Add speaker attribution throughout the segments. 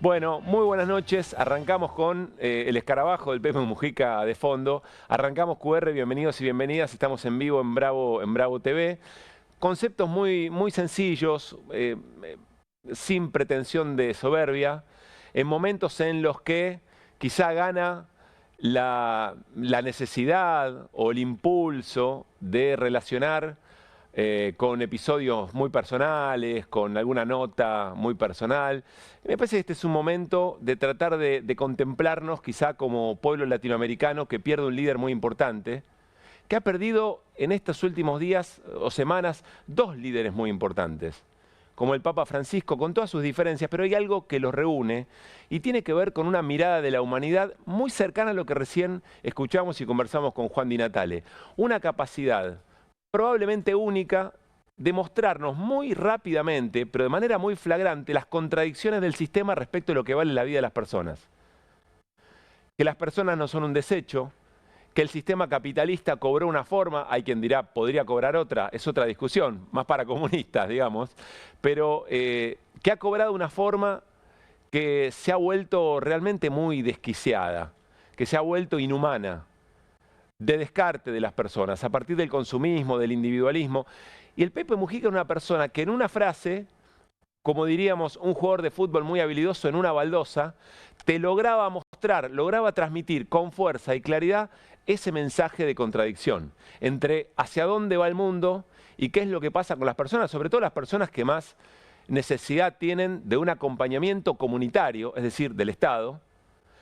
Speaker 1: Bueno, muy buenas noches. Arrancamos con el escarabajo del Pepe Mujica de fondo. Arrancamos QR, bienvenidos y bienvenidas. Estamos en vivo en Bravo TV. Conceptos muy sencillos, sin pretensión de soberbia, en momentos en los que quizá gana la necesidad o el impulso de relacionar con episodios muy personales, con alguna nota muy personal. Me parece que este es un momento de tratar de contemplarnos quizá como pueblo latinoamericano que pierde un líder muy importante, que ha perdido en estos últimos días o semanas dos líderes muy importantes, como el Papa Francisco, con todas sus diferencias, pero hay algo que los reúne y tiene que ver con una mirada de la humanidad muy cercana a lo que recién escuchamos y conversamos con Juan Di Natale. Una capacidad probablemente única de mostrarnos muy rápidamente, pero de manera muy flagrante, las contradicciones del sistema respecto a lo que vale la vida de las personas. Que las personas no son un desecho, que el sistema capitalista cobró una forma, hay quien dirá, podría cobrar otra, es otra discusión, más para comunistas, digamos, pero que ha cobrado una forma que se ha vuelto realmente muy desquiciada, que se ha vuelto inhumana, de descarte de las personas, a partir del consumismo, del individualismo. Y el Pepe Mujica es una persona que en una frase, como diríamos un jugador de fútbol muy habilidoso en una baldosa, te lograba mostrar, lograba transmitir con fuerza y claridad ese mensaje de contradicción entre hacia dónde va el mundo y qué es lo que pasa con las personas, sobre todo las personas que más necesidad tienen de un acompañamiento comunitario, es decir, del Estado,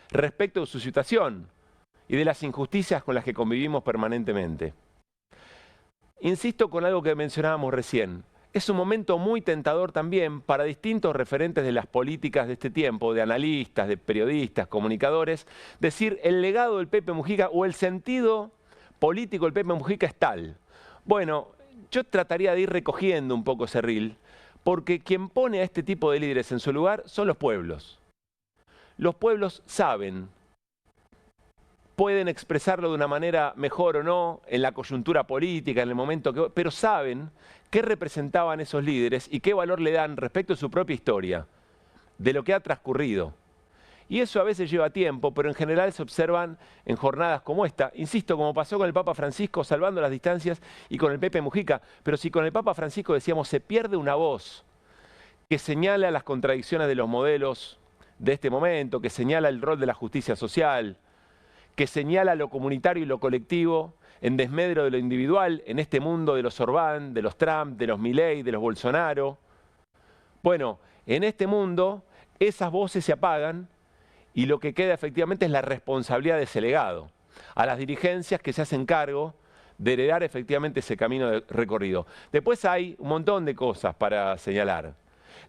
Speaker 1: respecto de su situación y de las injusticias con las que convivimos permanentemente. Insisto con algo que mencionábamos recién. Es un momento muy tentador también para distintos referentes de las políticas de este tiempo, de analistas, de periodistas, comunicadores, decir el legado del Pepe Mujica o el sentido político del Pepe Mujica es tal. Bueno, yo trataría de ir recogiendo un poco ese reel, porque quien pone a este tipo de líderes en su lugar son los pueblos. Los pueblos saben, pueden expresarlo de una manera mejor o no, en la coyuntura política, en el momento que... pero saben qué representaban esos líderes y qué valor le dan respecto a su propia historia, de lo que ha transcurrido. Y eso a veces lleva tiempo, pero en general se observan en jornadas como esta. Insisto, como pasó con el Papa Francisco, salvando las distancias, y con el Pepe Mujica. Pero si con el Papa Francisco decíamos, se pierde una voz que señala las contradicciones de los modelos de este momento, que señala el rol de la justicia social, que señala lo comunitario y lo colectivo en desmedro de lo individual en este mundo de los Orbán, de los Trump, de los Milei, de los Bolsonaro. Bueno, en este mundo esas voces se apagan y lo que queda efectivamente es la responsabilidad de ese legado, a las dirigencias que se hacen cargo de heredar efectivamente ese camino recorrido. Después hay un montón de cosas para señalar.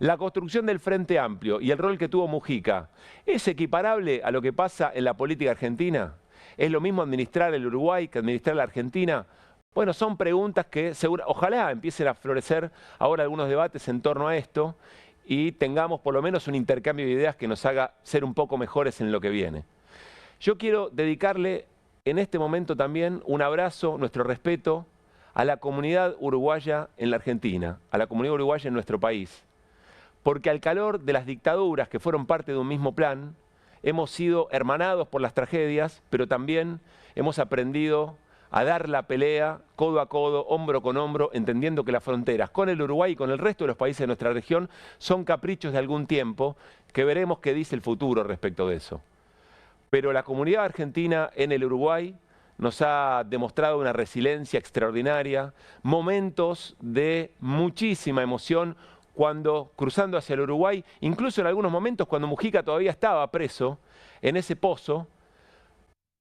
Speaker 1: La construcción del Frente Amplio y el rol que tuvo Mujica, ¿es equiparable a lo que pasa en la política argentina? ¿Es lo mismo administrar el Uruguay que administrar la Argentina? Bueno, son preguntas que ojalá empiecen a florecer ahora algunos debates en torno a esto y tengamos por lo menos un intercambio de ideas que nos haga ser un poco mejores en lo que viene. Yo quiero dedicarle en este momento también un abrazo, nuestro respeto a la comunidad uruguaya en la Argentina, a la comunidad uruguaya en nuestro país. Porque al calor de las dictaduras que fueron parte de un mismo plan, hemos sido hermanados por las tragedias, pero también hemos aprendido a dar la pelea codo a codo, hombro con hombro, entendiendo que las fronteras con el Uruguay y con el resto de los países de nuestra región son caprichos de algún tiempo, que veremos qué dice el futuro respecto de eso. Pero la comunidad argentina en el Uruguay nos ha demostrado una resiliencia extraordinaria, momentos de muchísima emoción cuando cruzando hacia el Uruguay, incluso en algunos momentos cuando Mujica todavía estaba preso en ese pozo,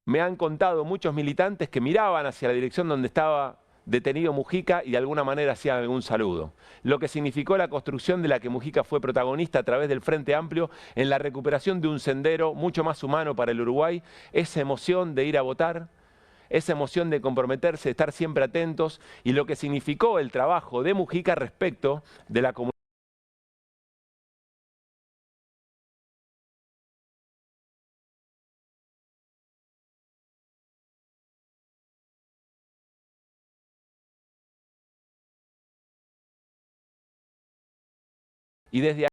Speaker 1: me han contado muchos militantes que miraban hacia la dirección donde estaba detenido Mujica y de alguna manera hacían algún saludo. Lo que significó la construcción de la que Mujica fue protagonista a través del Frente Amplio en la recuperación de un sendero mucho más humano para el Uruguay, esa emoción de ir a votar, esa emoción de comprometerse, de estar siempre atentos y lo que significó el trabajo de Mujica respecto de la comunidad. Y desde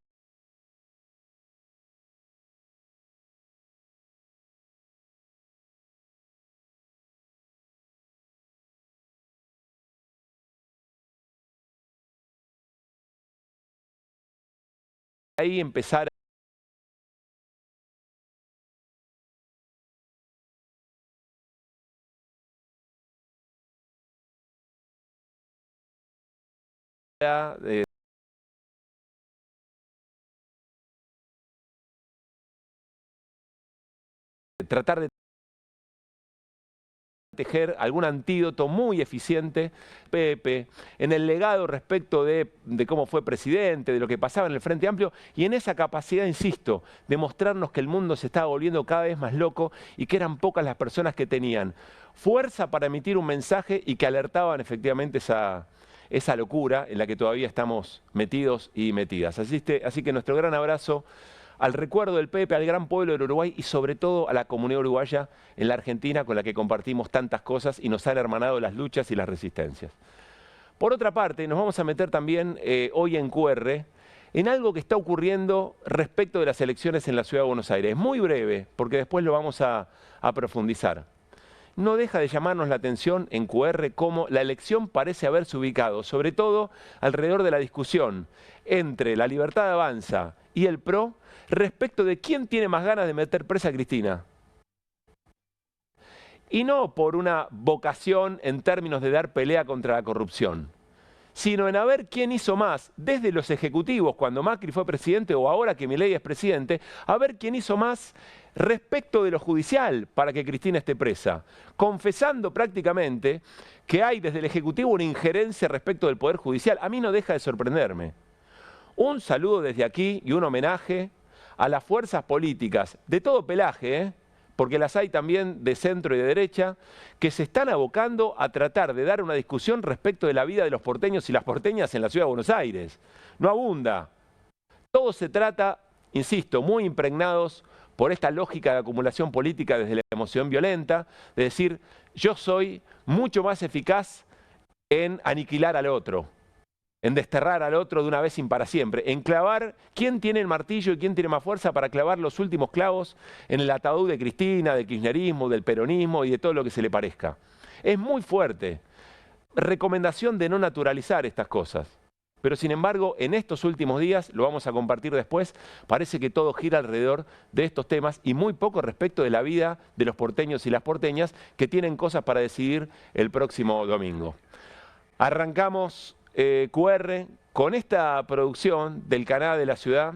Speaker 1: ahí empezar a tratar de tejer algún antídoto muy eficiente, Pepe, en el legado respecto de cómo fue presidente, de lo que pasaba en el Frente Amplio, y en esa capacidad, insisto, de mostrarnos que el mundo se estaba volviendo cada vez más loco y que eran pocas las personas que tenían fuerza para emitir un mensaje y que alertaban efectivamente esa locura en la que todavía estamos metidos y metidas. Así que nuestro gran abrazo al recuerdo del Pepe, al gran pueblo del Uruguay y sobre todo a la comunidad uruguaya en la Argentina con la que compartimos tantas cosas y nos han hermanado las luchas y las resistencias. Por otra parte, nos vamos a meter también hoy en QR en algo que está ocurriendo respecto de las elecciones en la Ciudad de Buenos Aires. Muy breve, porque después lo vamos a profundizar. No deja de llamarnos la atención en QR cómo la elección parece haberse ubicado, sobre todo alrededor de la discusión entre La Libertad Avanza y el PRO respecto de quién tiene más ganas de meter presa a Cristina. Y no por una vocación en términos de dar pelea contra la corrupción, sino en a ver quién hizo más, desde los ejecutivos, cuando Macri fue presidente o ahora que Milei es presidente, a ver quién hizo más respecto de lo judicial para que Cristina esté presa, confesando prácticamente que hay desde el Ejecutivo una injerencia respecto del Poder Judicial. A mí no deja de sorprenderme. Un saludo desde aquí y un homenaje a las fuerzas políticas de todo pelaje, porque las hay también de centro y de derecha, que se están abocando a tratar de dar una discusión respecto de la vida de los porteños y las porteñas en la Ciudad de Buenos Aires. No abunda. Todo se trata, insisto, muy impregnados por esta lógica de acumulación política desde la emoción violenta, de decir, yo soy mucho más eficaz en aniquilar al otro, en desterrar al otro de una vez y para siempre, en clavar quién tiene el martillo y quién tiene más fuerza para clavar los últimos clavos en el ataúd de Cristina, del kirchnerismo, del peronismo y de todo lo que se le parezca. Es muy fuerte. Recomendación de no naturalizar estas cosas. Pero sin embargo, en estos últimos días, lo vamos a compartir después, parece que todo gira alrededor de estos temas y muy poco respecto de la vida de los porteños y las porteñas que tienen cosas para decidir el próximo domingo. Arrancamos QR con esta producción del canal de la ciudad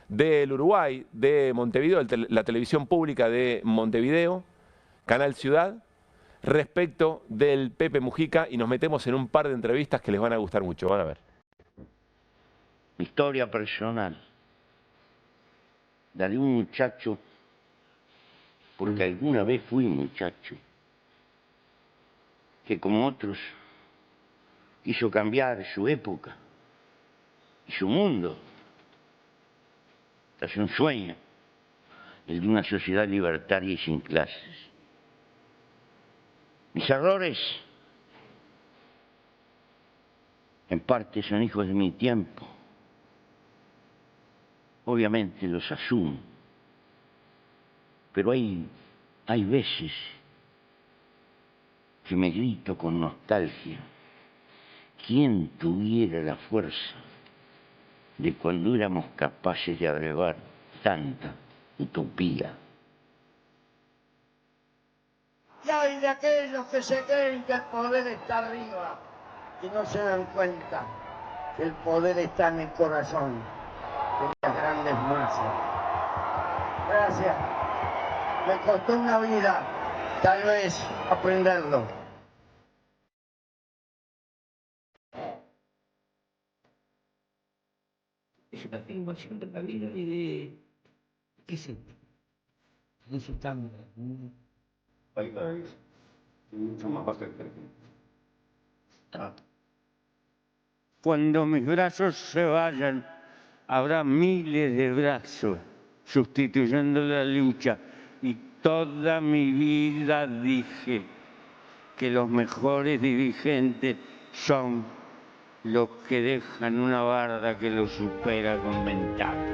Speaker 1: del Uruguay, de Montevideo, la televisión pública de Montevideo, Canal Ciudad, respecto del Pepe Mujica, y nos metemos en un par de entrevistas que les van a gustar mucho. Van a ver.
Speaker 2: Mi historia personal, la de un muchacho, porque alguna vez fui muchacho, que como otros quiso cambiar su época y su mundo. Es un sueño, el de una sociedad libertaria y sin clases. Mis errores, en parte, son hijos de mi tiempo. Obviamente los asumo, pero hay veces que me grito con nostalgia. ¿Quién tuviera la fuerza de cuando éramos capaces de abrevar tanta utopía?
Speaker 3: Y hay de aquellos que se creen que el poder está arriba y no se dan cuenta que el poder está en el corazón de las grandes masas. Gracias. Me costó una vida, tal vez, aprenderlo. Es una afirmación de la vida y de... ¿Qué sé? Disfrutando. Cuando mis brazos se vayan, habrá miles de brazos sustituyendo la lucha. Y toda mi vida dije que los mejores dirigentes son los que dejan una barda que los supera con ventaja.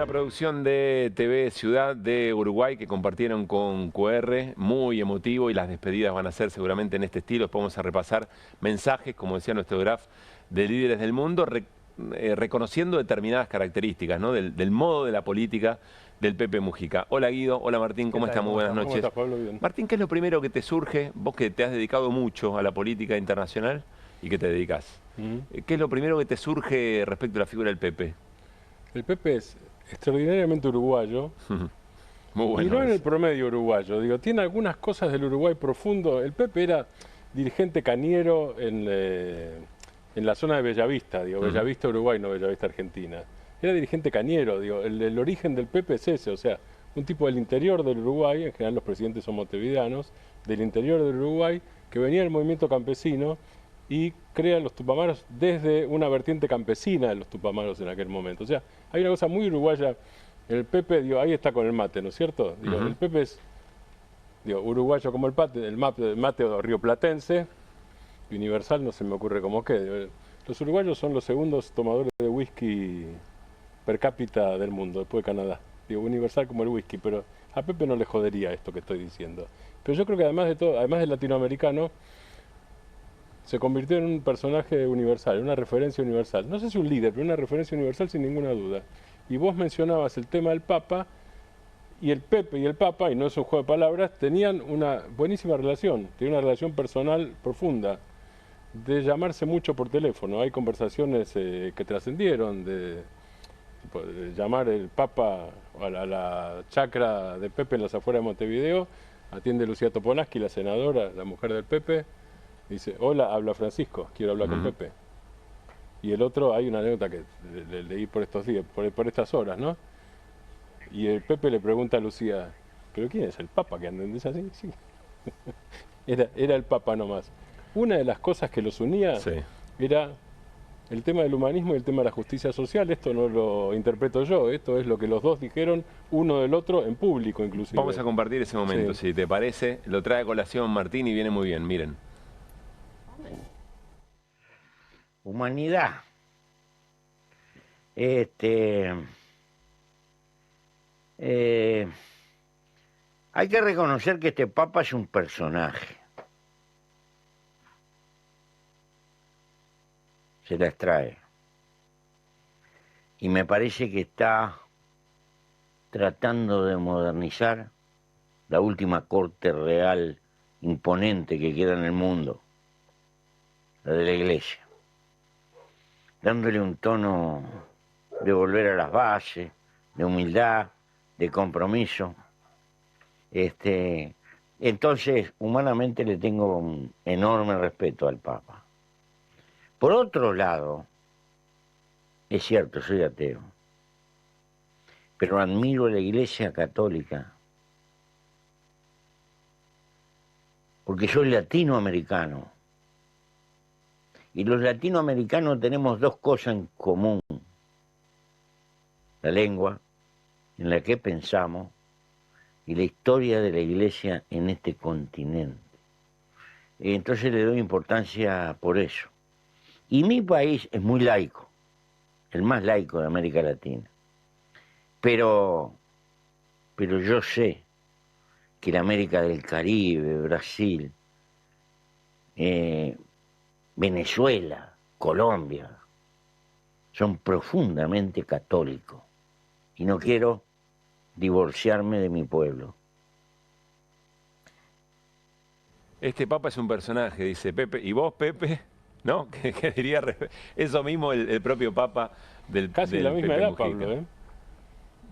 Speaker 1: producción de TV Ciudad de Uruguay que compartieron con QR, muy emotivo, y las despedidas van a ser seguramente en este estilo. Después vamos a repasar mensajes, como decía nuestro graph, de líderes del mundo, reconociendo determinadas características, ¿no? del modo de la política del Pepe Mujica. Hola Guido, hola Martín, ¿cómo estás? Muy buenas noches.
Speaker 4: ¿Cómo estás, Pablo? Bien.
Speaker 1: Martín, ¿qué es lo primero que te surge, vos que te has dedicado mucho a la política internacional y que te dedicas? ¿Qué es lo primero que te surge respecto a la figura del Pepe?
Speaker 4: El Pepe es extraordinariamente uruguayo,
Speaker 1: Muy bueno.
Speaker 4: y no en
Speaker 1: eso.
Speaker 4: el promedio uruguayo. Digo, tiene algunas cosas del Uruguay profundo. El Pepe era dirigente cañero en la zona de Bellavista, digo, Bellavista Uruguay, no Bellavista Argentina. Era dirigente cañero, digo, el origen del Pepe es ese, o sea, un tipo del interior del Uruguay, en general los presidentes son montevideanos, del interior del Uruguay, que venía del movimiento campesino y crea los Tupamaros desde una vertiente campesina de los Tupamaros en aquel momento. O sea, hay una cosa muy uruguaya. El Pepe, digo, ahí está con el mate, ¿no es cierto? Digo, el Pepe es, digo, uruguayo como el mate rioplatense, y universal no se me ocurre cómo quede. Los uruguayos son los segundos tomadores de whisky per cápita del mundo, después de Canadá. Digo, universal como el whisky, pero a Pepe no le jodería esto que estoy diciendo. Pero yo creo que además de todo, además del latinoamericano, se convirtió en un personaje universal, una referencia universal. No sé si un líder, pero una referencia universal sin ninguna duda. Y vos mencionabas el tema del Papa, y el Pepe y el Papa, y no es un juego de palabras, tenían una buenísima relación, tenían una relación personal profunda, de llamarse mucho por teléfono. Hay conversaciones que trascendieron, de llamar el Papa a la chacra de Pepe en las afueras de Montevideo, atiende Lucía Toponaski, la senadora, la mujer del Pepe, dice, hola, habla Francisco, quiero hablar con Pepe. Y el otro, hay una anécdota que leí por estos días, por estas horas, ¿no? Y el Pepe le pregunta a Lucía, ¿pero quién es el Papa que anda? ¿Es así? Sí. Era el Papa nomás. Una de las cosas que los unía era el tema del humanismo y el tema de la justicia social. Esto no lo interpreto yo, esto es lo que los dos dijeron uno del otro en público inclusive.
Speaker 1: Vamos a compartir ese momento, si te parece. Lo trae a colación Martín y viene muy bien, miren.
Speaker 2: Humanidad. Hay que reconocer que este Papa es un personaje. Se la extrae. Y me parece que está tratando de modernizar la última corte real imponente que queda en el mundo, la de la Iglesia, dándole un tono de volver a las bases, de humildad, de compromiso. Entonces, humanamente le tengo un enorme respeto al Papa. Por otro lado, es cierto, soy ateo, pero admiro a la Iglesia Católica porque soy latinoamericano. Y los latinoamericanos tenemos dos cosas en común. La lengua en la que pensamos y la historia de la Iglesia en este continente. Entonces le doy importancia por eso. Y mi país es muy laico, el más laico de América Latina. Pero yo sé que la América del Caribe, Brasil, Venezuela, Colombia, son profundamente católicos. Y no quiero divorciarme de mi pueblo.
Speaker 1: Este Papa es un personaje, dice Pepe. ¿Y vos, Pepe? ¿No? ¿Qué diría eso mismo el propio Papa del
Speaker 4: Casi la misma
Speaker 1: Pepe
Speaker 4: edad,
Speaker 1: Mujica?
Speaker 4: Pablo, ¿eh?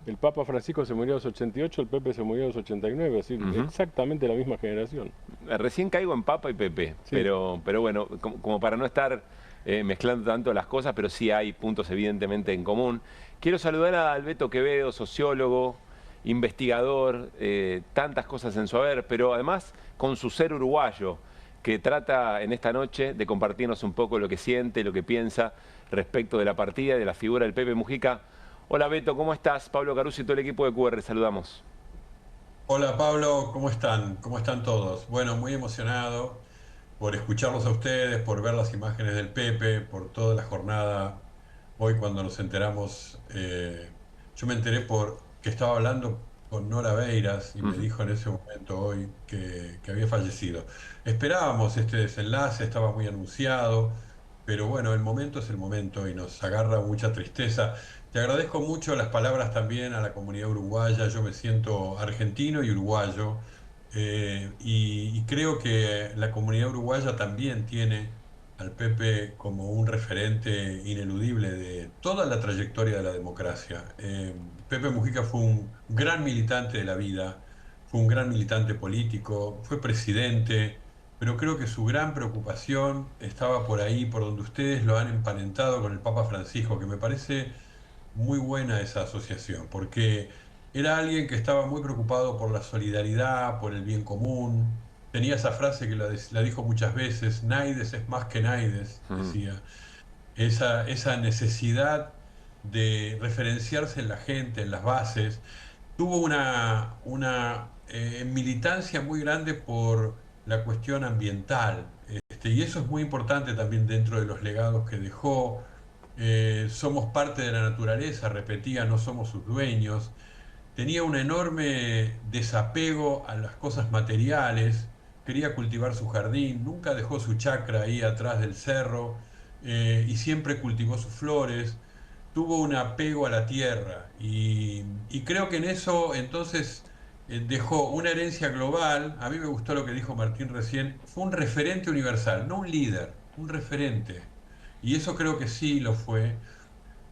Speaker 4: El Papa Francisco se murió a los 88, el Pepe se murió a los 89, así exactamente la misma generación.
Speaker 1: Recién caigo en Papa y Pepe,
Speaker 4: Sí.
Speaker 1: pero bueno, como para no estar mezclando tanto las cosas, pero sí hay puntos evidentemente en común. Quiero saludar a Alberto Quevedo, sociólogo, investigador, tantas cosas en su haber, pero además con su ser uruguayo, que trata en esta noche de compartirnos un poco lo que siente, lo que piensa respecto de la partida y de la figura del Pepe Mujica. Hola Beto, ¿cómo estás? Pablo Caruso y todo el equipo de QR, saludamos.
Speaker 5: Hola Pablo, ¿cómo están? ¿Cómo están todos? Bueno, muy emocionado por escucharlos a ustedes, por ver las imágenes del Pepe, por toda la jornada. Hoy cuando nos enteramos Yo me enteré por que estaba hablando con Nora Beiras y me dijo en ese momento hoy que había fallecido. Esperábamos este desenlace, estaba muy anunciado, pero bueno, el momento es el momento y nos agarra mucha tristeza. Te agradezco mucho las palabras también a la comunidad uruguaya. Yo me siento argentino y uruguayo, y creo que la comunidad uruguaya también tiene al Pepe como un referente ineludible de toda la trayectoria de la democracia. Pepe Mujica fue un gran militante de la vida, fue un gran militante político, fue presidente, pero creo que su gran preocupación estaba por ahí, por donde ustedes lo han emparentado con el Papa Francisco, que me parece muy buena esa asociación, porque era alguien que estaba muy preocupado por la solidaridad, por el bien común. Tenía esa frase que la dijo muchas veces: Naides es más que Naides, decía. Esa necesidad de referenciarse en la gente, en las bases. Tuvo una militancia muy grande por la cuestión ambiental, y eso es muy importante también dentro de los legados que dejó. Somos parte de la naturaleza, repetía, no somos sus dueños. Tenía un enorme desapego a las cosas materiales, quería cultivar su jardín, nunca dejó su chacra ahí atrás del cerro, y siempre cultivó sus flores. Tuvo un apego a la tierra y creo que en eso entonces dejó una herencia global. A mí me gustó lo que dijo Martín recién: fue un referente universal, no un líder, un referente. Y eso creo que sí lo fue.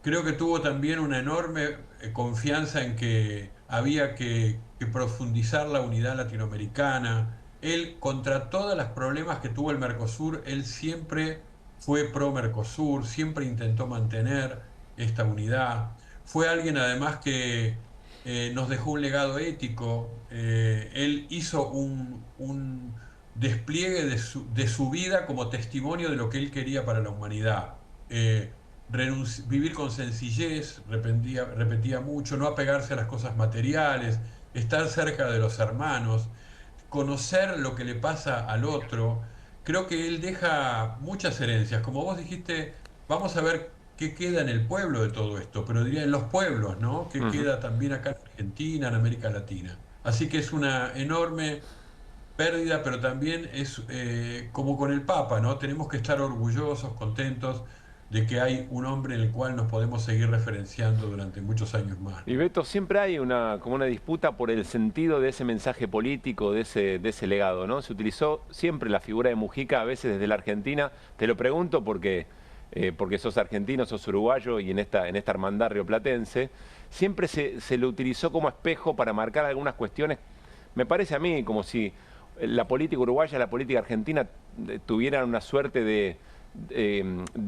Speaker 5: Creo que tuvo también una enorme confianza en que había que profundizar la unidad latinoamericana. Él, contra todos los problemas que tuvo el Mercosur, él siempre fue pro Mercosur, siempre intentó mantener esta unidad. Fue alguien además que nos dejó un legado ético. Él hizo un despliegue de su vida como testimonio de lo que él quería para la humanidad. Eh, Vivir con sencillez, repetía mucho, no apegarse a las cosas materiales, estar cerca de los hermanos, conocer lo que le pasa al otro. Creo que él deja muchas herencias. Como vos dijiste, vamos a ver qué queda en el pueblo de todo esto, pero diría en los pueblos, ¿no? ¿Qué queda también acá en Argentina, en América Latina? Así que es una enorme pérdida, pero también es como con el Papa, ¿no? Tenemos que estar orgullosos, contentos de que hay un hombre en el cual nos podemos seguir referenciando durante muchos años más,
Speaker 1: Y
Speaker 5: ¿no?
Speaker 1: Beto, siempre hay como una disputa por el sentido de ese mensaje político, de ese legado, ¿no? Se utilizó siempre la figura de Mujica, a veces desde la Argentina. Te lo pregunto porque sos argentino, sos uruguayo y en esta hermandad rioplatense, siempre se lo utilizó como espejo para marcar algunas cuestiones. Me parece a mí como si la política uruguaya y la política argentina tuvieran una suerte de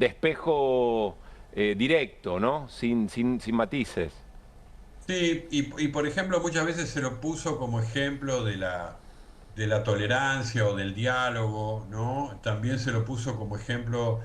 Speaker 1: espejo directo, ¿no? Sin matices.
Speaker 5: Sí, y por ejemplo, muchas veces se lo puso como ejemplo de la tolerancia o del diálogo, ¿no? También se lo puso como ejemplo.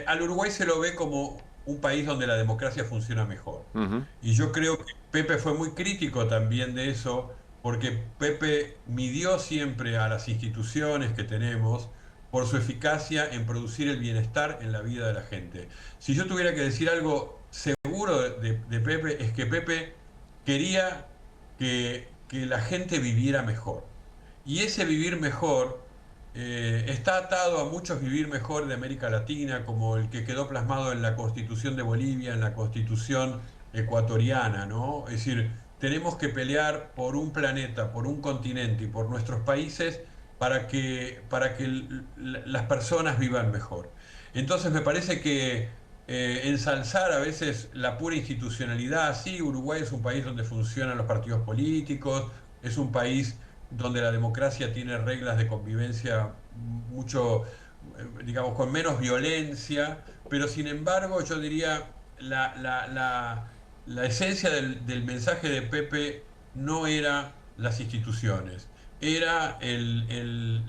Speaker 5: Al Uruguay se lo ve como un país donde la democracia funciona mejor.
Speaker 1: Ujú.
Speaker 5: Y yo creo que Pepe fue muy crítico también de eso, porque Pepe midió siempre a las instituciones que tenemos por su eficacia en producir el bienestar en la vida de la gente. Si yo tuviera que decir algo seguro de Pepe, es que Pepe quería que la gente viviera mejor. Y ese vivir mejor está atado a muchos vivir mejor de América Latina, como el que quedó plasmado en la Constitución de Bolivia, en la Constitución ecuatoriana, ¿no? Es decir, tenemos que pelear por un planeta, por un continente y por nuestros países para que las personas vivan mejor. Entonces me parece que ensalzar a veces la pura institucionalidad. Sí, Uruguay es un país donde funcionan los partidos políticos, es un país donde la democracia tiene reglas de convivencia mucho, digamos, con menos violencia, pero sin embargo yo diría la esencia del mensaje de Pepe no era las instituciones, era el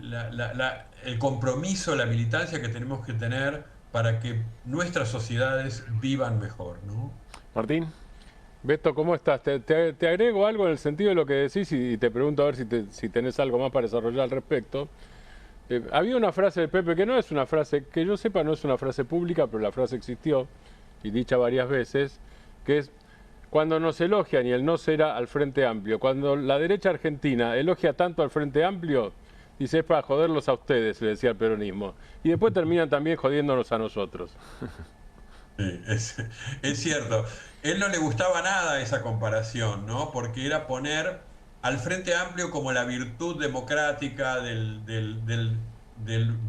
Speaker 5: compromiso, la militancia que tenemos que tener para que nuestras sociedades vivan mejor, ¿no?
Speaker 1: Martín.
Speaker 4: Beto, ¿cómo estás? Te agrego algo en el sentido de lo que decís y te pregunto a ver si tenés algo más para desarrollar al respecto. Había una frase de Pepe que no es una frase, que yo sepa no es una frase pública, pero la frase existió y dicha varias veces, que es: cuando nos elogian y el no será al Frente Amplio, cuando la derecha argentina elogia tanto al Frente Amplio, dice, es para joderlos a ustedes, le decía el peronismo. Y después terminan también jodiéndonos a nosotros.
Speaker 5: Sí, es cierto. Él no le gustaba nada esa comparación, ¿no? Porque era poner al Frente Amplio como la virtud democrática del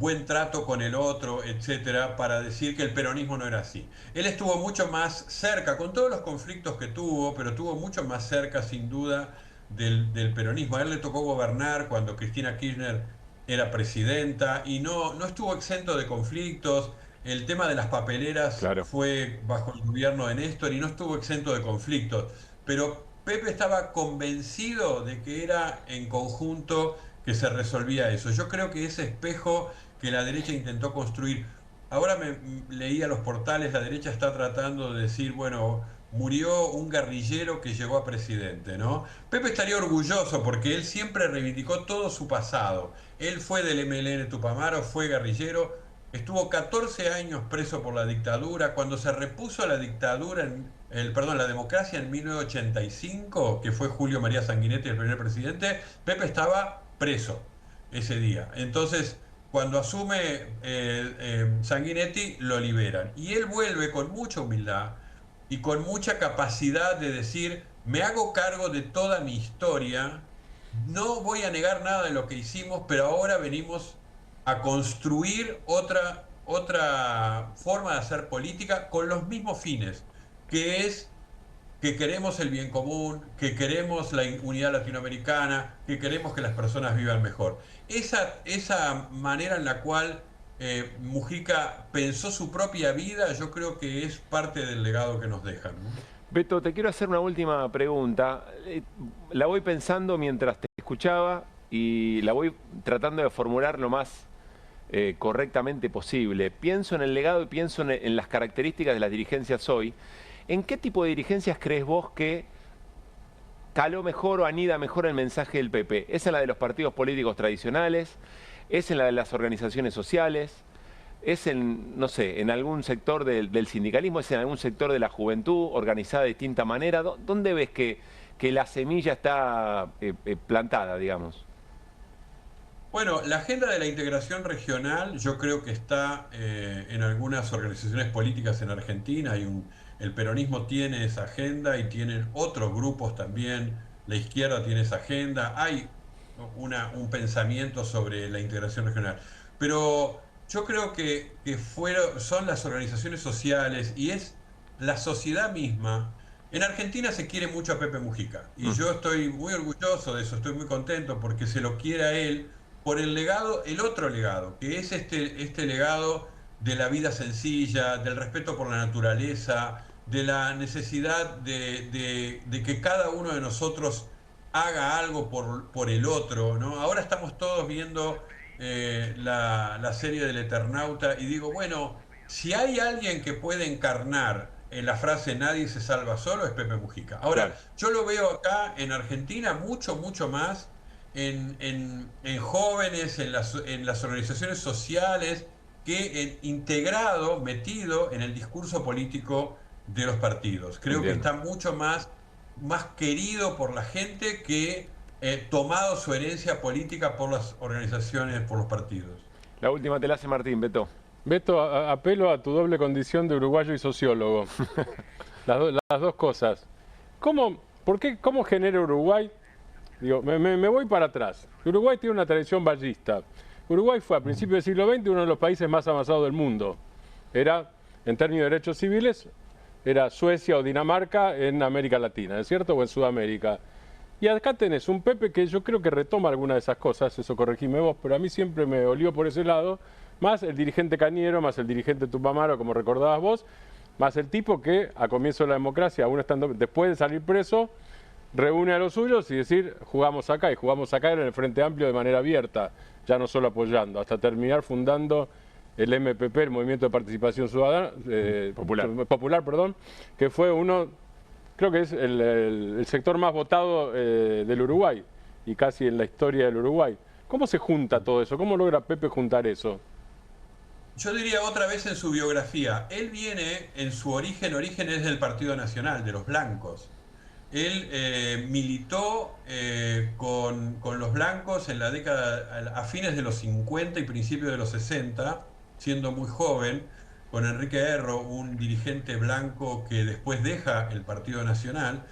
Speaker 5: buen trato con el otro, etcétera, para decir que el peronismo no era así. Él estuvo mucho más cerca, con todos los conflictos que tuvo, pero estuvo mucho más cerca, sin duda, del peronismo. A él le tocó gobernar cuando Cristina Kirchner era presidenta y no estuvo exento de conflictos. El tema de las papeleras
Speaker 1: Claro.
Speaker 5: fue bajo el gobierno de Néstor y no estuvo exento de conflictos. Pero Pepe estaba convencido de que era en conjunto que se resolvía eso. Yo creo que ese espejo que la derecha intentó construir, ahora leía los portales, la derecha está tratando de decir, bueno, murió un guerrillero que llegó a presidente, ¿no? Pepe estaría orgulloso porque él siempre reivindicó todo su pasado. Él fue del MLN Tupamaro, fue guerrillero, estuvo 14 años preso por la dictadura. Cuando se repuso la dictadura, la democracia en 1985, que fue Julio María Sanguinetti el primer presidente, Pepe estaba preso ese día. Entonces, cuando asume Sanguinetti, lo liberan. Y él vuelve con mucha humildad y con mucha capacidad de decir, me hago cargo de toda mi historia, no voy a negar nada de lo que hicimos, pero ahora venimos a construir otra forma de hacer política con los mismos fines, que es que queremos el bien común, que queremos la unidad latinoamericana, que queremos que las personas vivan mejor. Esa manera en la cual Mujica pensó su propia vida, yo creo que es parte del legado que nos dejan, ¿no?
Speaker 1: Beto, te quiero hacer una última pregunta. La voy pensando mientras te escuchaba y la voy tratando de formular lo más correctamente posible. Pienso en el legado y pienso en las características de las dirigencias hoy. ¿En qué tipo de dirigencias crees vos que caló mejor o anida mejor el mensaje del PP? ¿Es en la de los partidos políticos tradicionales? ¿Es en la de las organizaciones sociales? ¿Es en, no sé, en algún sector del sindicalismo? ¿Es en algún sector de la juventud organizada de distinta manera? ¿Dónde ves que la semilla está plantada, digamos?
Speaker 5: Bueno, la agenda de la integración regional yo creo que está en algunas organizaciones políticas en Argentina. El peronismo tiene esa agenda y tienen otros grupos también. La izquierda tiene esa agenda. Hay un pensamiento sobre la integración regional. Pero yo creo que son las organizaciones sociales y es la sociedad misma. En Argentina se quiere mucho a Pepe Mujica y yo estoy muy orgulloso de eso, estoy muy contento porque se lo quiere a él por el legado, el otro legado, que es este legado de la vida sencilla, del respeto por la naturaleza, de la necesidad de que cada uno de nosotros haga algo por el otro, ¿no? Ahora estamos todos viendo la serie del Eternauta y digo, bueno, si hay alguien que puede encarnar en la frase nadie se salva solo, es Pepe Mujica. Ahora,
Speaker 1: Claro.
Speaker 5: yo lo veo acá en Argentina mucho más en jóvenes, en las organizaciones sociales, que integrado, metido en el discurso político de los partidos. Creo que
Speaker 1: Entiendo.
Speaker 5: está mucho más querido por la gente que tomado su herencia política por las organizaciones, por los partidos.
Speaker 1: La última te la hace Martín, Beto.
Speaker 4: Beto, apelo a tu doble condición de uruguayo y sociólogo. Las dos cosas. ¿Cómo genera Uruguay? Digo, me voy para atrás. Uruguay tiene una tradición ballista. Uruguay fue a principios del siglo XX uno de los países más avanzados del mundo. Era, en términos de derechos civiles, era Suecia o Dinamarca en América Latina, ¿no es cierto? O en Sudamérica. Y acá tenés un Pepe que yo creo que retoma alguna de esas cosas, eso corregime vos, pero a mí siempre me olió por ese lado, más el dirigente Cañero, más el dirigente Tupamaro, como recordabas vos, más el tipo que a comienzo de la democracia, aún estando, después de salir preso, reúne a los suyos y decir, jugamos acá, y jugamos acá en el Frente Amplio de manera abierta, ya no solo apoyando, hasta terminar fundando el MPP, el Movimiento de Participación Ciudadana, Popular, perdón, que fue uno, creo que es el sector más votado del Uruguay, y casi en la historia del Uruguay. ¿Cómo se junta todo eso? ¿Cómo logra Pepe juntar eso?
Speaker 5: Yo diría otra vez en su biografía, él viene en su origen es del Partido Nacional, de los blancos. Él militó con los blancos en la década, a fines de los 50 y principios de los 60, siendo muy joven, con Enrique Erro, un dirigente blanco que después deja el Partido Nacional.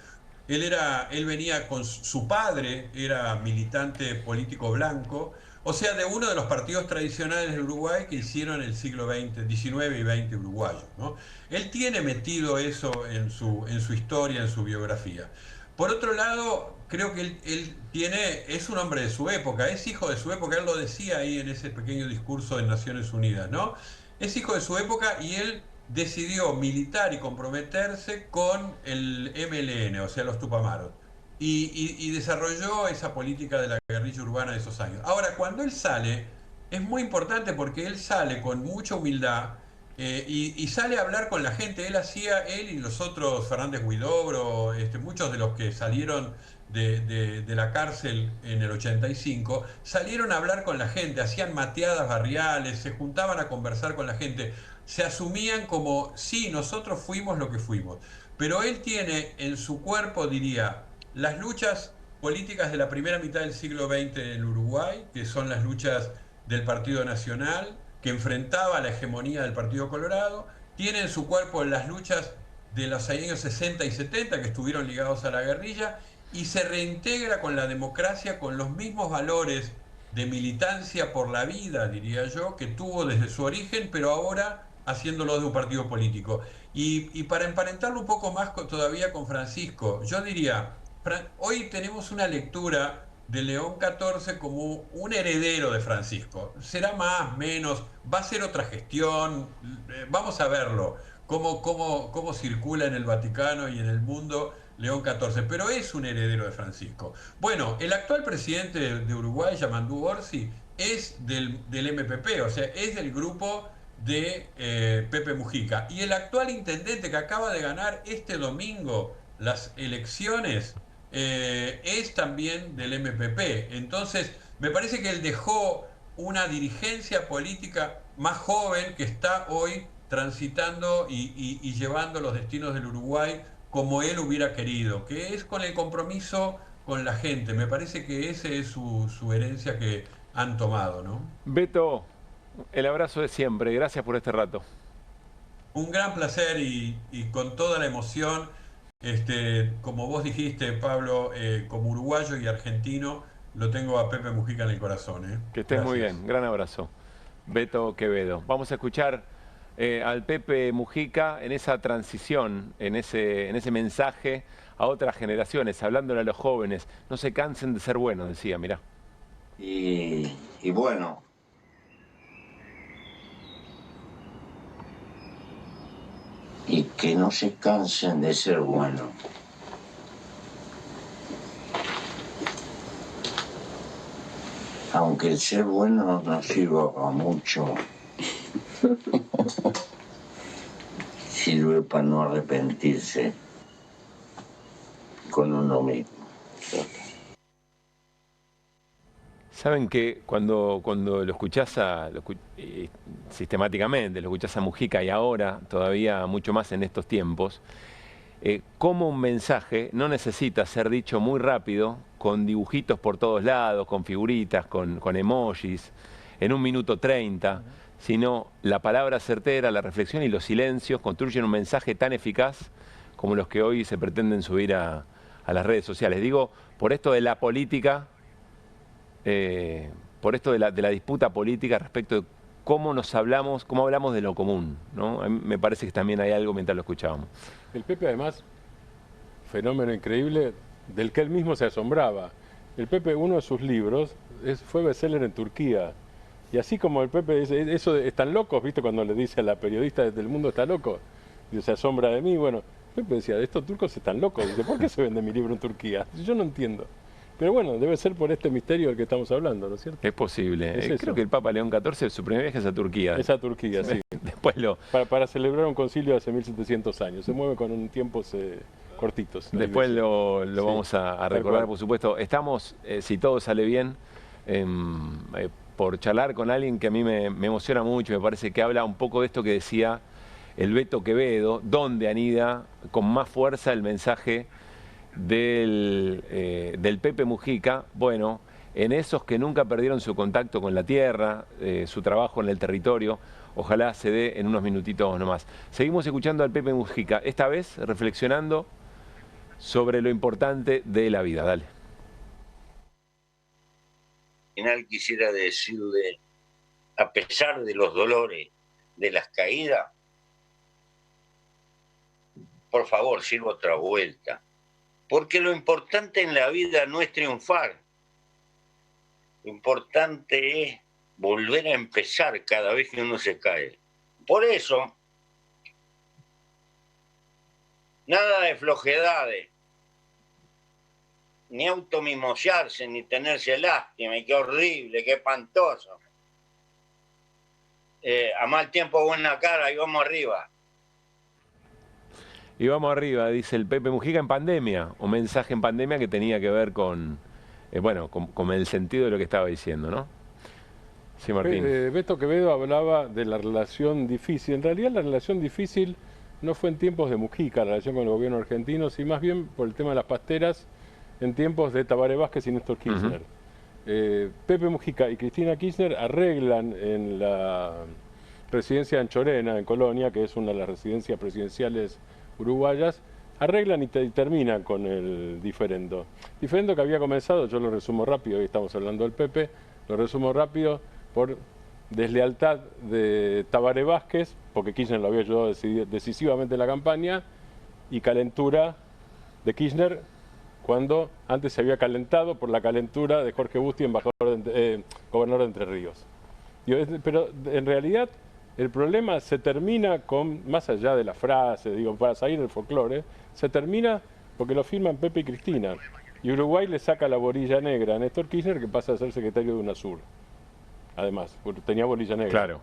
Speaker 5: Él venía con su padre, era militante político blanco, o sea, de uno de los partidos tradicionales de Uruguay que hicieron el siglo XX, XIX y XX uruguayo, ¿no? Él tiene metido eso en su historia, en su biografía. Por otro lado, creo que es un hombre de su época, es hijo de su época, él lo decía ahí en ese pequeño discurso en Naciones Unidas, ¿no? Es hijo de su época y él decidió militar y comprometerse con el MLN, o sea, los Tupamaros, y desarrolló esa política de la guerrilla urbana de esos años. Ahora, cuando él sale, es muy importante porque él sale con mucha humildad y sale a hablar con la gente. Él y los otros, Fernández Huidobro, muchos de los que salieron de la cárcel en el 85, salieron a hablar con la gente, hacían mateadas barriales, se juntaban a conversar con la gente, se asumían como, sí, nosotros fuimos lo que fuimos. Pero él tiene en su cuerpo, diría, las luchas políticas de la primera mitad del siglo XX en Uruguay, que son las luchas del Partido Nacional, que enfrentaba la hegemonía del Partido Colorado, tiene en su cuerpo las luchas de los años 60 y 70 que estuvieron ligados a la guerrilla y se reintegra con la democracia, con los mismos valores de militancia por la vida, diría yo, que tuvo desde su origen, pero ahora haciéndolo de un partido político. Y para emparentarlo un poco más todavía con Francisco, yo diría, hoy tenemos una lectura de León XIV como un heredero de Francisco. Será más, menos, va a ser otra gestión, vamos a verlo, cómo circula en el Vaticano y en el mundo León XIV, pero es un heredero de Francisco. Bueno, el actual presidente de Uruguay, Yamandú Orsi, es del MPP, o sea, es del grupo de Pepe Mujica. Y el actual intendente que acaba de ganar este domingo las elecciones es también del MPP. Entonces, me parece que él dejó una dirigencia política más joven que está hoy transitando y llevando los destinos del Uruguay como él hubiera querido, que es con el compromiso con la gente. Me parece que esa es su herencia que han tomado, ¿no?
Speaker 1: Beto, el abrazo de siempre. Gracias por este rato.
Speaker 5: Un gran placer y con toda la emoción, como vos dijiste, Pablo, como uruguayo y argentino, lo tengo a Pepe Mujica en el corazón, ¿eh?
Speaker 1: Que estés muy
Speaker 5: Gracias.
Speaker 1: bien. Gran abrazo. Beto Quevedo. Vamos a escuchar al Pepe Mujica en esa transición, en ese mensaje a otras generaciones, hablándole a los jóvenes. No se cansen de ser buenos, decía, mirá.
Speaker 2: Y bueno, y que no se cansen de ser buenos. Aunque el ser bueno no sirva a mucho, sirve para no arrepentirse con uno mismo.
Speaker 1: Saben que cuando lo escuchás sistemáticamente, lo escuchás a Mujica y ahora, todavía mucho más en estos tiempos, cómo un mensaje no necesita ser dicho muy rápido, con dibujitos por todos lados, con figuritas, con emojis, en 1 minuto 30, sino la palabra certera, la reflexión y los silencios construyen un mensaje tan eficaz como los que hoy se pretenden subir a las redes sociales. Digo, por esto de la política, por esto de la disputa política respecto de cómo hablamos de lo común, ¿no? A mí me parece que también hay algo mientras lo escuchábamos.
Speaker 4: El Pepe, además, fenómeno increíble del que él mismo se asombraba. El Pepe, uno de sus libros, fue bestseller en Turquía. Y así como el Pepe dice, eso están locos, ¿viste? Cuando le dice a la periodista del mundo está loco, y se asombra de mí. Bueno, Pepe decía, estos turcos están locos. Dice, ¿por qué se vende mi libro en Turquía? Yo no entiendo. Pero bueno, debe ser por este misterio del que estamos hablando, ¿no es cierto?
Speaker 1: Es posible.
Speaker 4: Es
Speaker 1: Creo que el Papa León XIV, su primer viaje es a Turquía.
Speaker 4: Es a Turquía, sí.
Speaker 1: Después
Speaker 4: Para celebrar un concilio hace 1700 años. Se mueve con tiempos cortitos.
Speaker 1: Después lo
Speaker 4: Sí,
Speaker 1: vamos a recordar, por supuesto. Estamos, si todo sale bien, por charlar con alguien que a mí me emociona mucho, me parece que habla un poco de esto que decía el Beto Quevedo, donde anida con más fuerza el mensaje del Pepe Mujica. Bueno, en esos que nunca perdieron su contacto con la tierra, su trabajo en el territorio. Ojalá se dé en unos minutitos nomás. Seguimos escuchando al Pepe Mujica, esta vez reflexionando sobre lo importante de la vida. Dale.
Speaker 2: Al final quisiera decirle, a pesar de los dolores, de las caídas, por favor, sirva otra vuelta. Porque lo importante en la vida no es triunfar. Lo importante es volver a empezar cada vez que uno se cae. Por eso, nada de flojedades, ni automimosearse, ni tenerse lástima, y qué horrible, qué espantoso. A mal tiempo, buena cara, y vamos arriba.
Speaker 1: Y vamos arriba, dice el Pepe Mujica en pandemia, un mensaje en pandemia que tenía que ver con, con el sentido de lo que estaba diciendo, ¿no? Sí, Martín.
Speaker 4: Beto Quevedo hablaba de la relación difícil. En realidad la relación difícil no fue en tiempos de Mujica, la relación con el gobierno argentino, sino más bien por el tema de las pasteras en tiempos de Tabaré Vázquez y Néstor Kirchner. Pepe Mujica y Cristina Kirchner arreglan en la residencia Anchorena, en Colonia, que es una de las residencias presidenciales uruguayas, arreglan y terminan con el diferendo. Diferendo que había comenzado, yo lo resumo rápido, hoy estamos hablando del Pepe, lo resumo rápido, por deslealtad de Tabaré Vázquez, porque Kirchner lo había ayudado decisivamente en la campaña, y calentura de Kirchner, cuando antes se había calentado por la calentura de Jorge Busti, gobernador de Entre Ríos. Pero en realidad el problema se termina con, más allá de la frase, digo, para salir del folclore, se termina porque lo firman Pepe y Cristina. Y Uruguay le saca la bolilla negra a Néstor Kirchner, que pasa a ser secretario de UNASUR. Además, tenía bolilla negra.
Speaker 1: Claro.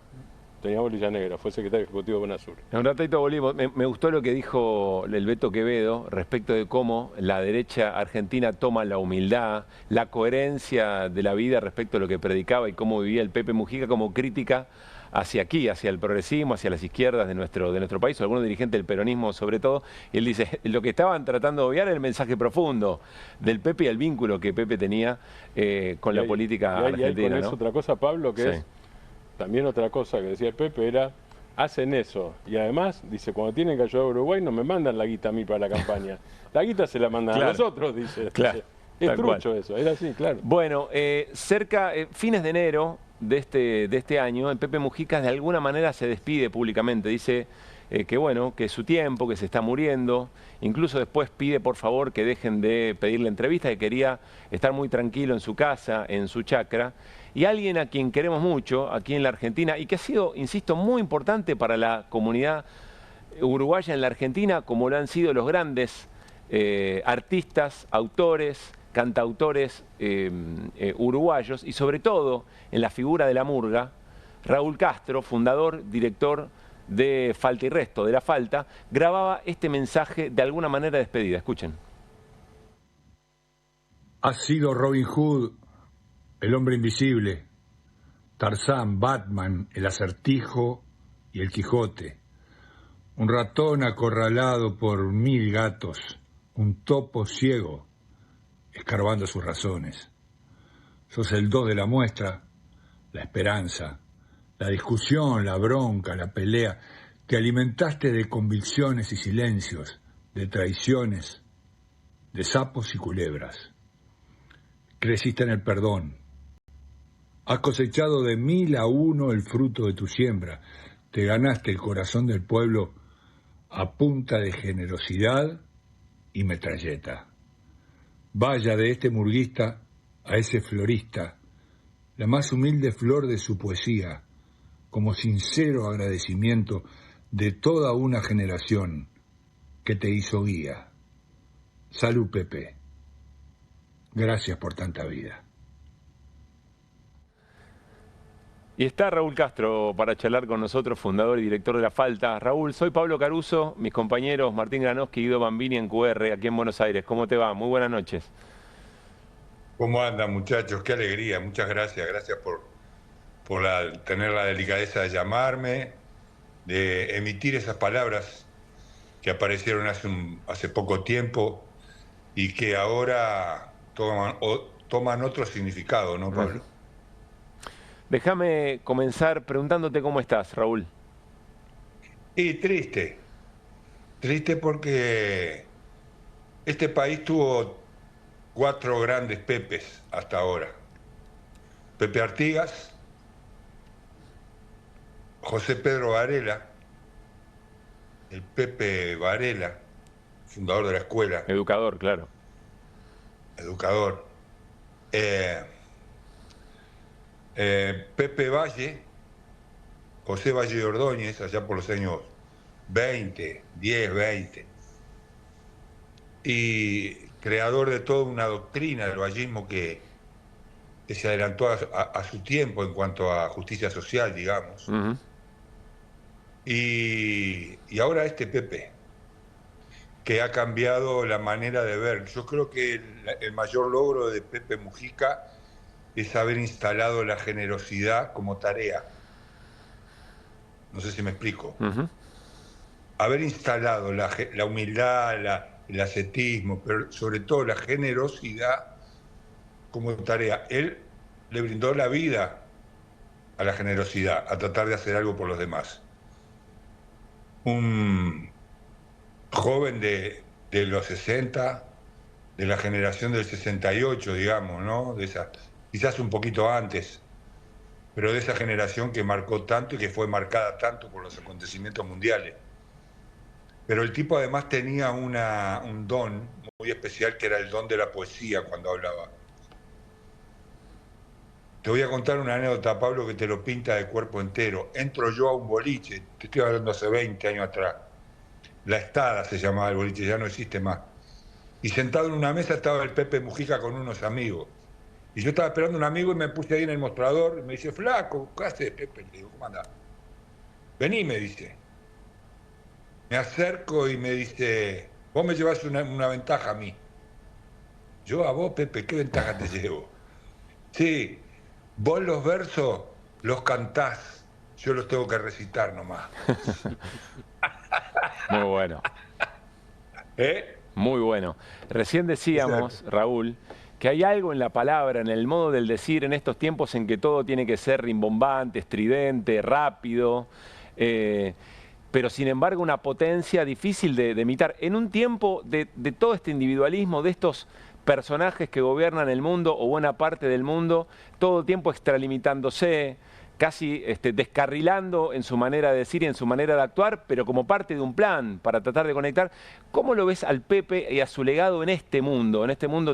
Speaker 4: Tenía bolilla negra, fue secretario ejecutivo de UNASUR.
Speaker 1: En un ratito volvimos. Me gustó lo que dijo el Beto Quevedo respecto de cómo la derecha argentina toma la humildad, la coherencia de la vida respecto a lo que predicaba y cómo vivía el Pepe Mujica como crítica hacia aquí, hacia el progresismo, hacia las izquierdas de nuestro país, o algunos dirigentes del peronismo sobre todo, y él dice, lo que estaban tratando de obviar era el mensaje profundo del Pepe y el vínculo que Pepe tenía con la política argentina.
Speaker 4: Y con eso otra cosa, Pablo, que
Speaker 1: sí.
Speaker 4: es también otra cosa que decía el Pepe, era, hacen eso, y además, dice, cuando tienen que ayudar a Uruguay no me mandan la guita a mí para la campaña, la guita se la mandan a nosotros, dice.
Speaker 1: Claro.
Speaker 4: Es trucho eso, era así, claro.
Speaker 1: Bueno, fines de enero de este año, el Pepe Mujica de alguna manera se despide públicamente, dice que bueno, que es su tiempo, que se está muriendo, incluso después pide por favor que dejen de pedirle entrevistas, que quería estar muy tranquilo en su casa, en su chacra, y alguien a quien queremos mucho aquí en la Argentina y que ha sido, insisto, muy importante para la comunidad uruguaya en la Argentina, como lo han sido los grandes artistas, autores, cantautores uruguayos, y sobre todo en la figura de la murga, Raúl Castro, fundador, director de Falta y Resto, de La Falta, grababa este mensaje de alguna manera de despedida. Escuchen.
Speaker 6: Has sido Robin Hood, el hombre invisible, Tarzán, Batman, el Acertijo y el Quijote, un ratón acorralado por 1000 gatos, un topo ciego, escarbando sus razones. Sos el 2 de la muestra, la esperanza, la discusión, la bronca, la pelea. Te alimentaste de convicciones y silencios, de traiciones, de sapos y culebras. Creciste en el perdón. Has cosechado de 1000 a 1 el fruto de tu siembra. Te ganaste el corazón del pueblo a punta de generosidad y metralleta. Vaya de este murguista a ese florista, la más humilde flor de su poesía, como sincero agradecimiento de toda una generación que te hizo guía. Salud, Pepe. Gracias por tanta vida.
Speaker 1: Y está Raúl Castro para charlar con nosotros, fundador y director de La Falta. Raúl, soy Pablo Caruso, mis compañeros Martín Granowski y Guido Bambini en QR, aquí en Buenos Aires. ¿Cómo te va? Muy buenas noches.
Speaker 7: ¿Cómo andan, muchachos? Qué alegría, muchas gracias. Gracias
Speaker 6: por tener la delicadeza de llamarme, de emitir esas palabras que aparecieron hace poco tiempo y que ahora toman otro significado, ¿no, Pablo?
Speaker 1: Déjame comenzar preguntándote cómo estás, Raúl.
Speaker 6: Y triste porque este país tuvo 4 grandes Pepes hasta ahora. Pepe Artigas, José Pedro Varela, el Pepe Varela, fundador de la escuela.
Speaker 1: Educador, claro.
Speaker 6: Educador. Pepe Valle, José Valle de Ordóñez, allá por los años 20, 10, 20. Y creador de toda una doctrina del vallismo que se adelantó a su tiempo en cuanto a justicia social, digamos.
Speaker 1: Uh-huh.
Speaker 6: Y ahora este Pepe, que ha cambiado la manera de ver. Yo creo que el mayor logro de Pepe Mujica es haber instalado la generosidad como tarea. No sé si me explico.
Speaker 1: Uh-huh.
Speaker 6: Haber instalado la humildad, el ascetismo, pero sobre todo la generosidad como tarea. Él le brindó la vida a la generosidad, a tratar de hacer algo por los demás. Un joven de los 60, de la generación del 68, digamos, ¿no? De esa, quizás un poquito antes, pero de esa generación que marcó tanto y que fue marcada tanto por los acontecimientos mundiales. Pero el tipo además tenía un don muy especial, que era el don de la poesía cuando hablaba. Te voy a contar una anécdota, Pablo, que te lo pinta de cuerpo entero. Entro yo a un boliche, te estoy hablando hace 20 años atrás. La Estada se llamaba el boliche, ya no existe más. Y sentado en una mesa estaba el Pepe Mujica con unos amigos. Y yo estaba esperando a un amigo y me puse ahí en el mostrador y me dice, flaco, ¿qué haces, Pepe? Le digo, ¿cómo andás? Vení, me dice. Me acerco y me dice, vos me llevas una ventaja a mí. Yo a vos, Pepe, ¿qué ventaja te llevo? Sí, vos los versos los cantás, yo los tengo que recitar nomás.
Speaker 1: Muy bueno.
Speaker 6: ¿Eh?
Speaker 1: Muy bueno. Recién decíamos,
Speaker 6: Exacto.
Speaker 1: Raúl, que hay algo en la palabra, en el modo del decir, en estos tiempos en que todo tiene que ser rimbombante, estridente, rápido, pero sin embargo una potencia difícil de imitar. En un tiempo de todo este individualismo, de estos personajes que gobiernan el mundo o buena parte del mundo, todo el tiempo extralimitándose, casi descarrilando en su manera de decir y en su manera de actuar, pero como parte de un plan para tratar de conectar. ¿Cómo lo ves al Pepe y a su legado en este mundo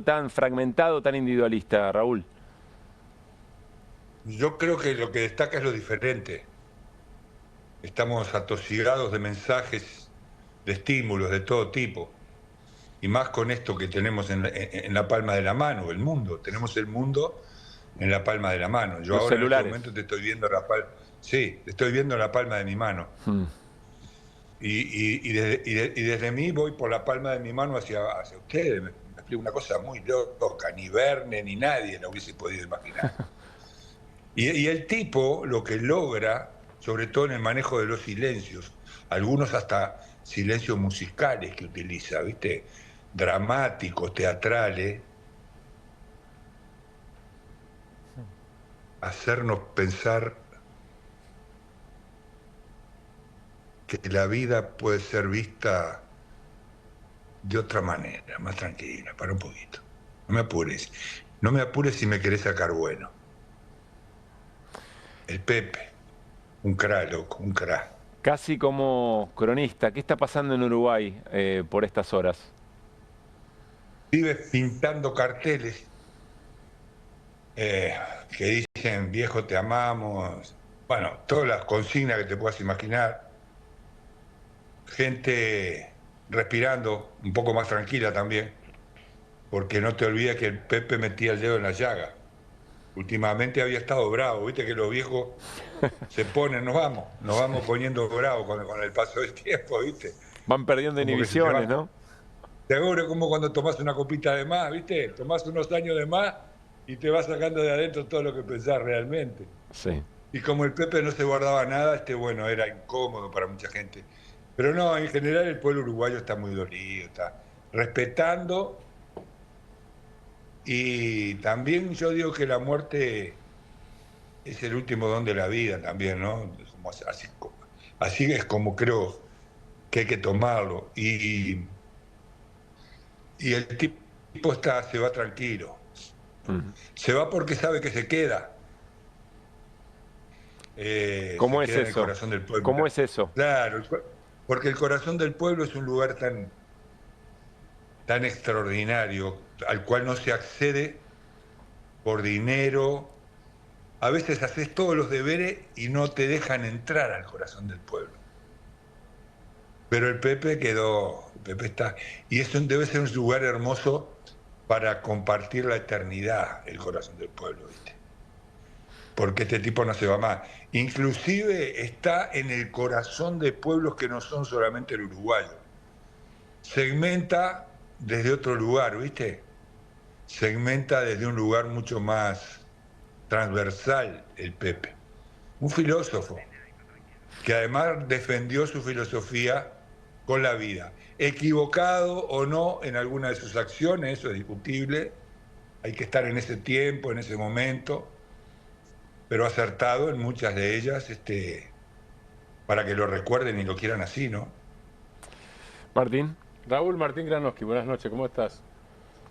Speaker 1: tan fragmentado, tan individualista, Raúl?
Speaker 6: Yo creo que lo que destaca es lo diferente. Estamos atosigados de mensajes, de estímulos de todo tipo. Y más con esto que tenemos en la palma de la mano, el mundo. Tenemos el mundo en la palma de la mano. Yo
Speaker 1: Los
Speaker 6: ahora
Speaker 1: celulares.
Speaker 6: en este momento te estoy viendo sí, te estoy viendo en la palma de mi mano. Y desde mí voy por la palma de mi mano hacia ustedes. Me explico una cosa muy loca. Ni Verne ni nadie lo hubiese podido imaginar. Y el tipo lo que logra, sobre todo en el manejo de los silencios, algunos hasta silencios musicales que utiliza, ¿viste? Dramáticos, teatrales, hacernos pensar que la vida puede ser vista de otra manera, más tranquila, para un poquito. No me apures. No me apures si me querés sacar bueno. El Pepe, un crack, loco, un crack.
Speaker 1: Casi como cronista, ¿qué está pasando en Uruguay por estas horas?
Speaker 6: Vive pintando carteles que dicen, viejo, te amamos. Bueno, todas las consignas que te puedas imaginar. Gente respirando un poco más tranquila también, porque no te olvides que el Pepe metía el dedo en la llaga. Últimamente había estado bravo, viste que los viejos se ponen, nos vamos poniendo bravos con el paso del tiempo, viste.
Speaker 1: Van perdiendo
Speaker 6: Como
Speaker 1: inhibiciones, ¿no?
Speaker 6: Seguro, como cuando tomás una copita de más, viste, tomás unos años de más y te vas sacando de adentro todo lo que pensás realmente.
Speaker 1: Sí.
Speaker 6: y como el Pepe no se guardaba nada, bueno, era incómodo para mucha gente. Pero no, en general el pueblo uruguayo está muy dolido, está respetando, y también yo digo que la muerte es el último don de la vida también, ¿no? Así es como creo que hay que tomarlo. Y el tipo se va tranquilo. Se va porque sabe que se queda.
Speaker 1: ¿Cómo
Speaker 6: Se
Speaker 1: es
Speaker 6: queda en el
Speaker 1: eso?
Speaker 6: corazón del pueblo.
Speaker 1: ¿Cómo es eso?
Speaker 6: Claro, porque el corazón del pueblo es un lugar tan extraordinario, al cual no se accede por dinero. A veces haces todos los deberes y no te dejan entrar al corazón del pueblo. Pero el Pepe quedó, el Pepe está, y eso debe ser un lugar hermoso para compartir la eternidad, el corazón del pueblo, ¿viste? Porque este tipo no se va más. Inclusive está en el corazón de pueblos que no son solamente el uruguayo. Segmenta desde otro lugar, ¿viste? Segmenta desde un lugar mucho más transversal el Pepe. Un filósofo que además defendió su filosofía con la vida. Equivocado o no en alguna de sus acciones, eso es discutible, hay que estar en ese tiempo, en ese momento, pero acertado en muchas de ellas, para que lo recuerden y lo quieran así, ¿no?
Speaker 1: Martín.
Speaker 4: Raúl Martín Granowski, buenas noches, ¿cómo estás?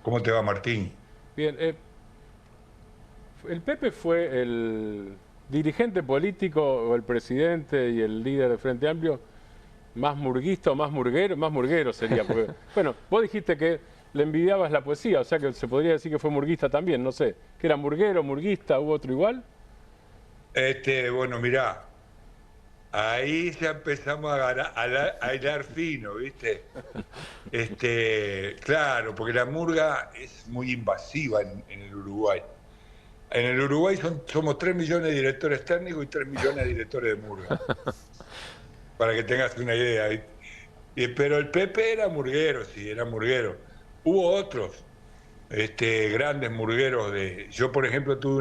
Speaker 6: ¿Cómo te va, Martín?
Speaker 4: Bien, el Pepe fue el dirigente político o el presidente y el líder del Frente Amplio más murguista o más murguero sería. Porque, bueno, vos dijiste que le envidiabas la poesía, o sea que se podría decir que fue murguista también, no sé. ¿Que era murguero, murguista, hubo otro igual?
Speaker 6: Bueno, mirá, ahí ya empezamos a hilar fino, ¿viste? Claro, porque la murga es muy invasiva en el Uruguay. En el Uruguay somos 3 millones de directores técnicos y 3 millones de directores de murga. Para que tengas una idea, ¿viste? Pero el Pepe era murguero, sí, era murguero. Hubo otros grandes murgueros. Yo, por ejemplo, tengo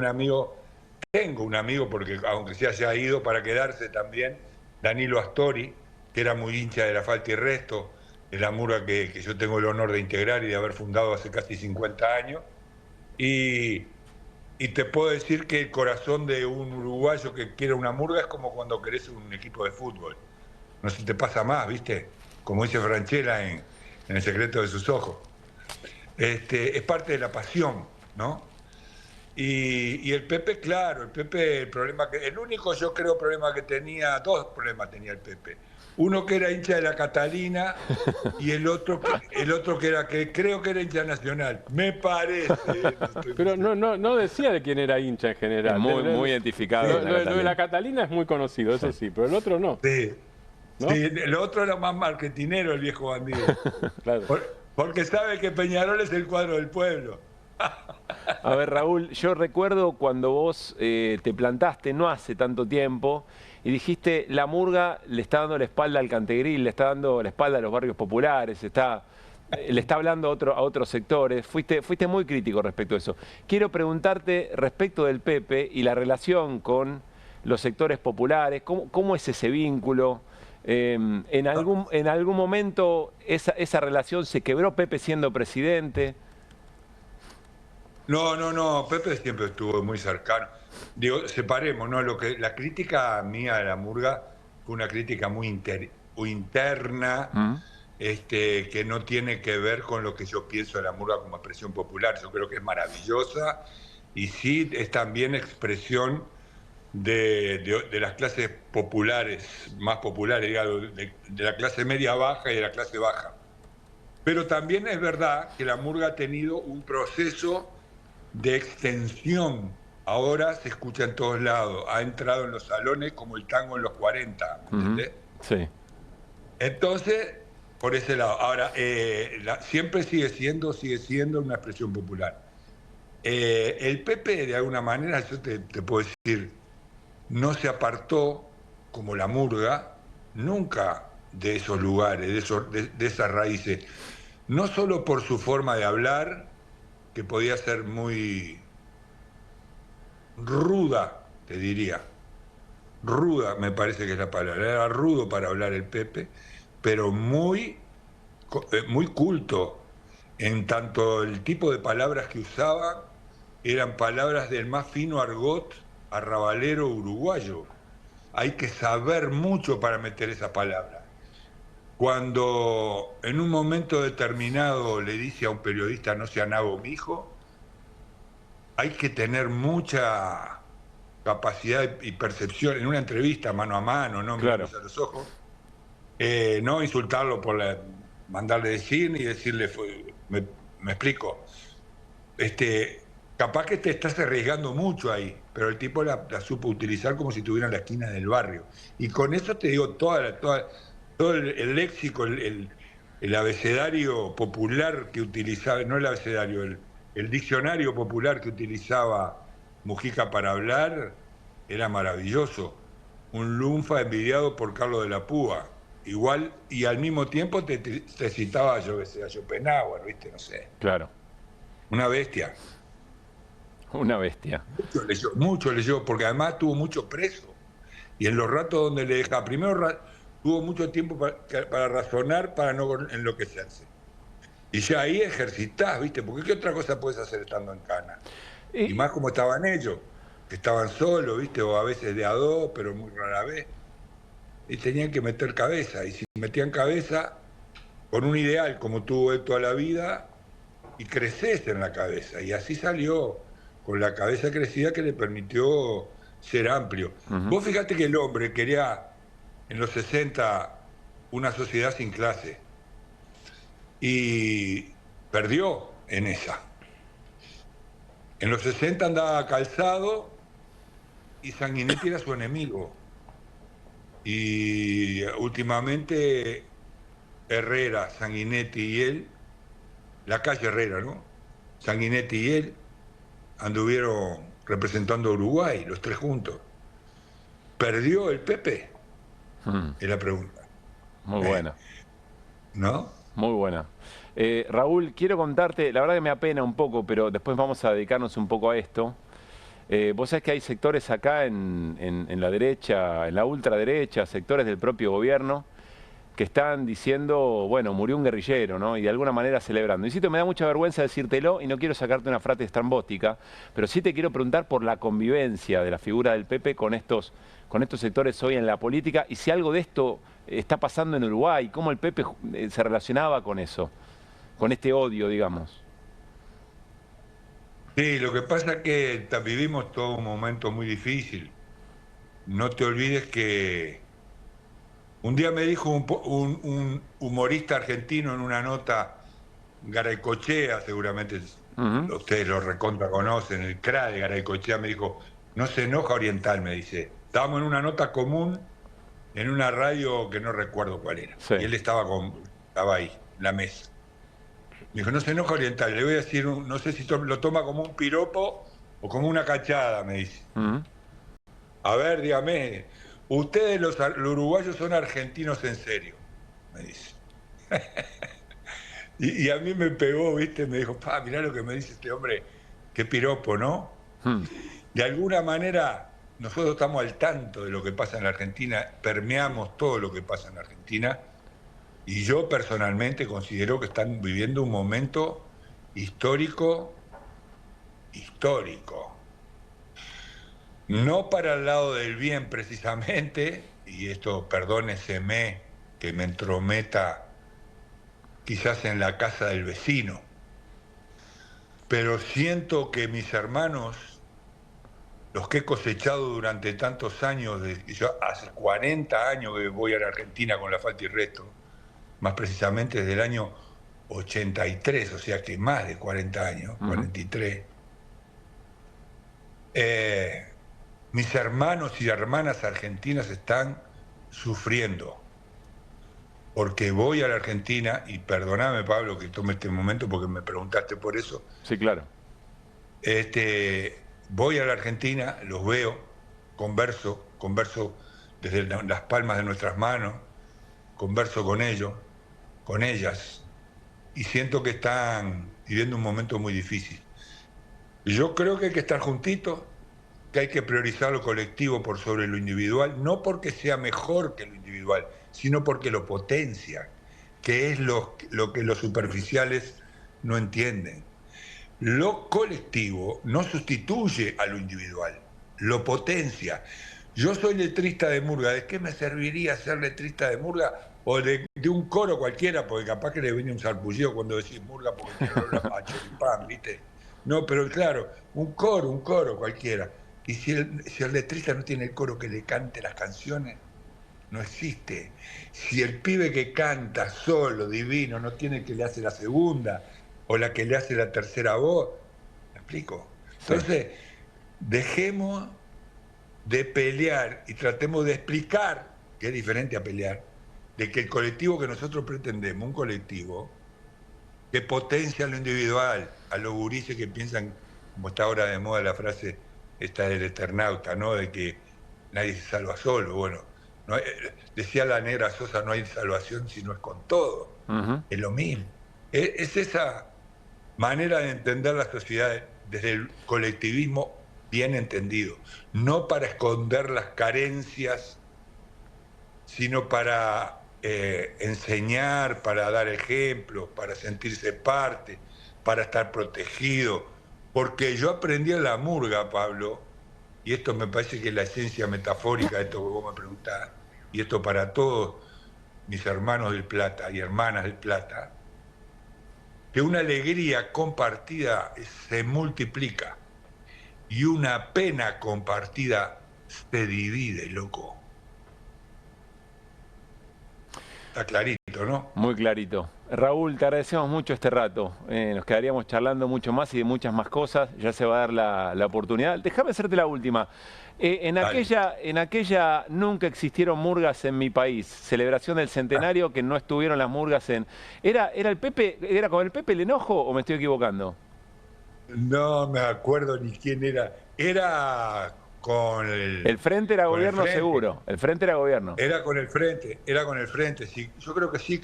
Speaker 6: un amigo, porque aunque se haya ido para quedarse también, Danilo Astori, que era muy hincha de La Falta y Resto, de la murga que yo tengo el honor de integrar y de haber fundado hace casi 50 años. Y te puedo decir que el corazón de un uruguayo que quiere una murga es como cuando querés un equipo de fútbol. No se te pasa más, ¿viste? Como dice Franchella en El secreto de sus ojos. Es parte de la pasión, ¿no? Y el Pepe, claro, el único, yo creo, problema que tenía, dos problemas tenía el Pepe. Uno que era hincha de la Catalina y el otro que creo que era hincha Nacional. Me parece.
Speaker 4: Pero no decía de quién era hincha en general.
Speaker 1: Es muy identificado.
Speaker 4: Lo de la Catalina es muy conocido, eso sí, pero el otro no.
Speaker 6: Sí.
Speaker 4: ¿No?
Speaker 6: Sí, el otro era más marketinero, el viejo bandido.
Speaker 4: Claro.
Speaker 6: Porque sabe que Peñarol es el cuadro del pueblo.
Speaker 1: A ver, Raúl, yo recuerdo cuando vos te plantaste no hace tanto tiempo y dijiste, la murga le está dando la espalda al Cantegril, le está dando la espalda a los barrios populares, le está hablando a otros sectores. Fuiste muy crítico respecto a eso. Quiero preguntarte respecto del Pepe y la relación con los sectores populares, ¿cómo es ese vínculo? ¿En algún momento esa relación se quebró, Pepe siendo presidente?
Speaker 6: No, Pepe siempre estuvo muy cercano. Digo, separemos, ¿no? La crítica mía de la murga fue una crítica muy interna, que no tiene que ver con lo que yo pienso de la murga como expresión popular. Yo creo que es maravillosa y sí es también expresión de las clases populares, más populares, digamos, de la clase media baja y de la clase baja. Pero también es verdad que la murga ha tenido un proceso de extensión. Ahora se escucha en todos lados. Ha entrado en los salones como el tango en los 40, ¿entendés?
Speaker 1: Sí.
Speaker 6: Entonces, por ese lado. Ahora, siempre sigue siendo una expresión popular. El Pepe, de alguna manera, yo te puedo decir, no se apartó, como la murga, nunca de esos lugares, de esas raíces. No solo por su forma de hablar, que podía ser muy ruda, te diría, ruda, me parece que es la palabra, era rudo para hablar el Pepe, pero muy culto, en tanto el tipo de palabras que usaba eran palabras del más fino argot arrabalero uruguayo. Hay que saber mucho para meter esa palabra. Cuando en un momento determinado le dice a un periodista no sea nabo mijo, hay que tener mucha capacidad y percepción en una entrevista mano a mano, no
Speaker 1: Claro.
Speaker 6: mirándose a los ojos, no insultarlo por mandarle decir ni decirle, me explico, capaz que te estás arriesgando mucho ahí, pero el tipo la supo utilizar como si estuviera en la esquina del barrio. Y con eso te digo, todo el léxico, el abecedario popular que utilizaba, no el abecedario, el diccionario popular que utilizaba Mujica para hablar, era maravilloso. Un lunfa envidiado por Carlos de la Púa. Igual, y al mismo tiempo te citaba, yo que sé, a Schopenhauer, ¿viste? No sé.
Speaker 1: Claro.
Speaker 6: Una bestia.
Speaker 1: Una bestia.
Speaker 6: Mucho leyó, porque además tuvo mucho preso. Y en los ratos donde le deja, primero tuvo mucho tiempo para razonar, para no enloquecerse. Y ya ahí ejercitás, ¿viste? Porque ¿qué otra cosa puedes hacer estando en cana? Y más como estaban ellos, que estaban solos, ¿viste? O a veces de a dos, pero muy rara vez. Y tenían que meter cabeza. Y si metían cabeza, con un ideal como tuvo él toda la vida, y creces en la cabeza. Y así salió, con la cabeza crecida que le permitió ser amplio. Vos fíjate que el hombre quería, en los 60, una sociedad sin clase. Y perdió en esa. En los 60 andaba calzado y Sanguinetti era su enemigo. Y últimamente Herrera, Sanguinetti y él, la calle Herrera, ¿no? Sanguinetti y él anduvieron representando a Uruguay, los tres juntos. ¿Perdió el Pepe? Es la pregunta.
Speaker 1: Muy buena.
Speaker 6: ¿No?
Speaker 1: Muy buena. Raúl, quiero contarte, la verdad que me apena un poco, pero después vamos a dedicarnos un poco a esto. Vos sabés que hay sectores acá en la derecha, en la ultraderecha, sectores del propio gobierno, que están diciendo, bueno, murió un guerrillero, ¿no? Y de alguna manera celebrando. Insisto, me da mucha vergüenza decírtelo y no quiero sacarte una frase estrambótica, pero sí te quiero preguntar por la convivencia de la figura del Pepe con estos sectores hoy en la política y si algo de esto está pasando en Uruguay, cómo el Pepe se relacionaba con eso, con este odio, digamos.
Speaker 6: Sí, lo que pasa es que vivimos todo un momento muy difícil. No te olvides que un día me dijo un humorista argentino en una nota, Garaycochea, seguramente ustedes lo recontra conocen, el CRA de Garaycochea, me dijo, no se enoja Oriental, me dice. Estábamos en una nota común en una radio que no recuerdo cuál era.
Speaker 1: Sí.
Speaker 6: Y él estaba ahí, en la mesa. Me dijo, no se enoja Oriental, le voy a decir, no sé si lo toma como un piropo o como una cachada, me dice. A ver, dígame, ustedes los uruguayos son argentinos en serio, me dice. y a mí me pegó, ¿viste? Me dijo, mirá lo que me dice este hombre, qué piropo, ¿no? De alguna manera, nosotros estamos al tanto de lo que pasa en la Argentina, permeamos todo lo que pasa en la Argentina, y yo personalmente considero que están viviendo un momento histórico. No para el lado del bien precisamente, y esto perdóneseme que me entrometa quizás en la casa del vecino, pero siento que mis hermanos, los que he cosechado durante tantos años, yo hace 40 años que voy a la Argentina con la falta y resto, más precisamente desde el año 83, o sea que más de 40 años, 43. Mis hermanos y hermanas argentinas están sufriendo, porque voy a la Argentina, y perdóname Pablo que tome este momento porque me preguntaste por eso.
Speaker 1: Sí, claro.
Speaker 6: Voy a la Argentina, los veo, converso desde las palmas de nuestras manos, converso con ellos, con ellas, y siento que están viviendo un momento muy difícil. Yo creo que hay que estar juntitos, que hay que priorizar lo colectivo por sobre lo individual, no porque sea mejor que lo individual, sino porque lo potencia, que es lo que los superficiales no entienden. Lo colectivo no sustituye a lo individual, lo potencia. Yo soy letrista de murga, ¿de qué me serviría ser letrista de murga? O de un coro cualquiera, porque capaz que le viene un sarpullido cuando decís murga porque tiene olor a choripán, ¿viste? No, pero claro, un coro cualquiera. Y si el letrista no tiene el coro que le cante las canciones, no existe. Si el pibe que canta solo, divino, no tiene el que le hace la segunda o la que le hace la tercera voz, ¿me explico? Entonces, dejemos de pelear y tratemos de explicar, que es diferente a pelear, de que el colectivo que nosotros pretendemos, un colectivo que potencia lo individual, a los gurises que piensan, como está ahora de moda la frase esta del Eternauta, ¿no? De que nadie se salva solo. Bueno, no hay, decía la negra Sosa, no hay salvación si no es con todo. Es lo mismo. Es esa manera de entender la sociedad desde el colectivismo bien entendido, no para esconder las carencias, sino para enseñar, para dar ejemplo, para sentirse parte, para estar protegido. Porque yo aprendí en la murga, Pablo, y esto me parece que es la esencia metafórica de esto que vos me preguntás, y esto para todos mis hermanos del Plata y hermanas del Plata, que una alegría compartida se multiplica y una pena compartida se divide, loco. Está clarito, ¿no?
Speaker 1: Muy clarito. Raúl, te agradecemos mucho este rato. Nos quedaríamos charlando mucho más y de muchas más cosas. Ya se va a dar la oportunidad. Déjame hacerte la última. En aquella nunca existieron murgas en mi país. Celebración del centenario que no estuvieron las murgas en... ¿Era el Pepe, era con el Pepe el enojo o me estoy equivocando?
Speaker 6: No me acuerdo ni quién era. Era con
Speaker 1: el Frente era gobierno
Speaker 6: frente.
Speaker 1: Seguro. El Frente era gobierno.
Speaker 6: Era con el Frente, sí. Yo creo que sí,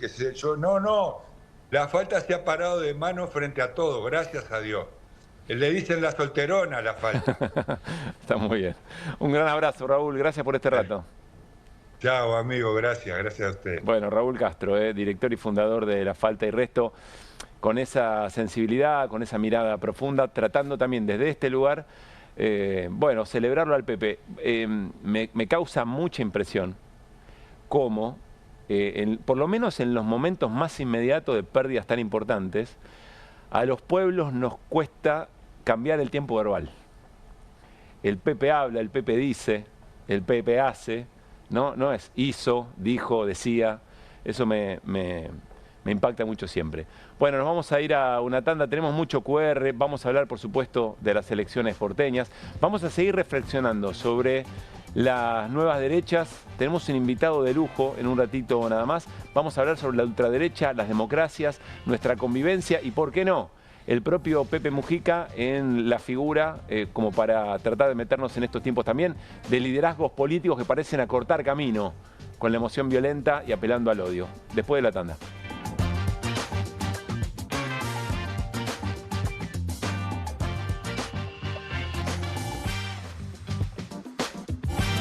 Speaker 6: no. La falta se ha parado de mano frente a todo, gracias a Dios. Le dicen la solterona a la falta.
Speaker 1: Está muy bien. Un gran abrazo, Raúl. Gracias por este rato.
Speaker 6: Chao, amigo. Gracias a usted.
Speaker 1: Bueno, Raúl Castro, director y fundador de La Falta y Resto, con esa sensibilidad, con esa mirada profunda, tratando también desde este lugar, celebrarlo al Pepe. Me causa mucha impresión cómo, por lo menos en los momentos más inmediatos de pérdidas tan importantes, a los pueblos nos cuesta cambiar el tiempo verbal. El Pepe habla, el Pepe dice, el Pepe hace, no es hizo, dijo, decía. Eso me impacta mucho siempre. Bueno, nos vamos a ir a una tanda, tenemos mucho QR, vamos a hablar por supuesto de las elecciones porteñas, vamos a seguir reflexionando sobre las nuevas derechas, tenemos un invitado de lujo en un ratito nada más, vamos a hablar sobre la ultraderecha, las democracias, nuestra convivencia y, ¿por qué no?, el propio Pepe Mujica en la figura, como para tratar de meternos en estos tiempos también, de liderazgos políticos que parecen acortar camino con la emoción violenta y apelando al odio. Después de la tanda.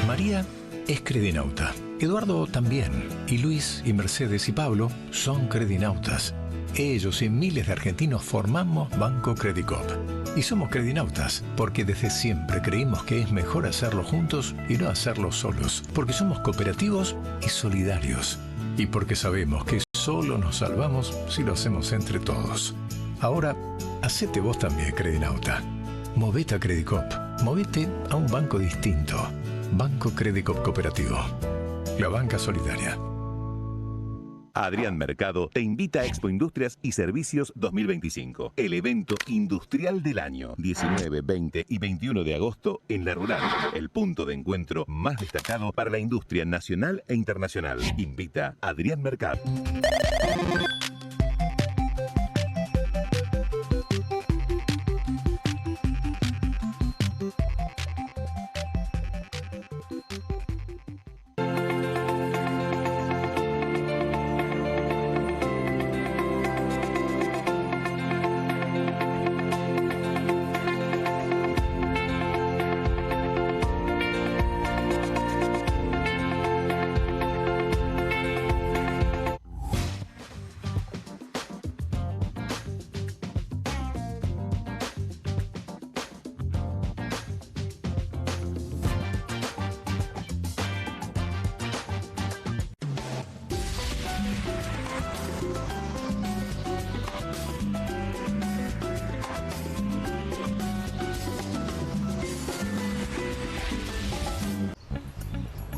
Speaker 7: María es credinauta, Eduardo también, y Luis y Mercedes y Pablo son credinautas. Ellos y miles de argentinos formamos Banco Credicop. Y somos credinautas porque desde siempre creímos que es mejor hacerlo juntos y no hacerlo solos, porque somos cooperativos y solidarios, y porque sabemos que solo nos salvamos si lo hacemos entre todos. Ahora, hacete vos también credinauta. Movete a Credicop, movete a un banco distinto. Banco Credicop Cooperativo, la banca solidaria.
Speaker 8: Adrián Mercado te invita a Expo Industrias y Servicios 2025, el evento industrial del año, 19, 20 y 21 de agosto en La Rural, el punto de encuentro más destacado para la industria nacional e internacional. Invita a Adrián Mercado.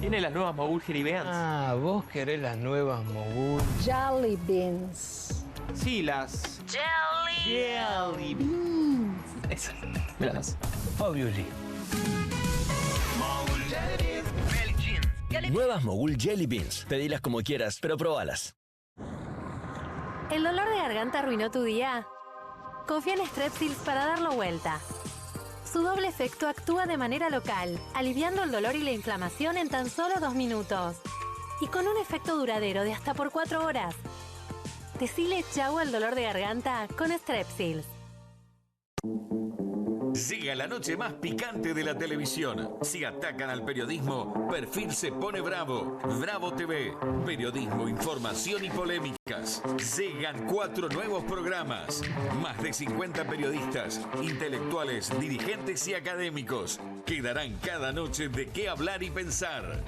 Speaker 9: Tiene las nuevas Mogul Jelly Beans.
Speaker 10: Ah, vos querés las nuevas Mogul.
Speaker 11: Jelly beans.
Speaker 9: Sí, las... Jelly
Speaker 11: Beans.
Speaker 9: Esas. Me las das.
Speaker 10: Obviously.
Speaker 12: Nuevas Mogul Jelly Beans. Pedilas como quieras, pero probalas.
Speaker 13: ¿El dolor de garganta arruinó tu día? Confía en Strepsils para darlo vuelta. Su doble efecto actúa de manera local, aliviando el dolor y la inflamación en tan solo 2 minutos. Y con un efecto duradero de hasta por 4 horas. Decile chau al dolor de garganta con Strepsils.
Speaker 14: Llega la noche más picante de la televisión. Si atacan al periodismo, Perfil se pone bravo. Bravo TV. Periodismo, información y polémicas. Llegan 4 nuevos programas. Más de 50 periodistas, intelectuales, dirigentes y académicos que darán cada noche de qué hablar y pensar.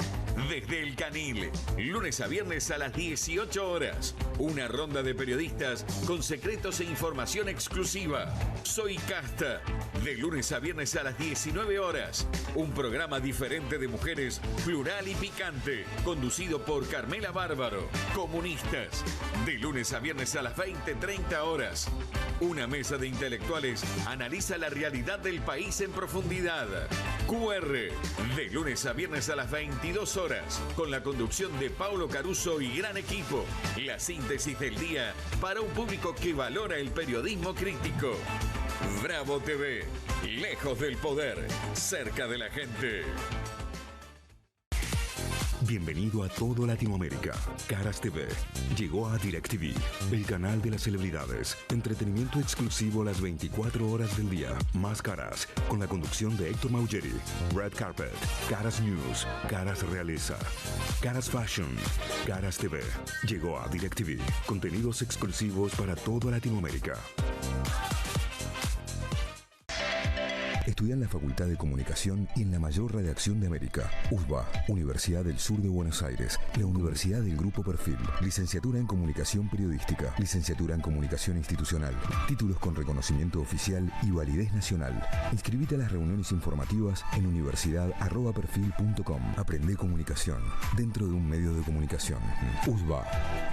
Speaker 14: Desde El Canil, lunes a viernes a las 18 horas. Una ronda de periodistas con secretos e información exclusiva. Soy Casta. De lunes a viernes a las 19 horas. Un programa diferente de mujeres, plural y picante. Conducido por Carmela Bárbaro. Comunistas. De lunes a viernes a las 20:30 horas. Una mesa de intelectuales analiza la realidad del país en profundidad. QR. De lunes a viernes a las 22 horas. Con la conducción de Paulo Caruso y gran equipo. La síntesis del día para un público que valora el periodismo crítico. Bravo TV. Lejos del poder. Cerca de la gente.
Speaker 15: Bienvenido a todo Latinoamérica. Caras TV llegó a DirecTV, el canal de las celebridades. Entretenimiento exclusivo las 24 horas del día. Más Caras, con la conducción de Héctor Maugeri. Red Carpet, Caras News, Caras Realeza, Caras Fashion, Caras TV. Llegó a DirecTV. Contenidos exclusivos para toda Latinoamérica. Estudia en la Facultad de Comunicación y en la mayor redacción de América. USBA, Universidad del Sur de Buenos Aires. La Universidad del Grupo Perfil. Licenciatura en Comunicación Periodística. Licenciatura en Comunicación Institucional. Títulos con reconocimiento oficial y validez nacional. Inscribite a las reuniones informativas en universidad@perfil.com. Aprende comunicación dentro de un medio de comunicación. USBA,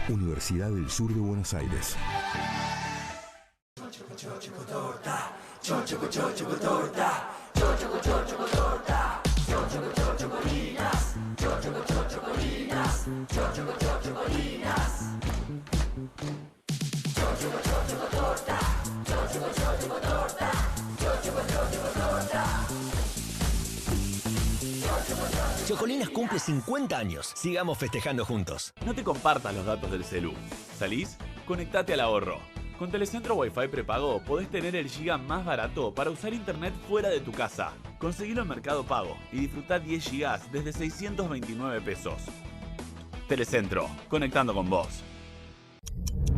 Speaker 15: Universidad del Sur de Buenos Aires.
Speaker 12: Chocolinas cumple 50 años. Sigamos festejando juntos.
Speaker 16: No te compartas los datos del celu. ¿Salís? Conectate al ahorro. Con Telecentro Wi-Fi prepago podés tener el giga más barato para usar internet fuera de tu casa. Conseguilo en Mercado Pago y disfrutá 10 gigas desde 629 pesos. Telecentro, conectando con vos.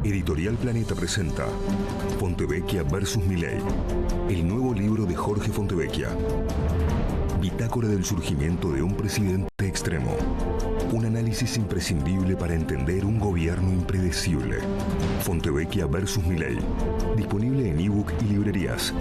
Speaker 15: Editorial Planeta presenta Fontevecchia vs. Milei, el nuevo libro de Jorge Fontevecchia. Bitácora del surgimiento de un presidente extremo. Un análisis imprescindible para entender un gobierno impredecible. Fontevecchia vs. Milei. Disponible en ebook y librerías.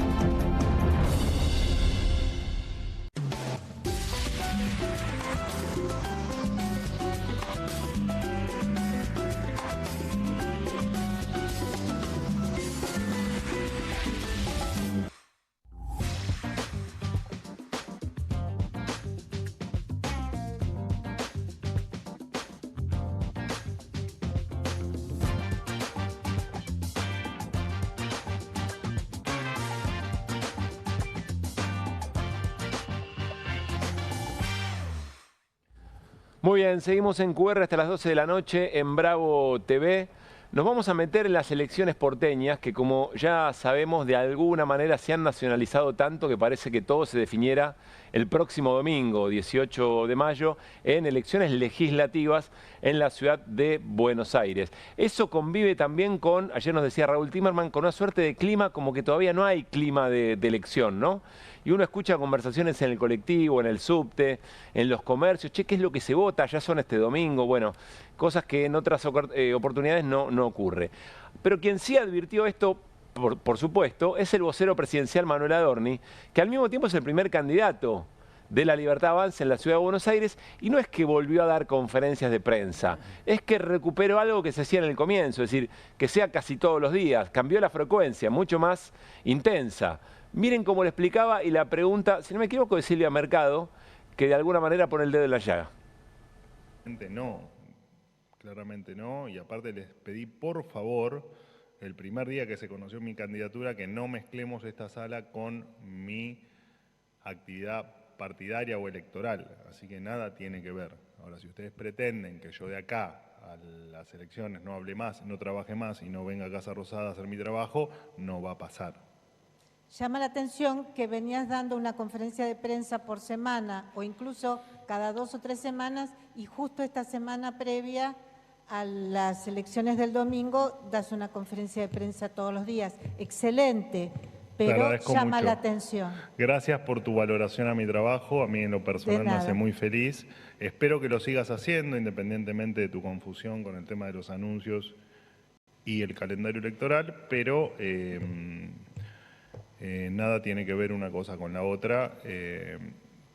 Speaker 1: Muy bien, seguimos en QR hasta las 12 de la noche en Bravo TV. Nos vamos a meter en las elecciones porteñas que, como ya sabemos, de alguna manera se han nacionalizado tanto que parece que todo se definiera el próximo domingo, 18 de mayo, en elecciones legislativas en la ciudad de Buenos Aires. Eso convive también con, ayer nos decía Raúl Timerman, con una suerte de clima como que todavía no hay clima de elección, ¿no? Y uno escucha conversaciones en el colectivo, en el subte, en los comercios. Che, ¿qué es lo que se vota? Ya son este domingo. Bueno, cosas que en otras oportunidades no ocurre. Pero quien sí advirtió esto, por supuesto, es el vocero presidencial Manuel Adorni, que al mismo tiempo es el primer candidato de La Libertad Avanza en la Ciudad de Buenos Aires, y no es que volvió a dar conferencias de prensa, es que recuperó algo que se hacía en el comienzo, es decir, que sea casi todos los días, cambió la frecuencia, mucho más intensa. Miren cómo le explicaba, y la pregunta, si no me equivoco, de Silvia Mercado, que de alguna manera pone el dedo en la llaga.
Speaker 17: No, claramente no, y aparte les pedí por favor, el primer día que se conoció mi candidatura, que no mezclemos esta sala con mi actividad partidaria o electoral, así que nada tiene que ver. Ahora, si ustedes pretenden que yo de acá a las elecciones no hable más, no trabaje más y no venga a Casa Rosada a hacer mi trabajo, no va a pasar.
Speaker 18: Llama la atención que venías dando una conferencia de prensa por semana o incluso cada 2 o 3 semanas, y justo esta semana previa a las elecciones del domingo das una conferencia de prensa todos los días. Excelente, pero llama mucho la atención.
Speaker 17: Gracias por tu valoración a mi trabajo, a mí en lo personal me hace muy feliz. Espero que lo sigas haciendo independientemente de tu confusión con el tema de los anuncios y el calendario electoral, pero nada tiene que ver una cosa con la otra.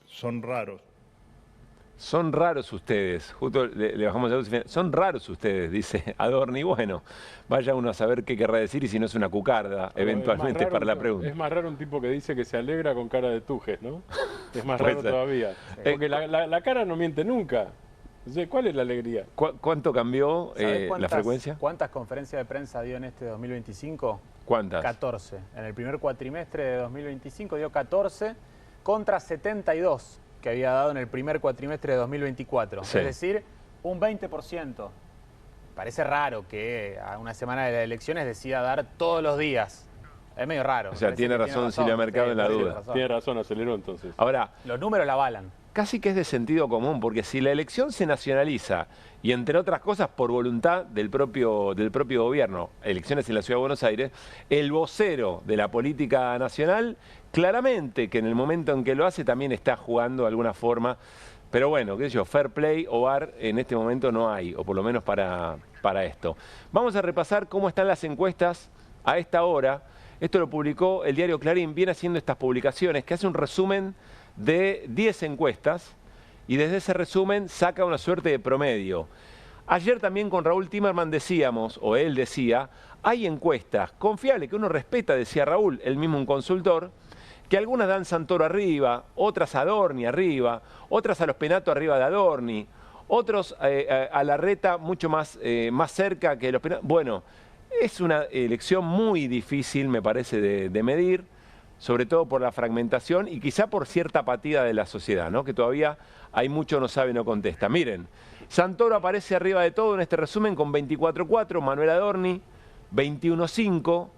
Speaker 17: Son raros.
Speaker 1: Son raros ustedes, justo le bajamos la luz, son raros ustedes, dice Adorni. Bueno, vaya uno a saber qué querrá decir y si no es una cucarda, eventualmente, para la pregunta.
Speaker 4: Es más raro un tipo que dice que se alegra con cara de tujes, ¿no? Es más raro todavía. Porque la cara no miente nunca. ¿Cuál es la alegría?
Speaker 1: ¿Cuánto cambió la frecuencia?
Speaker 19: ¿Cuántas conferencias de prensa dio en este 2025?
Speaker 1: ¿Cuántas?
Speaker 19: 14. En el primer cuatrimestre de 2025 dio 14 contra 72 que había dado en el primer cuatrimestre de 2024. Sí. Es decir, un 20%. Parece raro que a una semana de las elecciones decida dar todos los días. Es medio raro.
Speaker 1: O sea, tiene razón Silvia Mercado en la duda.
Speaker 4: Tiene razón, aceleró entonces.
Speaker 1: Ahora,
Speaker 19: los números la avalan.
Speaker 1: Casi que es de sentido común, porque si la elección se nacionaliza, y entre otras cosas por voluntad del propio gobierno, elecciones en la Ciudad de Buenos Aires, el vocero de la política nacional, claramente que en el momento en que lo hace también está jugando de alguna forma, pero bueno, qué sé yo, fair play o VAR en este momento no hay, o por lo menos para esto. Vamos a repasar cómo están las encuestas a esta hora. Esto lo publicó el diario Clarín, viene haciendo estas publicaciones, que hace un resumen de 10 encuestas y desde ese resumen saca una suerte de promedio. Ayer también con Raúl Timerman decíamos, o él decía, hay encuestas confiables que uno respeta, decía Raúl, él mismo un consultor, que algunas dan Santoro arriba, otras a Adorni arriba, otras a los Penato arriba de Adorni, otros a Larreta mucho más cerca que los Penato. Bueno, es una elección muy difícil, me parece, de medir, sobre todo por la fragmentación y quizá por cierta apatía de la sociedad, ¿no? Que todavía hay mucho no sabe, no contesta. Miren, Santoro aparece arriba de todo en este resumen con 24,4, Manuel Adorni 21,5,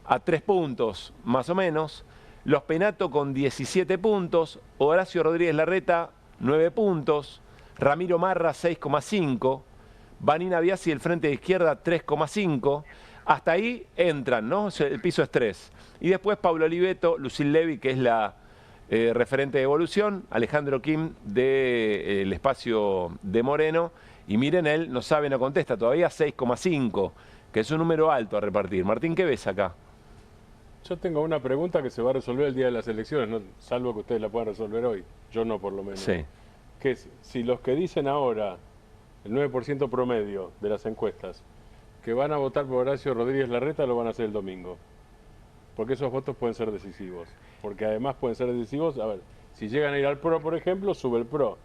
Speaker 1: a 3 puntos más o menos, los Penato con 17 puntos, Horacio Rodríguez Larreta 9 puntos, Ramiro Marra 6,5, Vanina Biasi del Frente de Izquierda 3,5, hasta ahí entran, ¿no? El piso es 3. Y después Pablo Oliveto, Lucil Levy, que es la referente de Evolución, Alejandro Kim del espacio de Moreno, y miren, él no sabe, no contesta, todavía 6,5, que es un número alto a repartir. Martín, ¿qué ves acá?
Speaker 4: Yo tengo una pregunta que se va a resolver el día de las elecciones, ¿no? Salvo que ustedes la puedan resolver hoy, yo no por lo menos.
Speaker 1: Sí.
Speaker 4: Que es, si los que dicen ahora, el 9% promedio de las encuestas, que van a votar por Horacio Rodríguez Larreta, lo van a hacer el domingo. Porque esos votos pueden ser decisivos. Porque además pueden ser decisivos, a ver, si llegan a ir al PRO, por ejemplo, sube el PRO.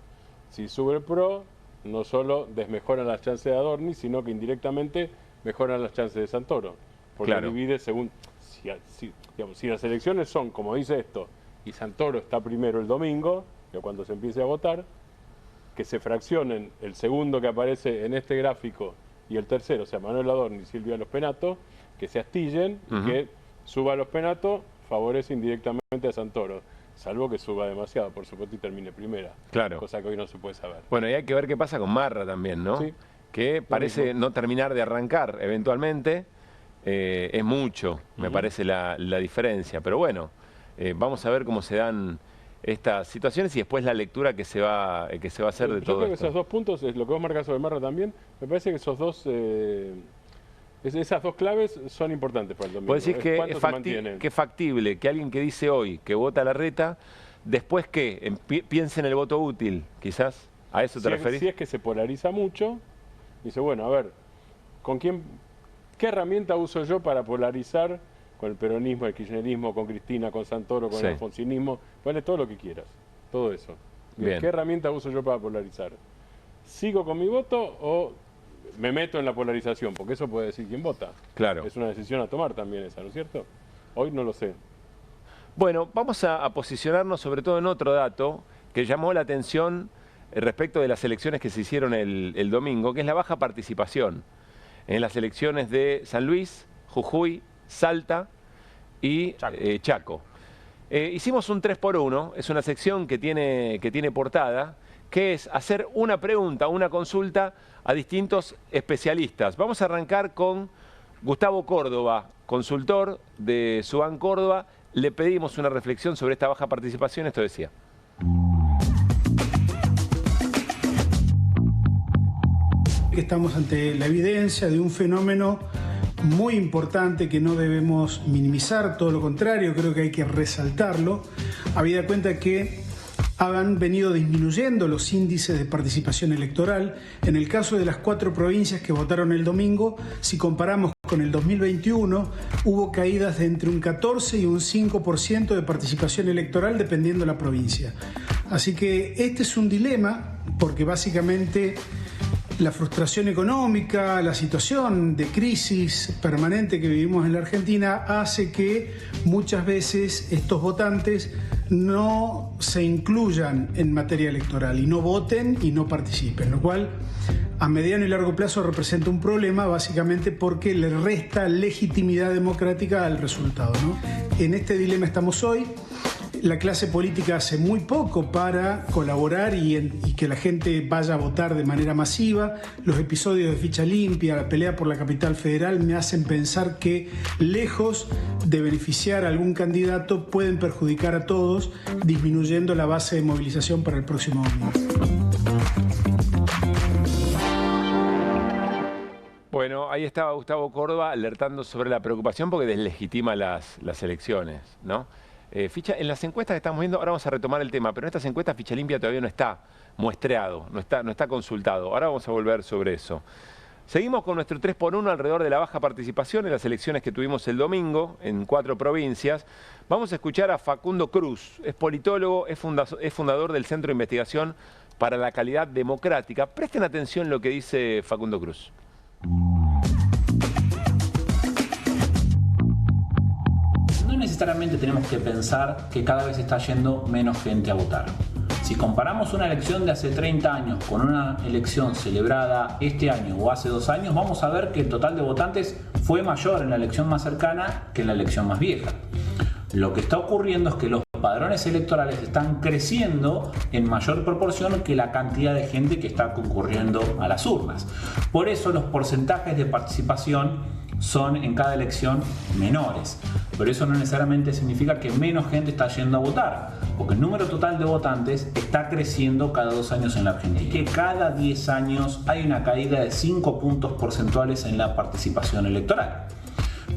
Speaker 4: Si sube el PRO, no solo desmejoran las chances de Adorni, sino que indirectamente mejoran las chances de Santoro. Porque divide según... Si las elecciones son, como dice esto, y Santoro está primero el domingo, que cuando se empiece a votar, que se fraccionen el segundo que aparece en este gráfico y el tercero, o sea, Manuel Adorni y Silvia Los Penato, que se astillen y que suba a Los Penato, favorece indirectamente a Santoro, salvo que suba demasiado, por supuesto, y termine primera.
Speaker 1: Claro.
Speaker 4: Cosa que hoy no se puede saber.
Speaker 1: Bueno, y hay que ver qué pasa con Marra también, ¿no? Sí. Que parece no terminar de arrancar eventualmente. Es mucho, me parece, la diferencia. Pero bueno, vamos a ver cómo se dan estas situaciones y después la lectura que se va a hacer de todo esto.
Speaker 4: Yo creo que esos 2 puntos, es lo que vos marcás sobre Marra también, me parece que esos dos... esas 2 claves son importantes para el domingo.
Speaker 1: Vos decís que es factible que alguien que dice hoy que vota a Larreta Después, ¿qué? Piense en el voto útil, quizás. ¿A eso te referís?
Speaker 4: Si es que se polariza mucho, dice, bueno, a ver, ¿qué herramienta uso yo para polarizar con el peronismo, el kirchnerismo, con Cristina, con Santoro, con el alfonsinismo? Ponle todo lo que quieras, todo eso. Bien. ¿Qué herramienta uso yo para polarizar? ¿Sigo con mi voto o me meto en la polarización? Porque eso puede decir quién vota.
Speaker 1: Claro.
Speaker 4: Es una decisión a tomar también esa, ¿no es cierto? Hoy no lo sé.
Speaker 1: Bueno, vamos a posicionarnos sobre todo en otro dato que llamó la atención respecto de las elecciones que se hicieron el domingo, que es la baja participación en las elecciones de San Luis, Jujuy, Salta y Chaco. Hicimos un 3x1, es una sección que tiene portada, que es hacer una pregunta, una consulta a distintos especialistas. Vamos a arrancar con Gustavo Córdoba, consultor de Subán Córdoba. Le pedimos una reflexión sobre esta baja participación, esto decía.
Speaker 20: Estamos ante la evidencia de un fenómeno muy importante que no debemos minimizar, todo lo contrario, creo que hay que resaltarlo, habida cuenta que han venido disminuyendo los índices de participación electoral. En el caso de las 4 provincias que votaron el domingo, si comparamos con el 2021, hubo caídas de entre un 14 y un 5% de participación electoral dependiendo de la provincia. Así que este es un dilema, porque básicamente la frustración económica, la situación de crisis permanente que vivimos en la Argentina hace que muchas veces estos votantes no se incluyan en materia electoral y no voten y no participen, lo cual a mediano y largo plazo representa un problema básicamente porque le resta legitimidad democrática al resultado, ¿no? En este dilema estamos hoy. La clase política hace muy poco para colaborar y que la gente vaya a votar de manera masiva. Los episodios de Ficha Limpia, la pelea por la capital federal, me hacen pensar que, lejos de beneficiar a algún candidato, pueden perjudicar a todos, disminuyendo la base de movilización para el próximo domingo.
Speaker 1: Bueno, ahí estaba Gustavo Córdoba alertando sobre la preocupación porque deslegitima las elecciones, ¿no? Ficha, en las encuestas que estamos viendo, ahora vamos a retomar el tema, pero en estas encuestas Ficha Limpia todavía no está muestreado, no está consultado. Ahora vamos a volver sobre eso. Seguimos con nuestro 3x1 alrededor de la baja participación en las elecciones que tuvimos el domingo en 4 provincias. Vamos a escuchar a Facundo Cruz, es politólogo, es fundador del Centro de Investigación para la Calidad Democrática. Presten atención lo que dice Facundo Cruz.
Speaker 21: No necesariamente tenemos que pensar que cada vez está yendo menos gente a votar. Si comparamos una elección de hace 30 años con una elección celebrada este año o hace 2 años, vamos a ver que el total de votantes fue mayor en la elección más cercana que en la elección más vieja. Lo que está ocurriendo es que los padrones electorales están creciendo en mayor proporción que la cantidad de gente que está concurriendo a las urnas. Por eso los porcentajes de participación son en cada elección menores, pero eso no necesariamente significa que menos gente está yendo a votar, porque el número total de votantes está creciendo cada 2 años en la Argentina y que cada 10 años hay una caída de 5 puntos porcentuales en la participación electoral.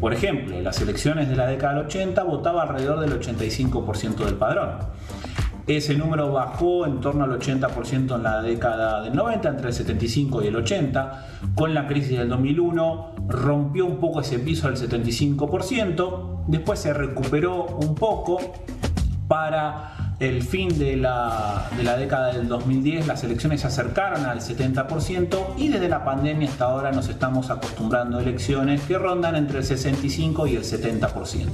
Speaker 21: Por ejemplo, en las elecciones de la década del 80 votaba alrededor del 85% del padrón. Ese número bajó en torno al 80% en la década del 90, entre el 75 y el 80. Con la crisis del 2001 rompió un poco ese piso del 75%. Después se recuperó un poco. Para el fin de la década del 2010 las elecciones se acercaron al 70% y desde la pandemia hasta ahora nos estamos acostumbrando a elecciones que rondan entre el 65 y el 70%.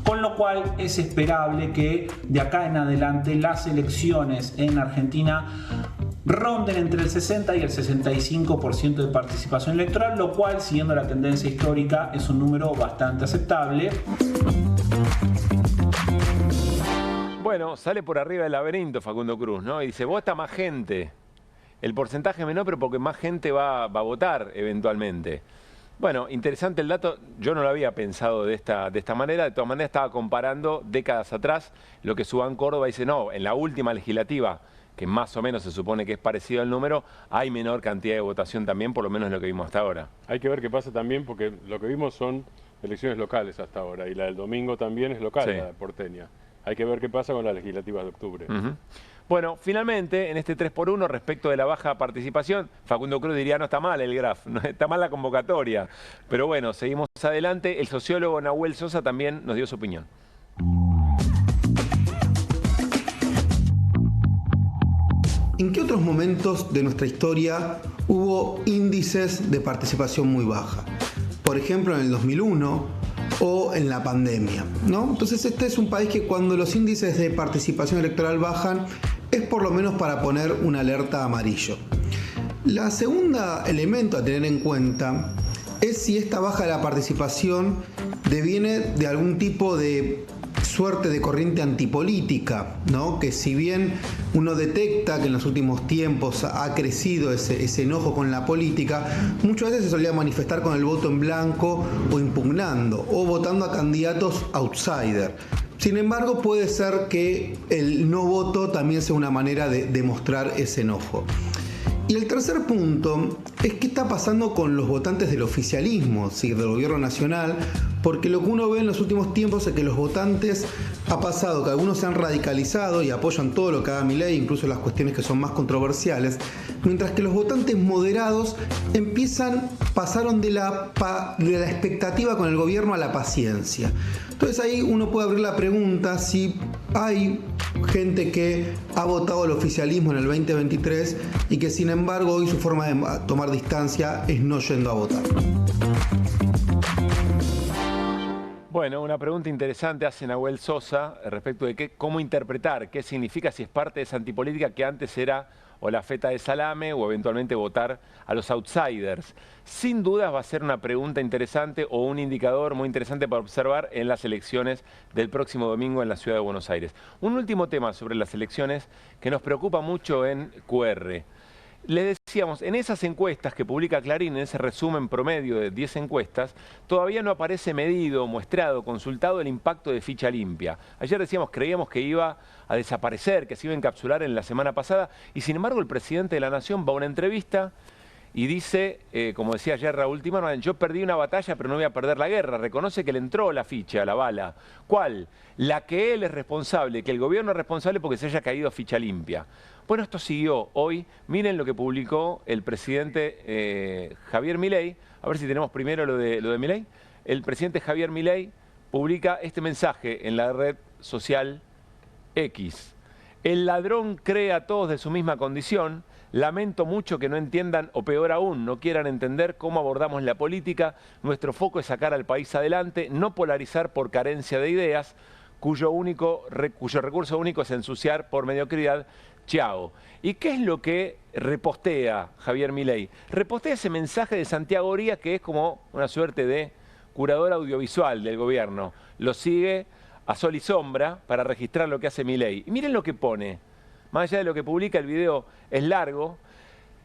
Speaker 21: Con lo cual es esperable que de acá en adelante las elecciones en Argentina ronden entre el 60 y el 65% de participación electoral, lo cual, siguiendo la tendencia histórica, es un número bastante aceptable.
Speaker 1: Bueno, sale por arriba del laberinto Facundo Cruz, ¿no? Y dice, vota más gente. El porcentaje es menor, pero porque más gente va a votar eventualmente. Bueno, interesante el dato. Yo no lo había pensado de esta manera. De todas maneras, estaba comparando décadas atrás lo que Subán Córdoba dice, no, en la última legislativa, que más o menos se supone que es parecido al número, hay menor cantidad de votación también, por lo menos lo que vimos hasta ahora.
Speaker 4: Hay que ver qué pasa también, porque lo que vimos son elecciones locales hasta ahora, y la del domingo también es local, sí. La porteña. hay que ver qué pasa con las legislativas de octubre.
Speaker 1: Bueno, finalmente, en este 3x1, respecto de la baja participación, Facundo Cruz diría, no está mal el graph, no está mal la convocatoria. Pero bueno, seguimos adelante. El sociólogo Nahuel Sosa también nos dio su opinión.
Speaker 3: ¿En qué otros momentos de nuestra historia hubo índices de participación muy baja? Por ejemplo, en el 2001 o en la pandemia, ¿no? Entonces este es un país que cuando los índices de participación electoral bajan es por lo menos para poner una alerta amarillo. La segunda elemento a tener en cuenta es si esta baja de la participación deviene de algún tipo de suerte de corriente antipolítica, ¿no? Que si bien uno detecta que en los últimos tiempos ha crecido ese enojo con la política, muchas veces se solía manifestar con el voto en blanco o impugnando o votando a candidatos outsider. Sin embargo, puede ser que el no voto también sea una manera de demostrar ese enojo. Y el tercer punto es qué está pasando con los votantes del oficialismo, ¿sí? Del gobierno nacional, porque lo que uno ve en los últimos tiempos es que los votantes ha pasado que algunos se han radicalizado y apoyan todo lo que haga Milei, incluso las cuestiones que son más controversiales, mientras que los votantes moderados pasaron de la expectativa con el gobierno a la paciencia. Entonces ahí uno puede abrir la pregunta si hay gente que ha votado al oficialismo en el 2023 y que sin embargo hoy su forma de tomar distancia es no yendo a votar.
Speaker 1: Bueno, una pregunta interesante hace Nahuel Sosa respecto de cómo interpretar, qué significa si es parte de esa antipolítica que antes era o la feta de salame o eventualmente votar a los outsiders. Sin dudas va a ser una pregunta interesante o un indicador muy interesante para observar en las elecciones del próximo domingo en la ciudad de Buenos Aires. Un último tema sobre las elecciones que nos preocupa mucho en QR. Les decíamos, en esas encuestas que publica Clarín, en ese resumen promedio de 10 encuestas, todavía no aparece medido, muestrado, consultado el impacto de ficha limpia. Ayer decíamos, creíamos que iba a desaparecer, que se iba a encapsular en la semana pasada, y sin embargo el presidente de la Nación va a una entrevista y dice, como decía ayer Raúl Timerman, yo perdí una batalla pero no voy a perder la guerra. Reconoce que le entró la ficha, la bala. ¿Cuál? La que él es responsable, que el gobierno es responsable porque se haya caído ficha limpia. Bueno, esto siguió hoy. Miren lo que publicó el presidente Javier Milei. A ver si tenemos primero lo de Milei. El presidente Javier Milei publica este mensaje en la red social X. El ladrón cree a todos de su misma condición. Lamento mucho que no entiendan, o peor aún, no quieran entender cómo abordamos la política. Nuestro foco es sacar al país adelante, no polarizar por carencia de ideas, cuyo recurso único es ensuciar por mediocridad. Chao. ¿Y qué es lo que repostea Javier Milei? Repostea ese mensaje de Santiago Oría, que es como una suerte de curador audiovisual del gobierno. Lo sigue a sol y sombra para registrar lo que hace Milei. Y miren lo que pone. Más allá de lo que publica, el video es largo.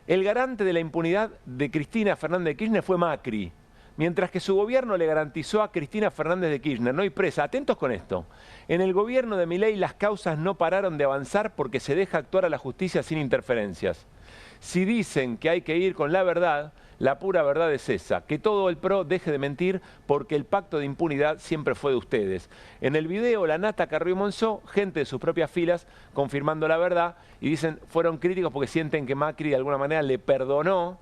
Speaker 1: El garante de la impunidad de Cristina Fernández de Kirchner fue Macri, mientras que su gobierno le garantizó a Cristina Fernández de Kirchner no ir presa. Atentos con esto. En el gobierno de Milei las causas no pararon de avanzar porque se deja actuar a la justicia sin interferencias. Si dicen que hay que ir con la verdad, la pura verdad es esa, que todo el PRO deje de mentir porque el pacto de impunidad siempre fue de ustedes. En el video, la Nata Carrió Monzó, gente de sus propias filas, confirmando la verdad, y dicen, fueron críticos porque sienten que Macri de alguna manera le perdonó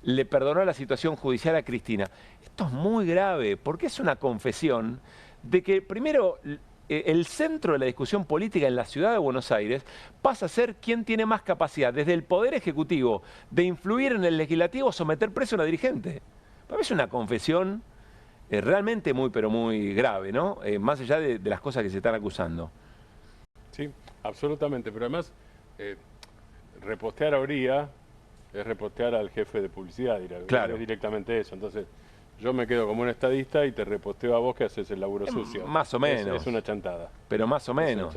Speaker 1: la situación judicial a Cristina. Esto es muy grave, porque es una confesión de que, primero, el centro de la discusión política en la ciudad de Buenos Aires pasa a ser quién tiene más capacidad, desde el Poder Ejecutivo, de influir en el Legislativo o someter preso a una dirigente. Para mí es una confesión realmente muy, pero muy grave, ¿no? Más allá de las cosas que se están acusando.
Speaker 4: Sí, absolutamente, pero además, repostear a Oría es repostear al jefe de publicidad, claro. Es directamente eso. Entonces, yo me quedo como un estadista y te reposteo a vos que haces el laburo sucio.
Speaker 1: Más o menos.
Speaker 4: Es una chantada.
Speaker 1: Pero más o menos.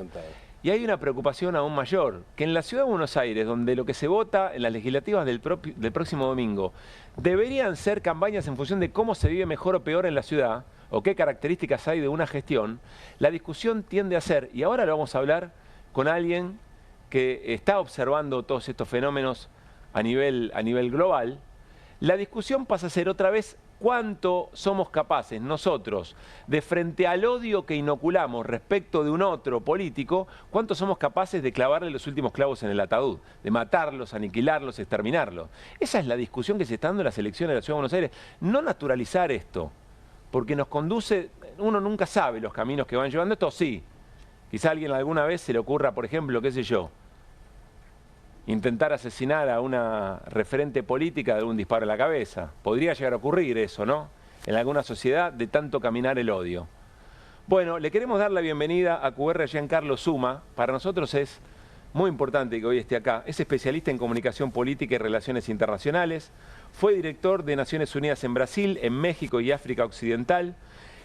Speaker 1: Y hay una preocupación aún mayor, que en la ciudad de Buenos Aires, donde lo que se vota en las legislativas del próximo domingo, deberían ser campañas en función de cómo se vive mejor o peor en la ciudad, o qué características hay de una gestión, la discusión tiende a ser, y ahora lo vamos a hablar con alguien que está observando todos estos fenómenos a nivel global, La discusión pasa a ser otra vez cuánto somos capaces nosotros, de frente al odio que inoculamos respecto de un otro político, cuánto somos capaces de clavarle los últimos clavos en el ataúd, de matarlos, aniquilarlos, exterminarlos. Esa es la discusión que se está dando en las elecciones de la Ciudad de Buenos Aires. No naturalizar esto, porque nos conduce, uno nunca sabe los caminos que van llevando esto, sí. Quizá a alguien alguna vez se le ocurra, por ejemplo, qué sé yo, intentar asesinar a una referente política de un disparo en la cabeza. Podría llegar a ocurrir eso, ¿no? En alguna sociedad de tanto caminar el odio. Bueno, le queremos dar la bienvenida a QR Giancarlo Suma. Para nosotros es muy importante que hoy esté acá. Es especialista en comunicación política y relaciones internacionales. Fue director de Naciones Unidas en Brasil, en México y África Occidental.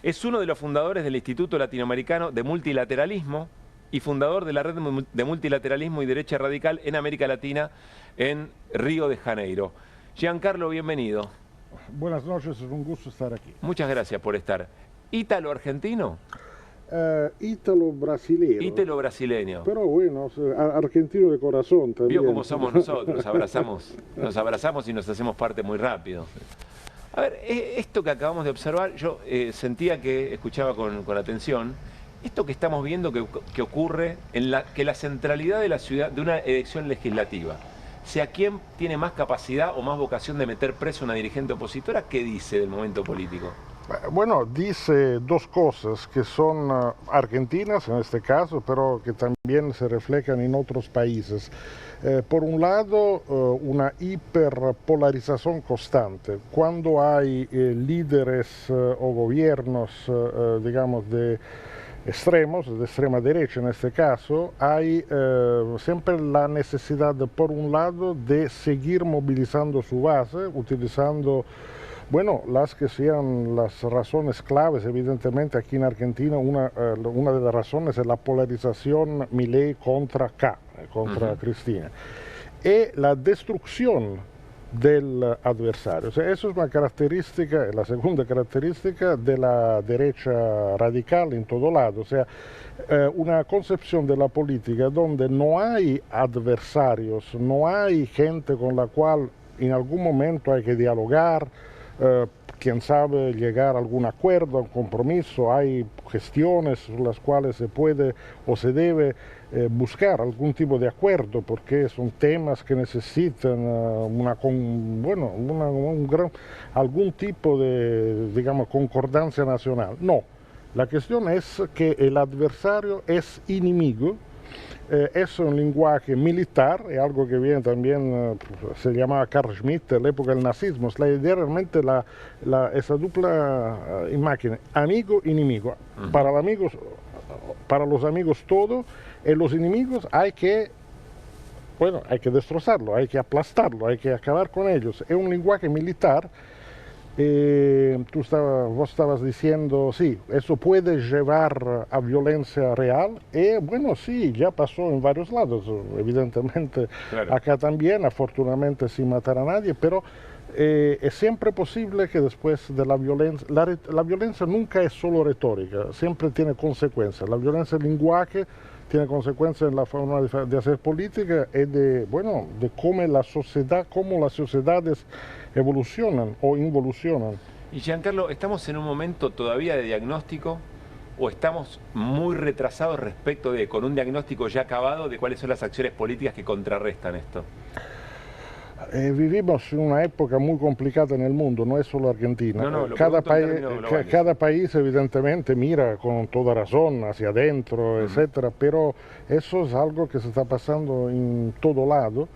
Speaker 1: Es uno de los fundadores del Instituto Latinoamericano de Multilateralismo y fundador de la Red de Multilateralismo y Derecha Radical en América Latina en Río de Janeiro. Giancarlo, bienvenido.
Speaker 5: Buenas noches, es un gusto estar aquí.
Speaker 1: Muchas gracias por estar. ¿Ítalo-argentino?
Speaker 5: Ítalo-brasileño.
Speaker 1: Ítalo-brasileño.
Speaker 5: Pero bueno, argentino de corazón también.
Speaker 1: Vio cómo somos nosotros, nos abrazamos y nos hacemos parte muy rápido. A ver, esto que acabamos de observar, yo sentía que escuchaba con atención. Esto que estamos viendo que ocurre, que la centralidad de la ciudad, de una elección legislativa, sea quién tiene más capacidad o más vocación de meter preso a una dirigente opositora, ¿qué dice del momento político?
Speaker 5: Bueno, dice dos cosas que son argentinas en este caso, pero que también se reflejan en otros países. Por un lado, una hiperpolarización constante. Cuando hay líderes o gobiernos, digamos, de extremos, de extrema derecha en este caso, hay siempre la necesidad, por un lado, de seguir movilizando su base, utilizando, bueno, las que sean las razones claves. Evidentemente aquí en Argentina una de las razones es la polarización Milei contra contra Cristina, y la destrucción del adversario. O sea, eso es una característica, la segunda característica de la derecha radical en todo lado. O sea, una concepción de la política donde no hay adversarios, no hay gente con la cual en algún momento hay que dialogar, quién sabe llegar a algún acuerdo, a un compromiso. Hay gestiones sobre las cuales se puede o se debe buscar algún tipo de acuerdo, porque son temas que necesitan algún tipo de, digamos, concordancia nacional. No, la cuestión es que el adversario es enemigo. Es un lenguaje militar, es algo que viene también, se llamaba Carl Schmitt, en la época del nazismo. Es la idea realmente, esa dupla imagen, amigo-enemigo. Para los amigos todo, y los enemigos hay que destrozarlo, hay que aplastarlo, hay que acabar con ellos. Es un lenguaje militar. Vos estabas diciendo, sí, eso puede llevar a violencia real, y bueno, sí, ya pasó en varios lados, evidentemente, claro. Acá también, afortunadamente sin matar a nadie, pero es siempre posible que después de la violencia nunca es solo retórica, siempre tiene consecuencias. La violencia del lenguaje tiene consecuencias en la forma de hacer política y de cómo las sociedades evolucionan o involucionan.
Speaker 1: Y Giancarlo, ¿estamos en un momento todavía de diagnóstico o estamos muy retrasados respecto con un diagnóstico ya acabado de cuáles son las acciones políticas que contrarrestan esto?
Speaker 5: Vivimos en una época muy complicada en el mundo, no es solo Argentina. Cada país evidentemente mira con toda razón hacia adentro, etcétera, pero eso es algo que se está pasando en todo lado.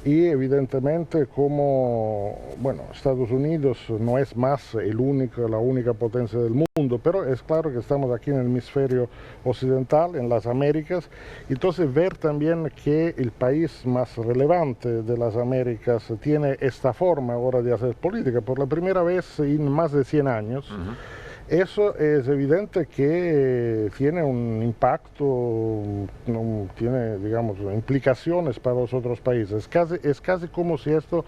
Speaker 5: Y evidentemente como, bueno, Estados Unidos no es más la única potencia del mundo, pero es claro que estamos aquí en el hemisferio occidental, en las Américas, entonces ver también que el país más relevante de las Américas tiene esta forma ahora de hacer política, por la primera vez en más de 100 años, eso es evidente que tiene un impacto, tiene, digamos, implicaciones para los otros países. Es casi como si esto,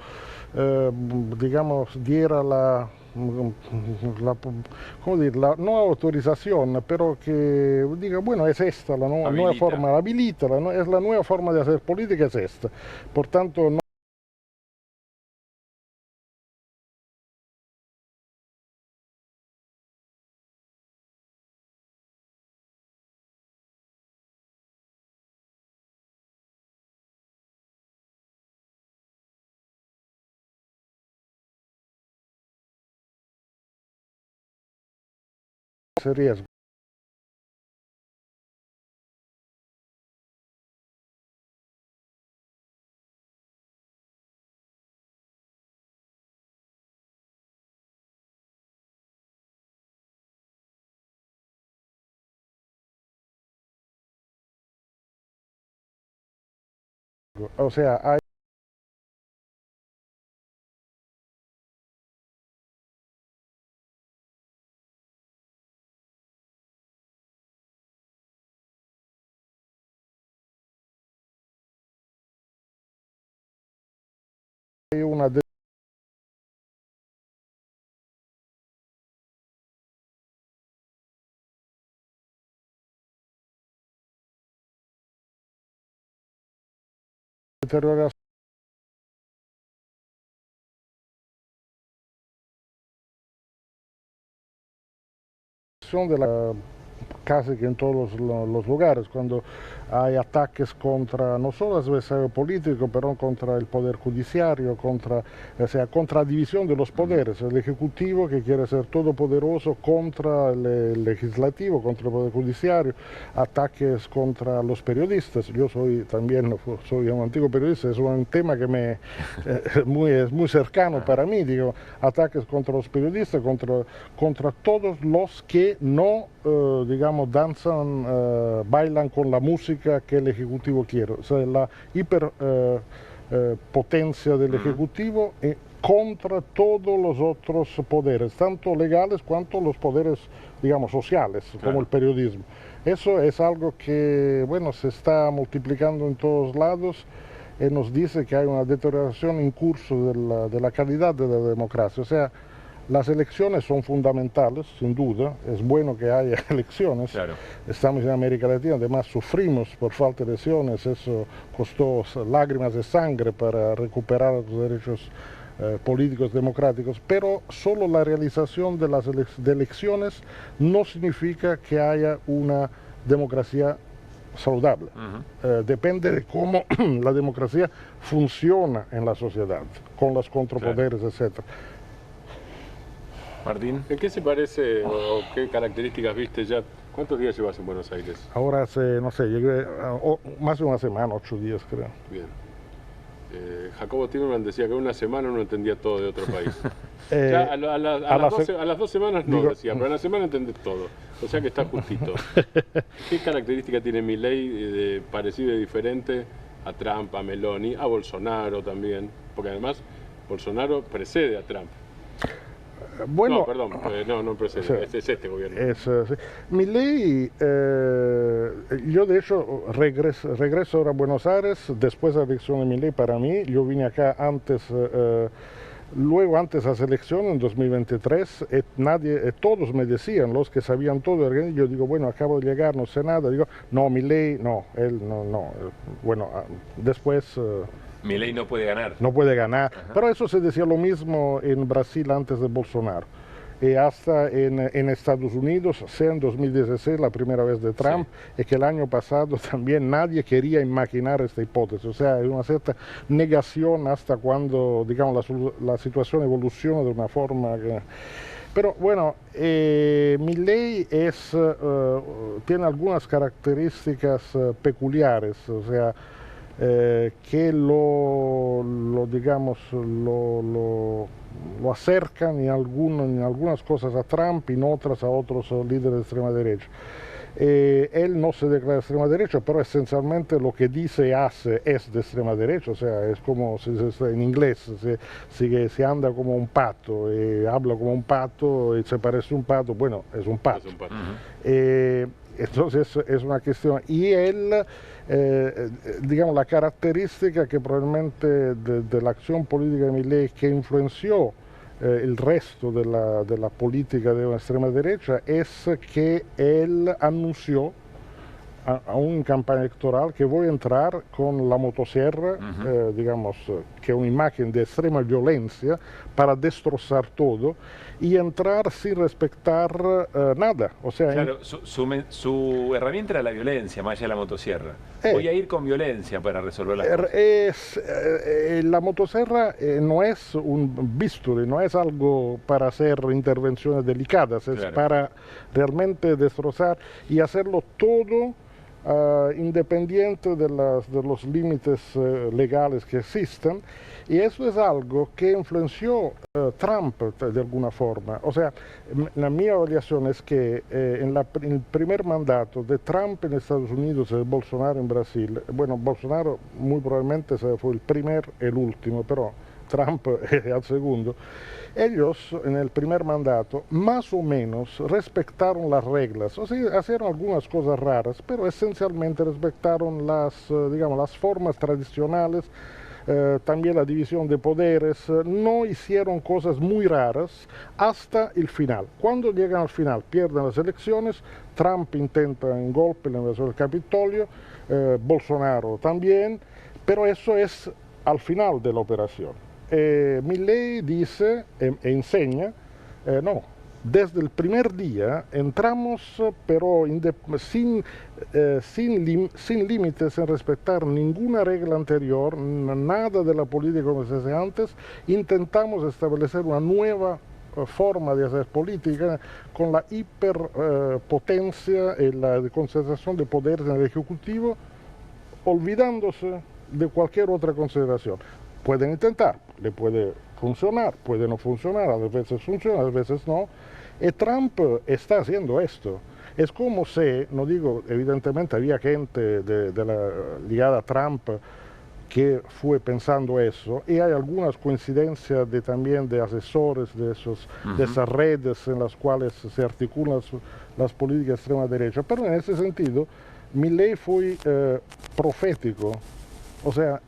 Speaker 5: digamos, diera la no autorización, pero que diga, bueno, es esta la nueva forma, habilita, es la nueva forma de hacer política, es esta. Por tanto, no ese riesgo. O sea, hay una deterioración de la casi que en todos los lugares, cuando hay ataques contra, no solo el adversario político, pero contra el poder judiciario, contra la división de los poderes, el ejecutivo que quiere ser todopoderoso contra el legislativo, contra el poder judiciario, ataques contra los periodistas. Yo también soy un antiguo periodista, es un tema que es muy cercano para mí, digo, ataques contra los periodistas, contra todos los que no, digamos, danzan, bailan con la música que el Ejecutivo quiere. O sea, la hiperpotencia del Ejecutivo contra todos los otros poderes, tanto legales cuanto los poderes, digamos, sociales, como el periodismo. Eso es algo que, bueno, se está multiplicando en todos lados y nos dice que hay una deterioración en curso de la calidad de la democracia. O sea, las elecciones son fundamentales, sin duda, es bueno que haya elecciones. Claro. Estamos en América Latina, además sufrimos por falta de elecciones, eso costó lágrimas de sangre para recuperar los derechos políticos democráticos, pero solo la realización de las elecciones no significa que haya una democracia saludable. Depende de cómo la democracia funciona en la sociedad, con los contrapoderes, etc.
Speaker 1: Martín.
Speaker 4: ¿En qué se parece o qué características viste ya? ¿Cuántos días llevas en Buenos Aires?
Speaker 5: Ahora hace, no sé, llegué más de una semana, 8 días creo.
Speaker 4: Bien. Jacobo Timerman decía que una semana no entendía todo de otro país. Ya a las 2 semanas no decía, pero a la semana entendés todo. O sea que está justito. ¿Qué característica tiene Milei parecido y diferente a Trump, a Meloni, a Bolsonaro también? Porque además Bolsonaro precede a Trump.
Speaker 5: Bueno,
Speaker 4: no, perdón, no precede, es este gobierno.
Speaker 5: Sí. Milei, yo de hecho regreso ahora a Buenos Aires después de la elección de Milei. Para mí, yo vine acá antes, luego antes de las elecciones en 2023, todos me decían, los que sabían todo, yo digo, bueno, acabo de llegar, no sé nada, digo, no, Milei, no, él no, bueno, después...
Speaker 1: Milei no puede ganar.
Speaker 5: No puede ganar, pero eso se decía lo mismo en Brasil antes de Bolsonaro. Y hasta en Estados Unidos, sea en 2016, la primera vez de Trump, y que el año pasado también nadie quería imaginar esta hipótesis. O sea, hay una cierta negación hasta cuando, digamos, la situación evoluciona de una forma que... Pero bueno, Milei tiene algunas características peculiares, o sea, que lo acercan en algunas cosas a Trump y en otras a otros líderes de extrema derecha. Él no se declara de extrema derecha, pero esencialmente lo que dice y hace es de extrema derecha, o sea, es como en inglés, se anda como un pato, habla como un pato y se parece a un pato, bueno, es un pato. Entonces es una cuestión, y él, digamos, la característica que probablemente de la acción política de Milei que influenció el resto de la política de la extrema derecha es que él anunció a una campaña electoral que voy a entrar con la motosierra, digamos, que es una imagen de extrema violencia para destrozar todo y entrar sin respetar nada. O sea,
Speaker 1: claro, su herramienta era la violencia, más allá de la motosierra. voy a ir con violencia para resolver las cosas.
Speaker 5: La motosierra no es un bisturi, no es algo para hacer intervenciones delicadas, es para realmente destrozar y hacerlo todo independiente de los límites legales que existen, y eso es algo que influenció Trump de alguna forma. O sea, la mi evaluación es que en el primer mandato de Trump en Estados Unidos y de Bolsonaro en Brasil, bueno, Bolsonaro muy probablemente fue el primer y el último, pero Trump al segundo, ellos en el primer mandato más o menos respetaron las reglas, o sea, hicieron algunas cosas raras, pero esencialmente respetaron digamos, las formas tradicionales, también la división de poderes, no hicieron cosas muy raras hasta el final. Cuando llegan al final, pierden las elecciones, Trump intenta un golpe en la invasión del Capitolio, Bolsonaro también, pero eso es al final de la operación. Milei dice e enseña, no, desde el primer día entramos, pero sin límites en respetar ninguna regla anterior, nada de la política como se hace antes, intentamos establecer una nueva forma de hacer política con la hiperpotencia y la concentración de poderes en el Ejecutivo, olvidándose de cualquier otra consideración. Pueden intentar, le puede funcionar, puede no funcionar, a veces funciona, a veces no. Y Trump está haciendo esto. Es como si, no digo, evidentemente había gente ligada a Trump que fue pensando eso, y hay algunas coincidencias también de asesores de esas redes en las cuales se articulan las políticas de extrema derecha, pero en ese sentido Milei fue profético. O sea,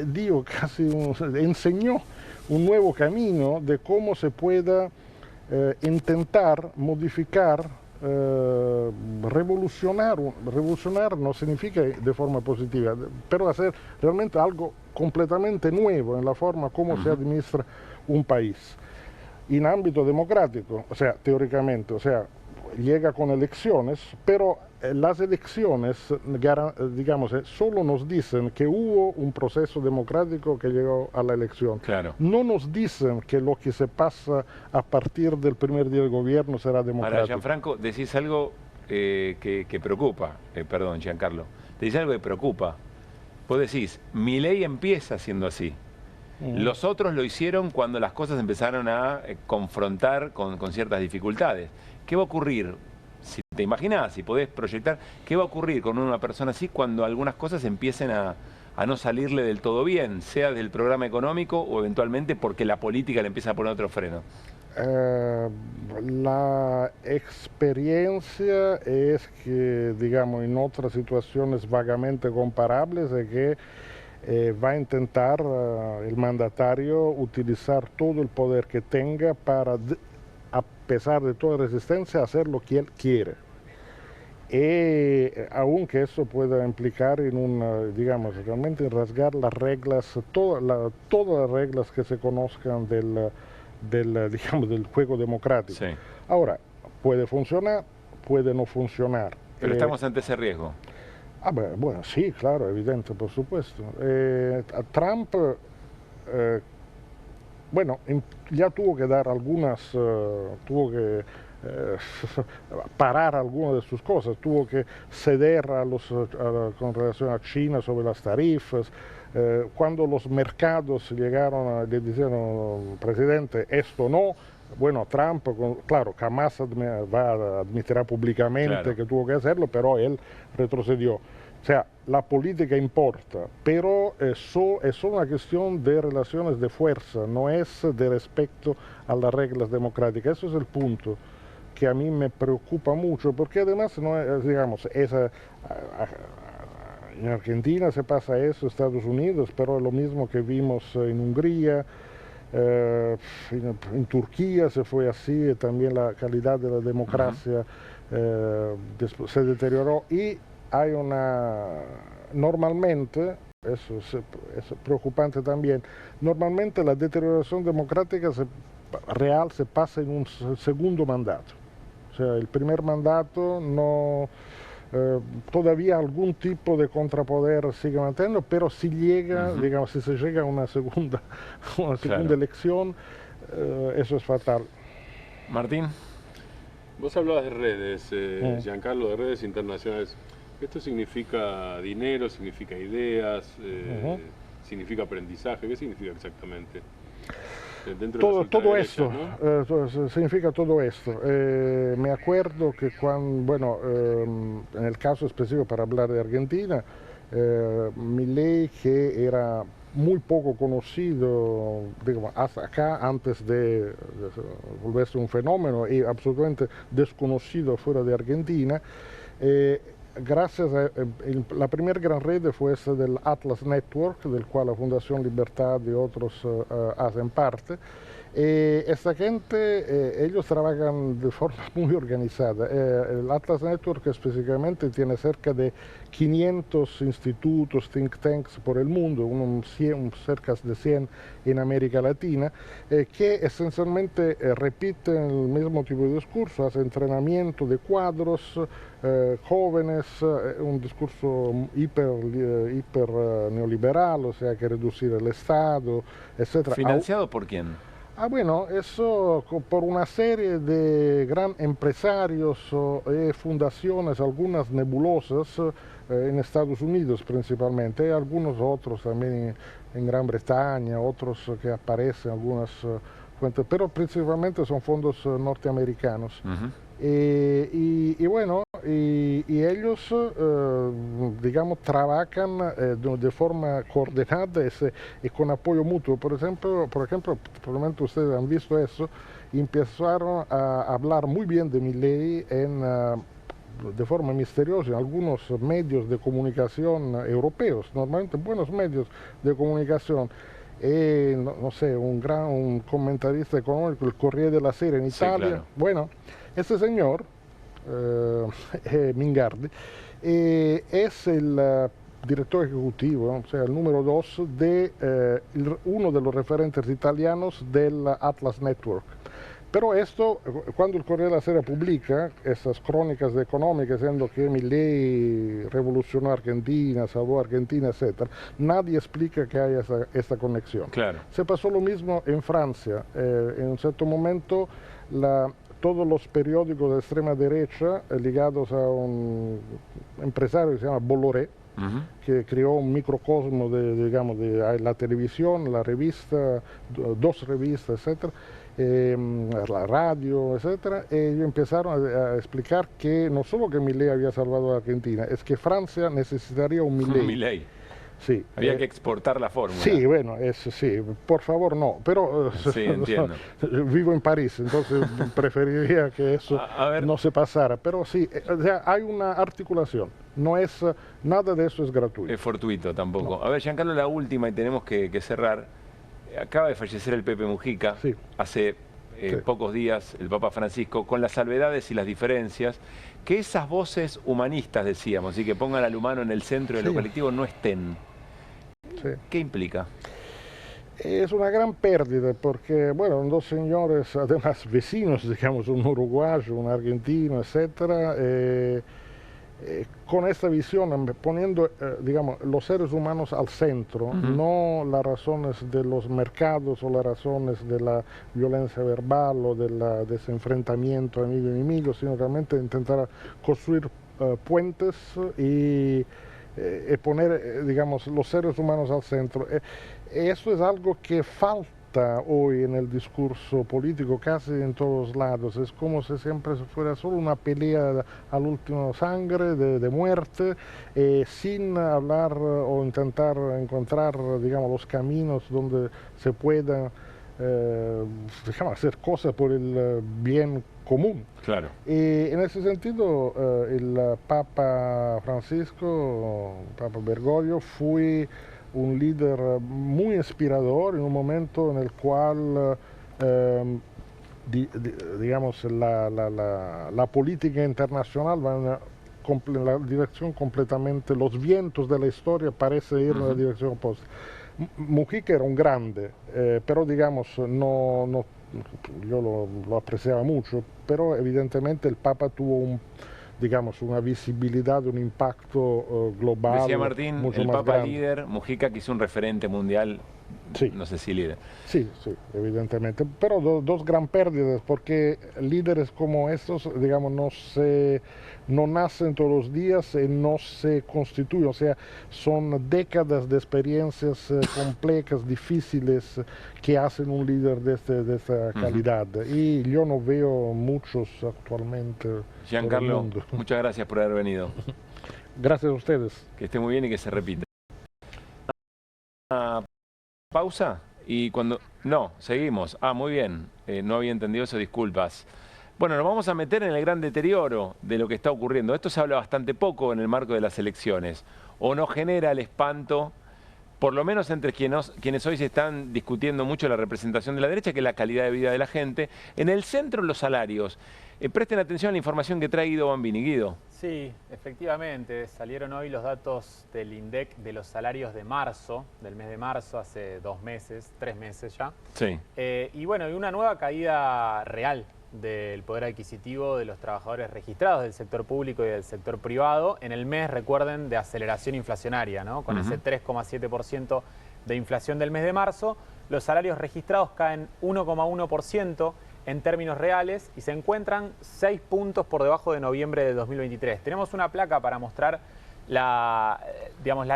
Speaker 5: Dios casi enseñó un nuevo camino de cómo se pueda intentar modificar, revolucionar. Revolucionar no significa de forma positiva, pero hacer realmente algo completamente nuevo en la forma como se administra un país. En ámbito democrático, o sea, teóricamente, o sea, llega con elecciones, pero las elecciones, digamos, solo nos dicen que hubo un proceso democrático que llegó a la elección.
Speaker 1: Claro.
Speaker 5: No nos dicen que lo que se pasa a partir del primer día del gobierno será democrático.
Speaker 1: Ahora, Gianfranco, decís algo que preocupa, perdón, Giancarlo, decís algo que preocupa. Vos decís, Milei empieza siendo así. Los otros lo hicieron cuando las cosas empezaron a confrontar con ciertas dificultades. ¿Qué va a ocurrir? Si te imaginás, si podés proyectar, ¿qué va a ocurrir con una persona así cuando algunas cosas empiecen a no salirle del todo bien, sea del programa económico o eventualmente porque la política le empieza a poner otro freno?
Speaker 5: La experiencia es que, digamos, en otras situaciones vagamente comparables, es que va a intentar el mandatario utilizar todo el poder que tenga para, a pesar de toda resistencia, hacer lo que él quiere. Y aunque eso pueda implicar digamos, realmente rasgar las reglas, todas las reglas que se conozcan digamos, del juego democrático. Sí. Ahora, puede funcionar, puede no funcionar.
Speaker 1: Pero estamos ante ese riesgo.
Speaker 5: Bueno, sí, claro, evidente, por supuesto. Trump, bueno, ya tuvo que dar tuvo que parar algunas de sus cosas, tuvo que ceder con relación a China sobre las tarifas. Cuando los mercados llegaron, le dijeron, presidente, esto no. Bueno, Trump, claro, jamás admitirá públicamente que tuvo que hacerlo, pero él retrocedió. O sea, la política importa, pero eso es solo una cuestión de relaciones de fuerza, no es de respecto a las reglas democráticas. Eso es el punto que a mí me preocupa mucho, porque además, no es, digamos, en Argentina se pasa eso, Estados Unidos, pero es lo mismo que vimos en Hungría. En Turquía se fue así, también la calidad de la democracia se deterioró, y hay normalmente, eso es preocupante también, normalmente la deterioración democrática real se pasa en un segundo mandato. O sea, el primer mandato no todavía algún tipo de contrapoder sigue manteniendo, pero si llega, digamos, si se llega a una segunda
Speaker 1: Claro.
Speaker 5: elección, eso es fatal.
Speaker 1: Martín.
Speaker 4: Vos hablabas de redes, Giancarlo, de redes internacionales. ¿Esto significa dinero, significa ideas, significa aprendizaje? ¿Qué significa exactamente?
Speaker 5: Todo esto, ¿no? Significa todo esto. Me acuerdo que cuando, en el caso específico para hablar de Argentina, Milei, que era muy poco conocido, digamos, hasta acá antes de volverse un fenómeno y absolutamente desconocido fuera de Argentina, gracias a la primera gran red fue esta del Atlas Network, del cual la Fundación Libertad y otros hacen parte. Esta gente, ellos trabajan de forma muy organizada. El Atlas Network específicamente tiene cerca de 500 institutos, think tanks por el mundo, cerca de 100 en América Latina, que esencialmente repiten el mismo tipo de discurso, hacen entrenamiento de cuadros, jóvenes, un discurso hiper neoliberal, o sea, que reducir el Estado, etc.
Speaker 1: ¿Financiado por quién?
Speaker 5: Bueno, eso por una serie de gran empresarios y fundaciones, algunas nebulosas en Estados Unidos principalmente, algunos otros también en Gran Bretaña, otros que aparecen, algunas fuentes, pero principalmente son fondos norteamericanos. Y bueno, y ellos, digamos, trabajan de forma coordinada y con apoyo mutuo. Por ejemplo, probablemente ustedes han visto eso, empezaron a hablar muy bien de Milei de forma misteriosa en algunos medios de comunicación europeos, normalmente buenos medios de comunicación. No sé, un comentarista económico, el Corriere della Sera en Italia. Sí, claro. Bueno, este señor, Mingardi, es el director ejecutivo, o sea, el número 2 de uno de los referentes italianos del Atlas Network. Pero esto, cuando el Corriere della Sera publica esas crónicas económicas diciendo que Milei revolucionó Argentina, salvó Argentina, etc., nadie explica que hay esta conexión.
Speaker 1: Claro.
Speaker 5: Se pasó lo mismo en Francia. En un cierto momento, todos los periódicos de extrema derecha ligados a un empresario que se llama Bolloré, que creó un microcosmo de la televisión, la revista, 2 revistas, etc., la radio, etc., ellos empezaron a explicar que no solo que Milei había salvado a Argentina, es que Francia necesitaría un Milei.
Speaker 1: Un Milei.
Speaker 5: Sí.
Speaker 1: Había que exportar la fórmula.
Speaker 5: Sí, bueno, sí, por favor no, pero
Speaker 1: sí, entiendo.
Speaker 5: Vivo en París, entonces preferiría que eso no se pasara, pero sí, o sea, hay una articulación, no es, nada de eso es gratuito.
Speaker 1: Es fortuito tampoco.
Speaker 5: No.
Speaker 1: A ver, Giancarlo, la última y tenemos que cerrar. Acaba de fallecer el Pepe Mujica,
Speaker 5: sí.
Speaker 1: Hace pocos días, el Papa Francisco, con las salvedades y las diferencias, que esas voces humanistas, decíamos, y que pongan al humano en el centro de lo colectivo, no estén.
Speaker 5: Sí.
Speaker 1: ¿Qué implica?
Speaker 5: Es una gran pérdida porque, bueno, 2 señores, además vecinos, digamos, un uruguayo, un argentino, etcétera, con esta visión, poniendo, digamos, los seres humanos al centro, no las razones de los mercados o las razones de la violencia verbal o del desenfrentamiento enemigo, sino realmente intentar construir puentes y poner, digamos, los seres humanos al centro. Eso es algo que falta hoy en el discurso político casi en todos lados. Es como si siempre fuera solo una pelea al último sangre, de muerte, sin hablar o intentar encontrar, digamos, los caminos donde se pueda hacer cosas por el bien común.
Speaker 1: Claro.
Speaker 5: Y en ese sentido, el Papa Francisco, Papa Bergoglio, fue un líder muy inspirador en un momento en el cual, digamos, la política internacional va en la dirección completamente, los vientos de la historia parecen ir en la dirección opuesta. Mujica era un grande, pero digamos, yo lo apreciaba mucho, pero evidentemente el Papa tuvo digamos, una visibilidad, un impacto global.
Speaker 1: Decía Martín,
Speaker 5: mucho
Speaker 1: el
Speaker 5: más
Speaker 1: Papa
Speaker 5: grande.
Speaker 1: líder, Mujica que hizo un referente mundial,
Speaker 5: sí.
Speaker 1: No sé si líder.
Speaker 5: Sí, sí, evidentemente. Pero dos gran pérdidas, porque líderes como estos, digamos, no nacen todos los días y no se constituyen. O sea, son décadas de experiencias complejas, difíciles, que hacen un líder de esta calidad. Y yo no veo muchos actualmente.
Speaker 1: Giancarlo, muchas gracias por haber venido.
Speaker 5: Gracias a ustedes.
Speaker 1: Que esté muy bien y que se repita. Pausa y cuando... No, seguimos. Muy bien. No había entendido eso, disculpas. Bueno, nos vamos a meter en el gran deterioro de lo que está ocurriendo. Esto se habla bastante poco en el marco de las elecciones. O no genera el espanto, por lo menos entre quienes hoy se están discutiendo mucho la representación de la derecha, que es la calidad de vida de la gente. En el centro, los salarios. Presten atención a la información que trae Guido Bambini. Guido.
Speaker 19: Sí, efectivamente, salieron hoy los datos del INDEC de los salarios de marzo, del mes de marzo, hace 2 meses, 3 meses ya.
Speaker 1: Sí.
Speaker 19: Y bueno, hay una nueva caída real del poder adquisitivo de los trabajadores registrados del sector público y del sector privado en el mes, recuerden, de aceleración inflacionaria, ¿no? Con ese 3,7% de inflación del mes de marzo, los salarios registrados caen 1,1% en términos reales y se encuentran 6 puntos por debajo de noviembre de 2023. Tenemos una placa para mostrar la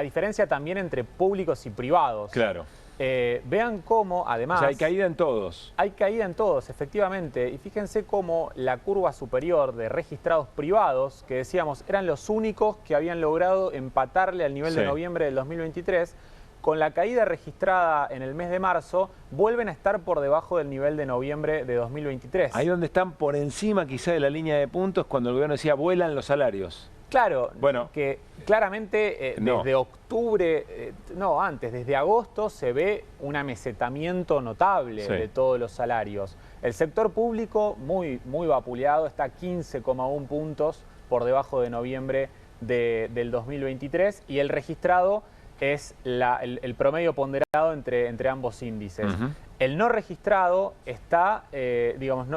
Speaker 19: diferencia también entre públicos y privados.
Speaker 1: Claro.
Speaker 19: Vean cómo, además...
Speaker 1: O sea, hay caída en todos.
Speaker 19: Hay caída en todos, efectivamente. Y fíjense cómo la curva superior de registrados privados, que decíamos eran los únicos que habían logrado empatarle al nivel de noviembre del 2023, con la caída registrada en el mes de marzo, vuelven a estar por debajo del nivel de noviembre de 2023.
Speaker 1: Ahí donde están por encima quizá de la línea de puntos, cuando el gobierno decía vuelan los salarios.
Speaker 19: Claro,
Speaker 1: bueno,
Speaker 19: que claramente desde octubre, desde agosto se ve un amesetamiento notable de todos los salarios. El sector público, muy vapuleado, está 15,1 puntos por debajo de noviembre del 2023 y el registrado es el promedio ponderado entre ambos índices. El no registrado está,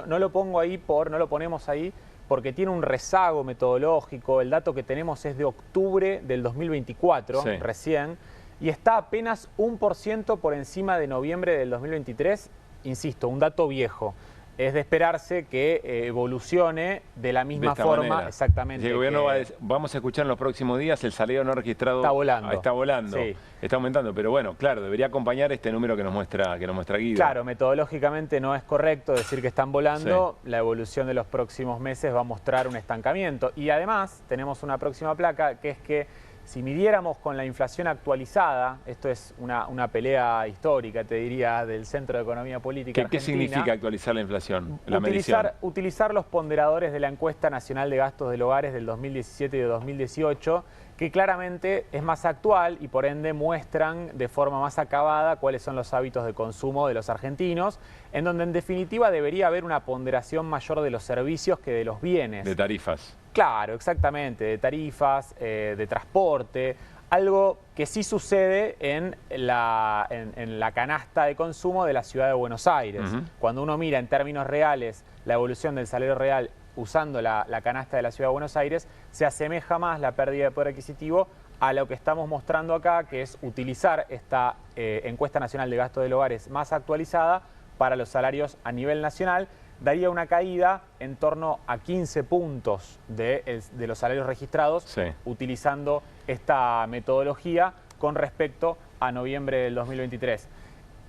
Speaker 19: no lo pongo ahí no lo ponemos ahí porque tiene un rezago metodológico. El dato que tenemos es de octubre del 2024, recién, y está apenas 1% por encima de noviembre del 2023. Insisto, un dato viejo. Es de esperarse que evolucione de la misma forma.
Speaker 1: Manera.
Speaker 19: Exactamente.
Speaker 1: El gobierno vamos a escuchar en los próximos días el salario no registrado.
Speaker 19: Está volando.
Speaker 1: Está volando.
Speaker 19: Sí.
Speaker 1: Está aumentando. Pero bueno, claro, debería acompañar este número que nos muestra Guido.
Speaker 19: Claro, metodológicamente no es correcto decir que están volando. La evolución de los próximos meses va a mostrar un estancamiento. Y además tenemos una próxima placa, que es que si midiéramos con la inflación actualizada, esto es una pelea histórica, te diría, del Centro de Economía Política
Speaker 1: ¿Qué significa actualizar la inflación? La medición.
Speaker 19: Utilizar los ponderadores de la Encuesta Nacional de Gastos del Hogares del 2017 y de 2018, que claramente es más actual y por ende muestran de forma más acabada cuáles son los hábitos de consumo de los argentinos, en donde en definitiva debería haber una ponderación mayor de los servicios que de los bienes.
Speaker 1: De tarifas.
Speaker 19: Claro, exactamente, de tarifas, de transporte, algo que sí sucede en la canasta de consumo de la ciudad de Buenos Aires. Cuando uno mira en términos reales la evolución del salario real usando la canasta de la ciudad de Buenos Aires, se asemeja más la pérdida de poder adquisitivo a lo que estamos mostrando acá, que es utilizar esta encuesta nacional de gasto del hogar más actualizada para los salarios a nivel nacional. Daría una caída en torno a 15 puntos de los salarios registrados utilizando esta metodología con respecto a noviembre del 2023.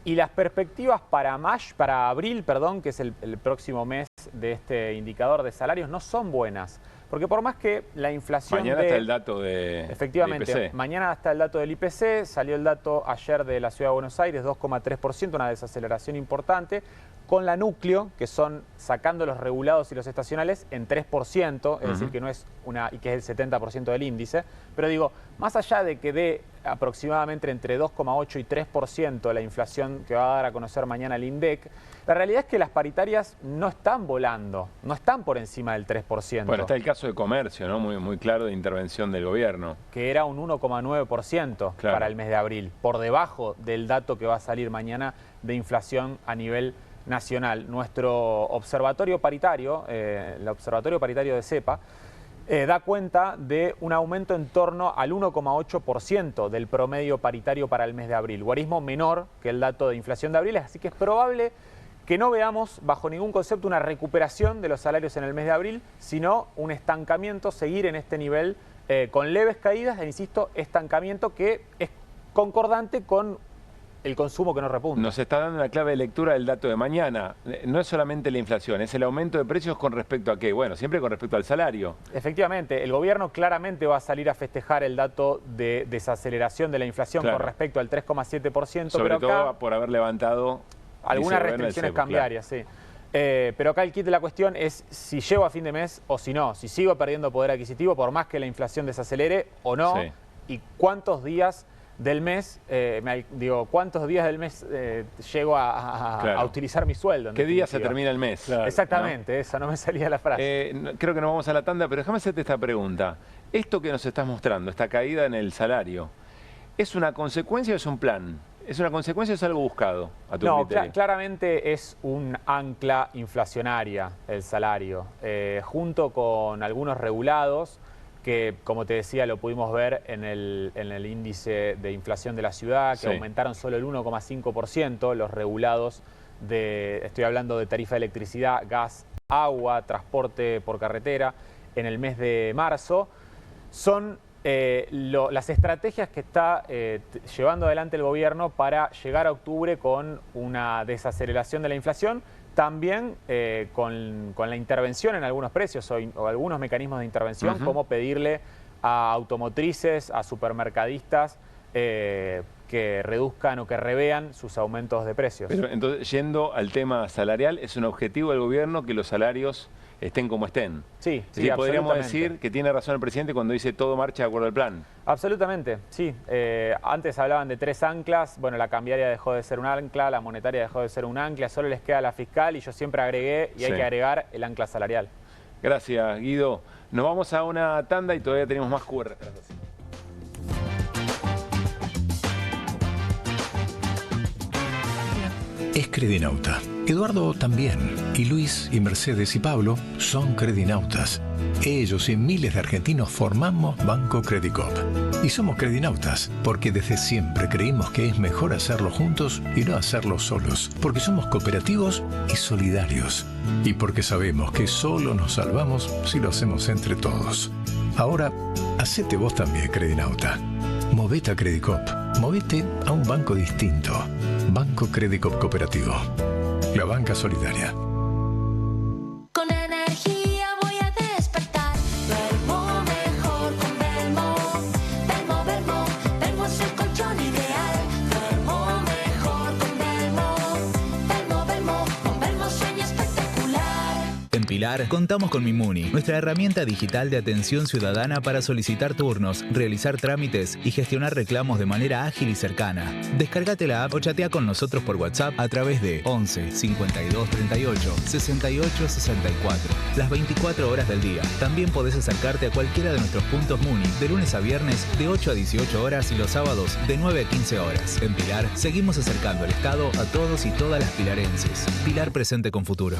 Speaker 19: Y las perspectivas para abril, que es el próximo mes de este indicador de salarios, no son buenas. Porque por más que la inflación...
Speaker 1: Mañana está el dato
Speaker 19: efectivamente,
Speaker 1: del IPC.
Speaker 19: Mañana está el dato del IPC, salió el dato ayer de la Ciudad de Buenos Aires, 2,3%, una desaceleración importante, con la núcleo, que son sacando los regulados y los estacionales, en 3%, es decir, que no es y que es el 70% del índice. Pero digo, más allá de que dé aproximadamente entre 2,8 y 3% la inflación que va a dar a conocer mañana el INDEC, la realidad es que las paritarias no están volando, no están por encima del 3%.
Speaker 1: Bueno, está el caso de comercio, ¿no? Muy claro, de intervención del gobierno.
Speaker 19: Que era un 1,9% para el mes de abril, por debajo del dato que va a salir mañana de inflación a nivel nacional. Nuestro observatorio paritario, el observatorio paritario de CEPA, da cuenta de un aumento en torno al 1,8% del promedio paritario para el mes de abril. Guarismo menor que el dato de inflación de abril, así que es probable que no veamos bajo ningún concepto una recuperación de los salarios en el mes de abril, sino un estancamiento, seguir en este nivel con leves caídas, e insisto, estancamiento que es concordante con el consumo que no repunta.
Speaker 1: Nos está dando una clave de lectura del dato de mañana. No es solamente la inflación, es el aumento de precios con respecto a qué. Bueno, siempre con respecto al salario.
Speaker 19: Efectivamente, el gobierno claramente va a salir a festejar el dato de desaceleración de la inflación con respecto al 3,7%.
Speaker 1: Sobre
Speaker 19: pero
Speaker 1: todo
Speaker 19: acá,
Speaker 1: por haber levantado
Speaker 19: algunas restricciones cambiarias, sí. Pero acá el kit de la cuestión es si llego a fin de mes o si no. Si sigo perdiendo poder adquisitivo por más que la inflación desacelere o no. Sí. Y cuántos días del mes, ¿cuántos días del mes llego a utilizar mi sueldo?
Speaker 1: ¿Qué día se termina el mes?
Speaker 19: Claro, exactamente, ¿no? Esa no me salía la frase.
Speaker 1: Creo que nos vamos a la tanda, pero déjame hacerte esta pregunta. Esto que nos estás mostrando, esta caída en el salario, ¿es una consecuencia o es un plan? ¿Es una consecuencia o es algo buscado a tu criterio?
Speaker 19: Claramente es un ancla inflacionaria el salario, junto con algunos regulados, que, como te decía, lo pudimos ver en el índice de inflación de la ciudad, que aumentaron solo el 1,5%, los regulados estoy hablando de tarifa de electricidad, gas, agua, transporte por carretera, en el mes de marzo. Son las estrategias que está llevando adelante el gobierno para llegar a octubre con una desaceleración de la inflación, también con la intervención en algunos precios o algunos mecanismos de intervención, como pedirle a automotrices, a supermercadistas que reduzcan o que revean sus aumentos de precios.
Speaker 1: Pero entonces, yendo al tema salarial, ¿es un objetivo del gobierno que los salarios estén como estén?
Speaker 19: Sí,
Speaker 1: sí, podríamos decir que tiene razón el presidente cuando dice todo marcha de acuerdo al plan.
Speaker 19: Absolutamente, sí. Antes hablaban de 3 anclas, bueno, la cambiaria dejó de ser un ancla, la monetaria dejó de ser un ancla, solo les queda la fiscal y yo siempre agregué, y hay que agregar el ancla salarial.
Speaker 1: Gracias, Guido. Nos vamos a una tanda y todavía tenemos más QR.
Speaker 7: Es Credinauta. Eduardo también. Y Luis y Mercedes y Pablo son Credinautas. Ellos y miles de argentinos formamos Banco Credicop. Y somos Credinautas porque desde siempre creímos que es mejor hacerlo juntos y no hacerlo solos. Porque somos cooperativos y solidarios. Y porque sabemos que solo nos salvamos si lo hacemos entre todos. Ahora, hacete vos también, Credinauta. Movete a Credicop. Movete a un banco distinto. Banco Credicop Cooperativo. La banca solidaria.
Speaker 2: Con energía voy a despertar. Duermo mejor con Belmo. Belmo, Belmo, Belmo es el colchón ideal. Duermo mejor con Belmo. Belmo, Belmo, con Belmo sueño espectacular.
Speaker 22: En Pilar contamos con Mimuni, nuestra herramienta digital de atención ciudadana para solicitar turnos, realizar trámites y gestionar reclamos de manera ágil y cercana. Descárgate la app o chatea con nosotros por WhatsApp a través de 11 52 38 68 64. Las 24 horas del día. También podés acercarte a cualquiera de nuestros puntos Muni de lunes a viernes de 8 a 18 horas y los sábados de 9 a 15 horas. En Pilar seguimos acercando el Estado a todos y todas las pilarenses. Pilar presente con futuro.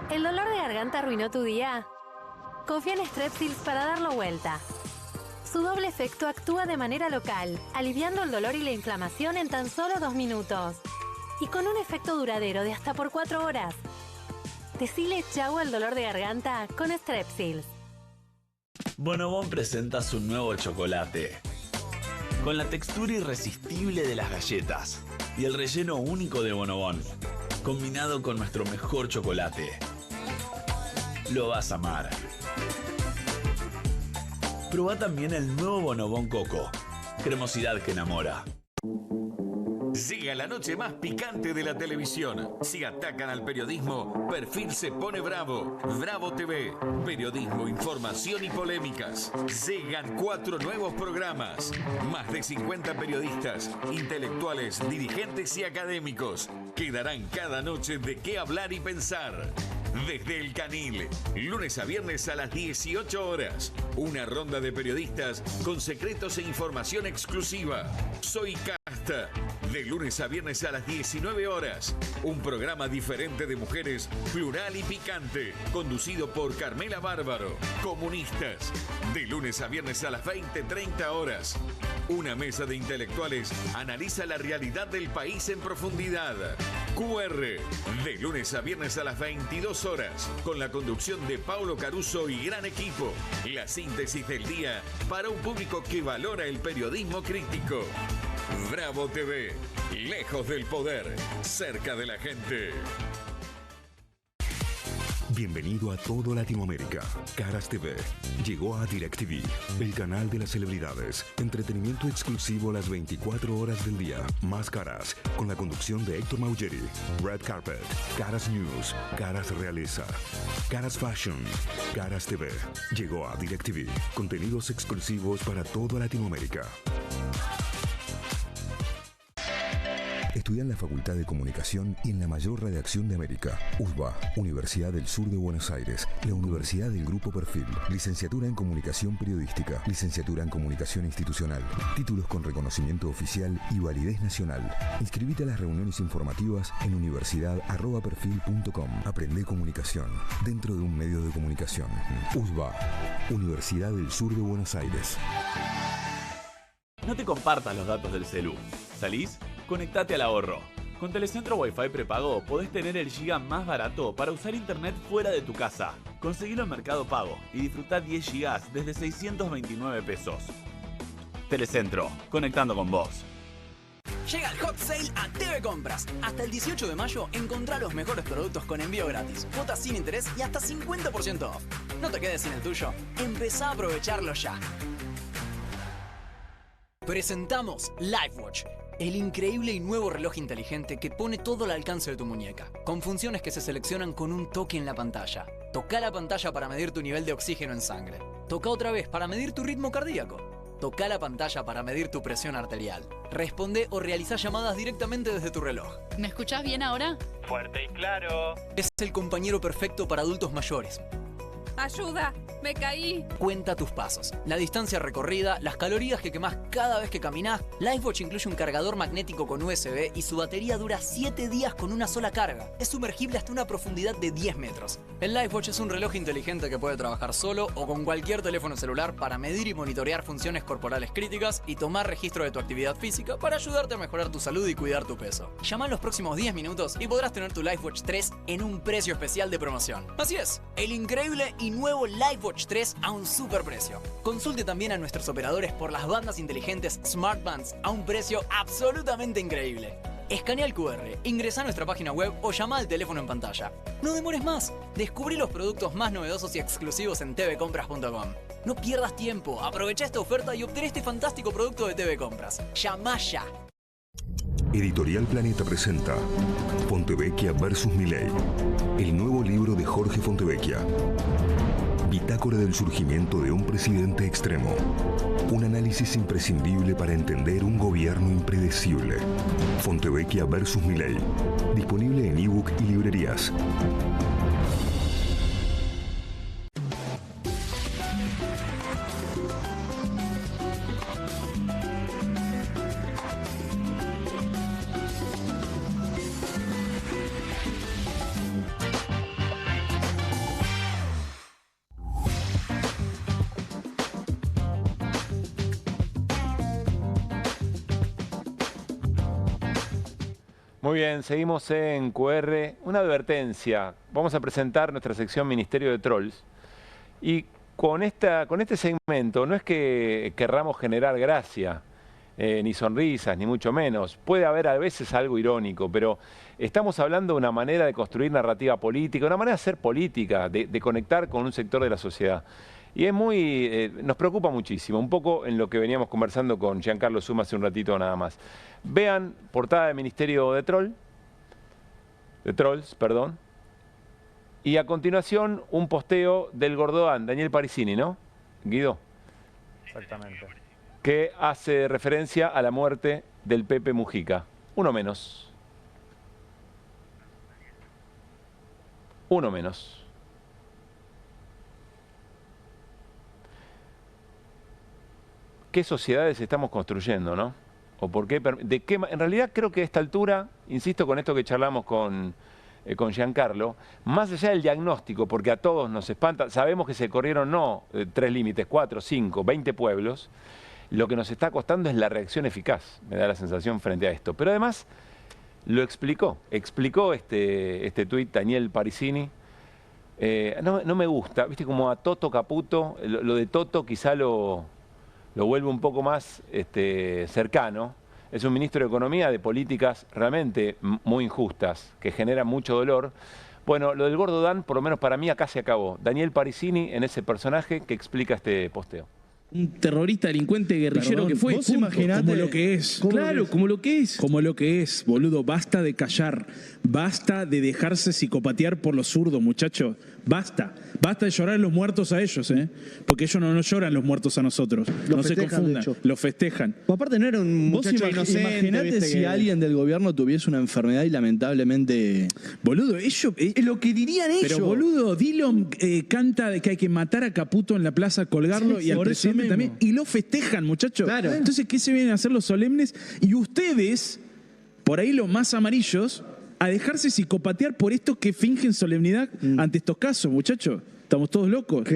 Speaker 13: ¿El dolor de garganta arruinó tu día? Confía en Strepsils para darlo vuelta. Su doble efecto actúa de manera local, aliviando el dolor y la inflamación en tan solo 2 minutos. y con un efecto duradero de hasta por 4 horas. Decile chau al dolor de garganta con Strepsils.
Speaker 16: Bonobón presenta su nuevo chocolate. Con la textura irresistible de las galletas y el relleno único de Bonobón, combinado con nuestro mejor chocolate. Lo vas a amar. Probá también el nuevo Bonobón Coco. Cremosidad que enamora.
Speaker 14: Llega la noche más picante de la televisión. Si atacan al periodismo, Perfil se pone bravo. Bravo TV. Periodismo, información y polémicas. Llegan 4 nuevos programas. Más de 50 periodistas, intelectuales, dirigentes y académicos que darán cada noche de qué hablar y pensar. Desde El Canil, lunes a viernes a las 18 horas. Una ronda de periodistas con secretos e información exclusiva. Soy Casta. De lunes a viernes a las 19 horas. Un programa diferente de mujeres, plural y picante. Conducido por Carmela Bárbaro. Comunistas. De lunes a viernes a las 20:30 horas. Una mesa de intelectuales analiza la realidad del país en profundidad. QR. De lunes a viernes a las 22 horas. Con la conducción de Paulo Caruso y gran equipo. La síntesis del día para un público que valora el periodismo crítico. Bravo TV, lejos del poder, cerca de la gente.
Speaker 15: Bienvenido a todo Latinoamérica. Caras TV llegó a DirecTV, el canal de las celebridades. Entretenimiento exclusivo las 24 horas del día. Más Caras, con la conducción de Héctor Maugeri. Red Carpet, Caras News, Caras Realeza, Caras Fashion, Caras TV. Llegó a DirecTV. Contenidos exclusivos para toda Latinoamérica. Estudia en la Facultad de Comunicación y en la mayor redacción de América. USBA, Universidad del Sur de Buenos Aires, la Universidad del Grupo Perfil. Licenciatura en Comunicación Periodística, Licenciatura en Comunicación Institucional. Títulos con reconocimiento oficial y validez nacional. Inscribite a las reuniones informativas en universidad@perfil.com. Aprende comunicación dentro de un medio de comunicación. USBA, Universidad del Sur de Buenos Aires.
Speaker 16: No te compartas los datos del celu. ¿Salís? Conectate al ahorro. Con Telecentro Wi-Fi prepago podés tener el giga más barato para usar internet fuera de tu casa. Conseguilo en Mercado Pago y disfrutá 10 gigas desde 629 pesos. Telecentro, conectando con vos.
Speaker 6: Llega el Hot Sale a TV Compras. Hasta el 18 de mayo encontrá los mejores productos con envío gratis, cuotas sin interés y hasta 50% off. No te quedes sin el tuyo. Empezá a aprovecharlo ya. Presentamos LifeWatch, el increíble y nuevo reloj inteligente que pone todo al alcance de tu muñeca, con funciones que se seleccionan con un toque en la pantalla. Toca la pantalla para medir tu nivel de oxígeno en sangre. Toca otra vez para medir tu ritmo cardíaco. Toca la pantalla para medir tu presión arterial. Responde o realiza llamadas directamente desde tu reloj.
Speaker 8: ¿Me escuchás bien ahora?
Speaker 6: Fuerte y claro. Es el compañero perfecto para adultos mayores.
Speaker 8: ¡Ayuda! ¡Me caí!
Speaker 6: Cuenta tus pasos, la distancia recorrida, las calorías que quemás cada vez que caminás. LifeWatch incluye un cargador magnético con USB y su batería dura 7 días con una sola carga. Es sumergible hasta una profundidad de 10 metros. El LifeWatch es un reloj inteligente que puede trabajar solo o con cualquier teléfono celular para medir y monitorear funciones corporales críticas y tomar registro de tu actividad física para ayudarte a mejorar tu salud y cuidar tu peso. Llama en los próximos 10 minutos y podrás tener tu LifeWatch 3 en un precio especial de promoción. Así es, el increíble y nuevo LifeWatch 3 a un super precio. Consulte también a nuestros operadores por las bandas inteligentes Smart Bands a un precio absolutamente increíble. Escanea el QR, ingresa a nuestra página web o llama al teléfono en pantalla. No demores más. Descubrí los productos más novedosos y exclusivos en tvcompras.com. No pierdas tiempo. Aprovecha esta oferta y obtén este fantástico producto de TV Compras. Llama ya.
Speaker 15: Editorial Planeta presenta Fontevecchia vs. Milei, el nuevo libro de Jorge Fontevecchia. Bitácora del surgimiento de un presidente extremo. Un análisis imprescindible para entender un gobierno impredecible. Fontevecchia vs. Milei. Disponible en ebook y librerías.
Speaker 1: Muy bien, seguimos en QR. Una advertencia. Vamos a presentar nuestra sección Ministerio de Trolls. Y con este segmento no es que querramos generar gracia, ni sonrisas, ni mucho menos. Puede haber a veces algo irónico, pero estamos hablando de una manera de construir narrativa política, una manera de hacer política, de conectar con un sector de la sociedad. Y es nos preocupa muchísimo, un poco en lo que veníamos conversando con Giancarlo Suma hace un ratito nada más. Vean, portada del Ministerio de Trolls, perdón. Y a continuación, un posteo del Gordodán, Daniel Parisini, ¿no? Guido.
Speaker 19: Exactamente.
Speaker 1: Que hace referencia a la muerte del Pepe Mujica. Uno menos. Uno menos. ¿Qué sociedades estamos construyendo, no? ¿O por qué? En realidad creo que a esta altura, insisto con esto que charlamos con Giancarlo, más allá del diagnóstico, porque a todos nos espanta, sabemos que se corrieron no 3 límites, 4, 5, 20 pueblos, lo que nos está costando es la reacción eficaz, me da la sensación frente a esto. Pero además lo explicó este tuit Daniel Parisini. No me gusta, viste, como a Toto Caputo, lo de Toto quizá lo vuelve un poco más cercano. Es un ministro de Economía de políticas realmente muy injustas, que generan mucho dolor. Bueno, lo del Gordodán, por lo menos para mí, acá se acabó. Daniel Parisini en ese personaje que explica este posteo.
Speaker 9: Un terrorista, delincuente, guerrillero que fue.
Speaker 11: Vos imaginate
Speaker 9: como lo que es. Claro, como lo que es.
Speaker 11: Como lo que es, boludo. Basta de callar. Basta de dejarse psicopatear por los zurdos, muchachos. Basta. Basta de llorar los muertos a ellos, ¿eh? Porque ellos no nos lloran los muertos a nosotros. No se confundan. Los festejan.
Speaker 9: Aparte no era un muchacho inocente.
Speaker 11: Imagínate si alguien del gobierno tuviese una enfermedad y lamentablemente...
Speaker 9: Boludo, ellos... Es lo que dirían ellos.
Speaker 11: Pero boludo, Dillon canta de que hay que matar a Caputo en la plaza, colgarlo y al presidente también. Y lo festejan, muchachos.
Speaker 9: Claro.
Speaker 11: Entonces, ¿qué se vienen a hacer los solemnes? Y ustedes, por ahí los más amarillos, a dejarse psicopatear por estos que fingen solemnidad ante estos casos, muchachos. Estamos todos locos.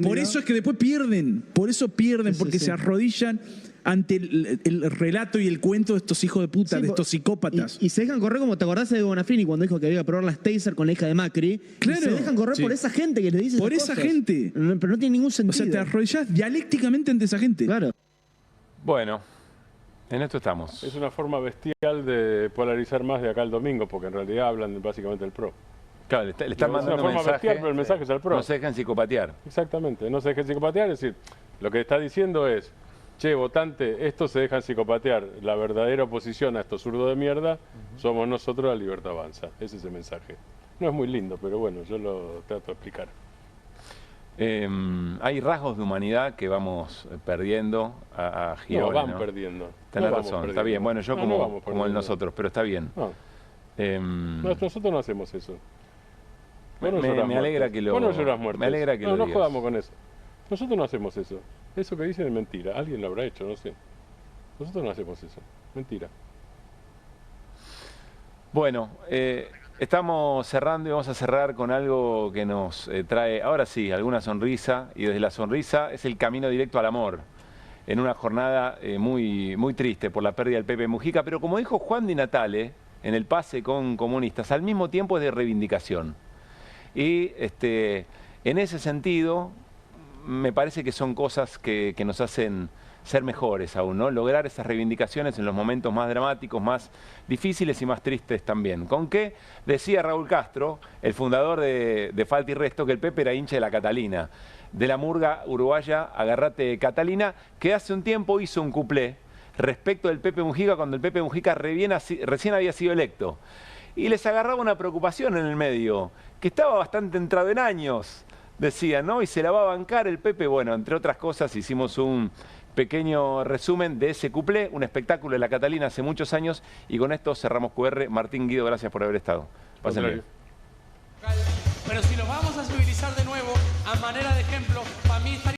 Speaker 11: Por eso es que después pierden. Por eso pierden, porque se arrodillan ante el relato y el cuento de estos hijos de puta, de estos psicópatas.
Speaker 9: Y se dejan correr, como te acordás de Bonafini cuando dijo que había que probar las taser con la hija de Macri.
Speaker 11: Claro.
Speaker 9: Y se dejan correr por esa gente que le dice
Speaker 11: por esa gente.
Speaker 9: Pero no tiene ningún sentido.
Speaker 11: O sea, te arrodillás dialécticamente ante esa gente.
Speaker 9: Claro.
Speaker 1: Bueno, en esto estamos.
Speaker 4: Es una forma bestial de polarizar más de acá al domingo, porque en realidad hablan básicamente del PRO.
Speaker 1: Claro, le están mandando un mensaje,
Speaker 4: bestial, pero el mensaje es al PRO.
Speaker 1: No se dejen psicopatear.
Speaker 4: Exactamente, no se dejen psicopatear, es decir, lo que está diciendo es, che, votante, estos se dejan psicopatear, la verdadera oposición a estos zurdos de mierda, somos nosotros, la libertad avanza. Ese es el mensaje. No es muy lindo, pero bueno, yo lo trato de explicar.
Speaker 1: Hay rasgos de humanidad que vamos perdiendo a Gione,
Speaker 4: no, van perdiendo.
Speaker 1: Tenés razón, está bien. Bueno, yo como el nosotros, pero está bien.
Speaker 4: Nosotros no hacemos eso.
Speaker 1: Me alegra que lo...
Speaker 4: Vos no llorás muertos.
Speaker 1: Me alegra que
Speaker 4: no
Speaker 1: lo digas.
Speaker 4: jodamos con eso. Nosotros no hacemos eso. Eso que dicen es mentira. Alguien lo habrá hecho, no sé. Nosotros no hacemos eso. Mentira.
Speaker 1: Bueno, estamos cerrando y vamos a cerrar con algo que nos trae, ahora sí, alguna sonrisa. Y desde la sonrisa es el camino directo al amor. En una jornada muy triste por la pérdida del Pepe Mujica. Pero como dijo Juan Di Natale en el pase con comunistas, al mismo tiempo es de reivindicación. Y en ese sentido, me parece que son cosas que nos hacen ser mejores aún, ¿no? Lograr esas reivindicaciones en los momentos más dramáticos, más difíciles y más tristes también. ¿Con qué? Decía Raúl Castro, el fundador de Falta y Resto, que el Pepe era hincha de la Catalina, de la murga uruguaya Agarrate Catalina, que hace un tiempo hizo un cuplé respecto del Pepe Mujica cuando el Pepe Mujica recién había sido electo. Y les agarraba una preocupación en el medio, que estaba bastante entrado en años, decían, ¿no? Y se la va a bancar el Pepe. Bueno, entre otras cosas, hicimos un pequeño resumen de ese cuplé, un espectáculo de la Catalina hace muchos años, y con esto cerramos QR. Martín, Guido, gracias por haber estado. Pásenle.
Speaker 23: Pero si los vamos